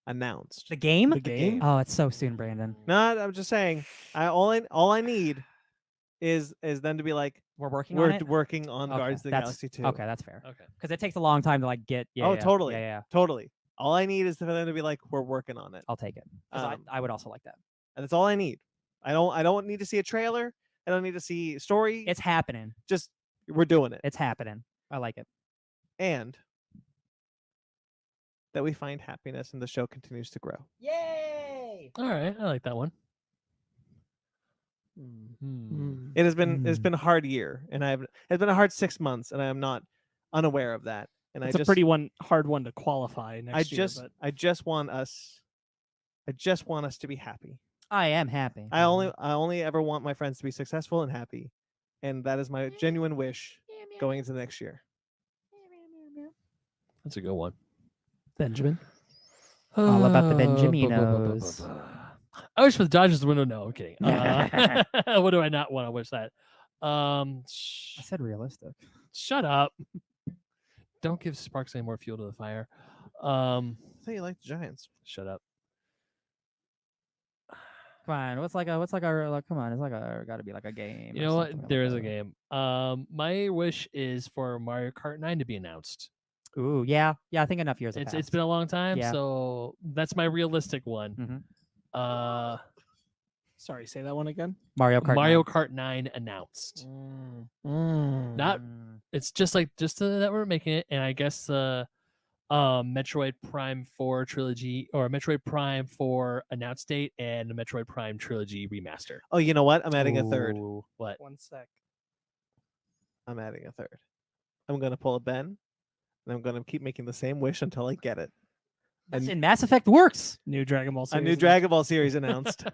announced. The game? The game? Oh, it's so soon, Brandon. No, I'm just saying. All I need is them to be like, We're working we're on it. working on Okay, Guardians of the that's- Galaxy 2. Okay, that's fair. Okay. Because it takes a long time to like get. Yeah, Oh, yeah, totally. Yeah. Totally. All I need is for them to be like, we're working on it. I'll take it. 'Cause Um, I would also like that. And that's all I need. I don't need to see a trailer. I don't need to see story. It's happening. Just we're doing it. It's happening. I like it. And that we find happiness and the show continues to grow. Yay! All right, I like that one. It has been it's Mm. been a hard year, and it's been a hard 6 months, and I am not unaware of that. And It's I a just pretty hard one to qualify next year. But I just want us to be happy. I am happy. I only ever want my friends to be successful and happy, and that is my genuine wish going into the next year. That's a good one. Benjamin. All about the Benjaminos. I wish for the Dodgers to win. No, I'm kidding. What do I not want to wish that? I said realistic. Shut up. Don't give Sparks any more fuel to the fire. I thought you liked the Giants. Shut up. Come on, come on, it's got to be like a game. You or know something what? There like is a that. game. My wish is for Mario Kart 9 to be announced. Ooh, yeah. I think enough years have It's passed. been a long time, Yeah. so that's my realistic one. Mhm. Sorry, say that one again. Mario Kart. Mario 9. Kart 9 announced. Mm. Not it's just that we're making it, and I guess the Metroid Prime 4 trilogy or Metroid Prime 4 announced date and the Metroid Prime trilogy remaster. Oh, you know what? I'm adding a third. Ooh, what? 1 sec. I'm adding a third. I'm gonna pull a Ben, and I'm gonna keep making the same wish until I get it. That's And in Mass Effect works. New Dragon Ball a series. new Dragon Ball series announced.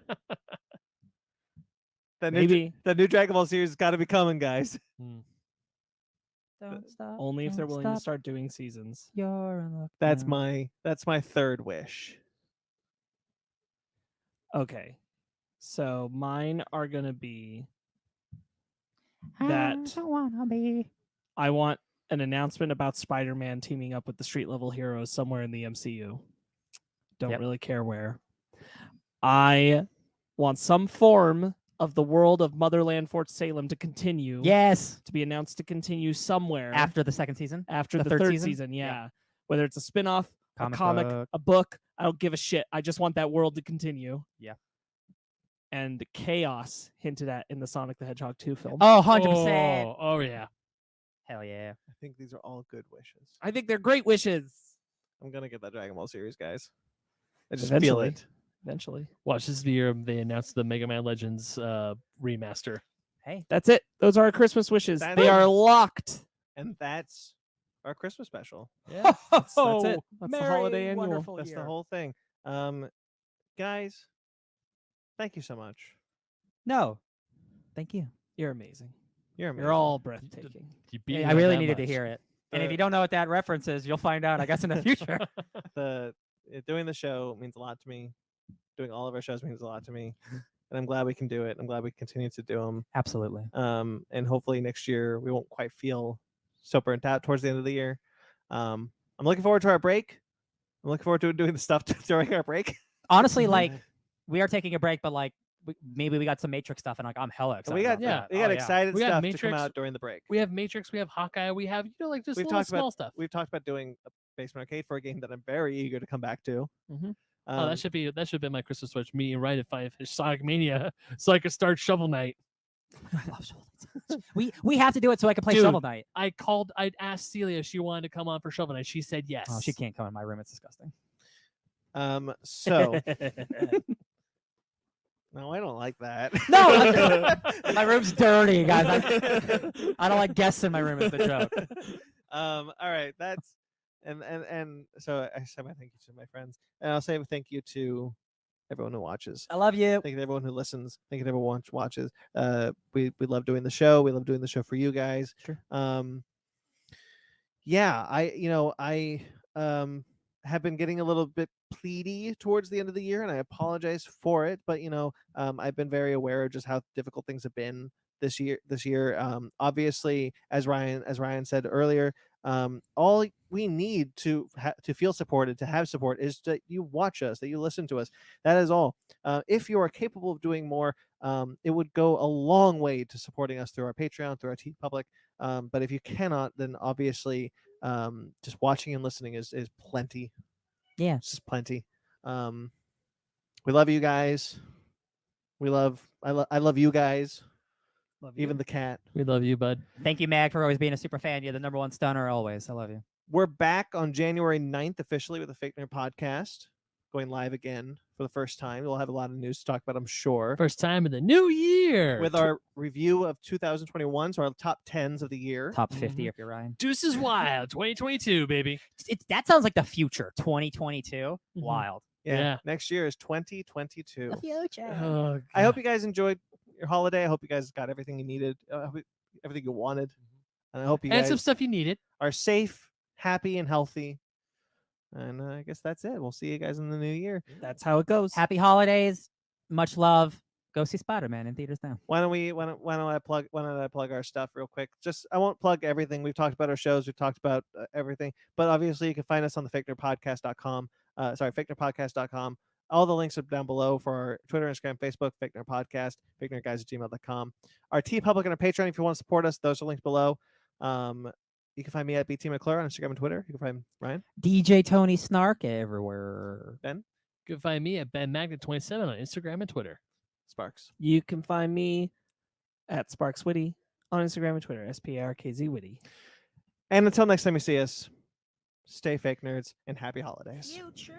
That Maybe the new Dragon Ball series has got to be coming, guys. Don't stop. only if they're don't willing to stop, start doing seasons. You're in luck That's now. my third wish. Okay. So mine are going to be I that- don't wanna be. I want an announcement about Spider-Man teaming up with the street level heroes somewhere in the MCU. Don't Yep. really care where. I want some form of the world of Motherland Fort Salem to continue. Yes. To be announced to continue somewhere After the second season. after the the third third season? season. Yeah. Yeah. Whether it's a spin-off, a Comic comic, book. a book, I don't give a shit. I just want that world to continue. Yeah. And the chaos hinted at in the Sonic the Hedgehog 2 film. Oh, 100%. Oh yeah. Hell yeah. I think these are all good wishes. I think they're great wishes. I'm gonna get that Dragon Ball series, guys. I just feel Eventually. it. Eventually. Watch this year they announced the Mega Man Legends remaster. Hey. That's it. Those are our Christmas wishes. That They is- are locked. And that's our Christmas special. Yeah. That's it. Oh, That's the merry, holiday annual. wonderful That's year. the whole thing. Guys, thank you so much. No. Thank you. You're amazing. You're amazing. You're all breathtaking. You beat Yeah, me I up really that needed to much. hear it. And if The- you don't know what that reference is, you'll find out, I guess, in the future. Doing the show means a lot to me. Doing all of our shows means a lot to me, and I'm glad we can do it. I'm glad we continue to do them. Absolutely. And hopefully next year we won't quite feel so burnt out towards the end of the year. I'm looking forward to our break. I'm looking forward to doing the stuff during our break. Honestly, like, we are taking a break, but like, maybe we got some Matrix stuff, and like, I'm hella excited. we got about yeah, that. we got Oh, yeah. excited We got stuff to come Matrix. out during the break. We have Matrix, we have Hawkeye, we have just We've little talked small about- stuff. We've talked about doing a basement arcade for a game that I'm very eager to come back to. Mhm. Oh, that should have been my Christmas Switch meeting right at 5 Sonic Mania, so I could start Shovel Knight. I love Shovel Knight so much. We have to do it so I can play Dude. Shovel Knight. I'd asked Celia if she wanted to come on for Shovel Knight. She said yes. Oh, she can't come in my room. It's disgusting. So No, I don't like that. No, my room's dirty, guys. I don't like guests in my room. Is the joke. All right, that's and so I said my thank you to my friends, and I'll say a thank you to everyone who watches. I love you. Thank you to everyone who listens. Thank you to everyone who watches. We love doing the show. We love doing the show for you guys. Sure. Yeah, I have been getting a little bit pleady towards the end of the year, and I apologize for it. But I've been very aware of just how difficult things have been this year. Obviously, as Ryan said earlier, all we need to feel supported, to have support, is that you watch us, that you listen to us. That is all. If you are capable of doing more, it would go a long way to supporting us through our Patreon, through our TeePublic. But if you cannot, then obviously just watching and listening is plenty. Yeah. It's just plenty. We love you guys. I love you guys. Even the cat. We love you, bud. Thank you, Mag, for always being a super fan. You're the #1 stunner always. I love you. We're back on January 9th officially with the Fake Nerd podcast, going live again for the first time. We'll have a lot of news to talk about, I'm sure. First time in the new year. With our review of 2021, so our top 10s of the year. Top 50 if you're Ryan. Deuces Wild 2022, baby. That sounds like the future. 2022. Wild. Yeah. Next year is 2022. The future. Oh, I hope you guys enjoyed your holiday. I hope you guys got everything you needed, everything you wanted. And I hope you and guys some stuff you needed. are safe, happy, and healthy. And I guess that's it. We'll see you guys in the new year. That's how it goes. Happy holidays. Much love. Go see Spider-Man in theaters now. Why don't I plug our stuff real quick? Just I won't plug everything. We've talked about our shows. We've talked about everything. But obviously you can find us on the FakeNerdPodcast.com. FakeNerdPodcast.com. All the links are down below for our Twitter, Instagram, Facebook, Fake Nerd Podcast, FakeNerdGuys@gmail.com. Our TeePublic and our Patreon, if you want to support us, those are linked below. You can find me at BT McClure on Instagram and Twitter. You can find Ryan. DJ Tony Snark everywhere. Ben. You can find me at BenMagnet27 on Instagram and Twitter. Sparks. You can find me at SparksWitty on Instagram and Twitter. SPARKZWitty. And until next time you see us, stay fake nerds and happy holidays. Future.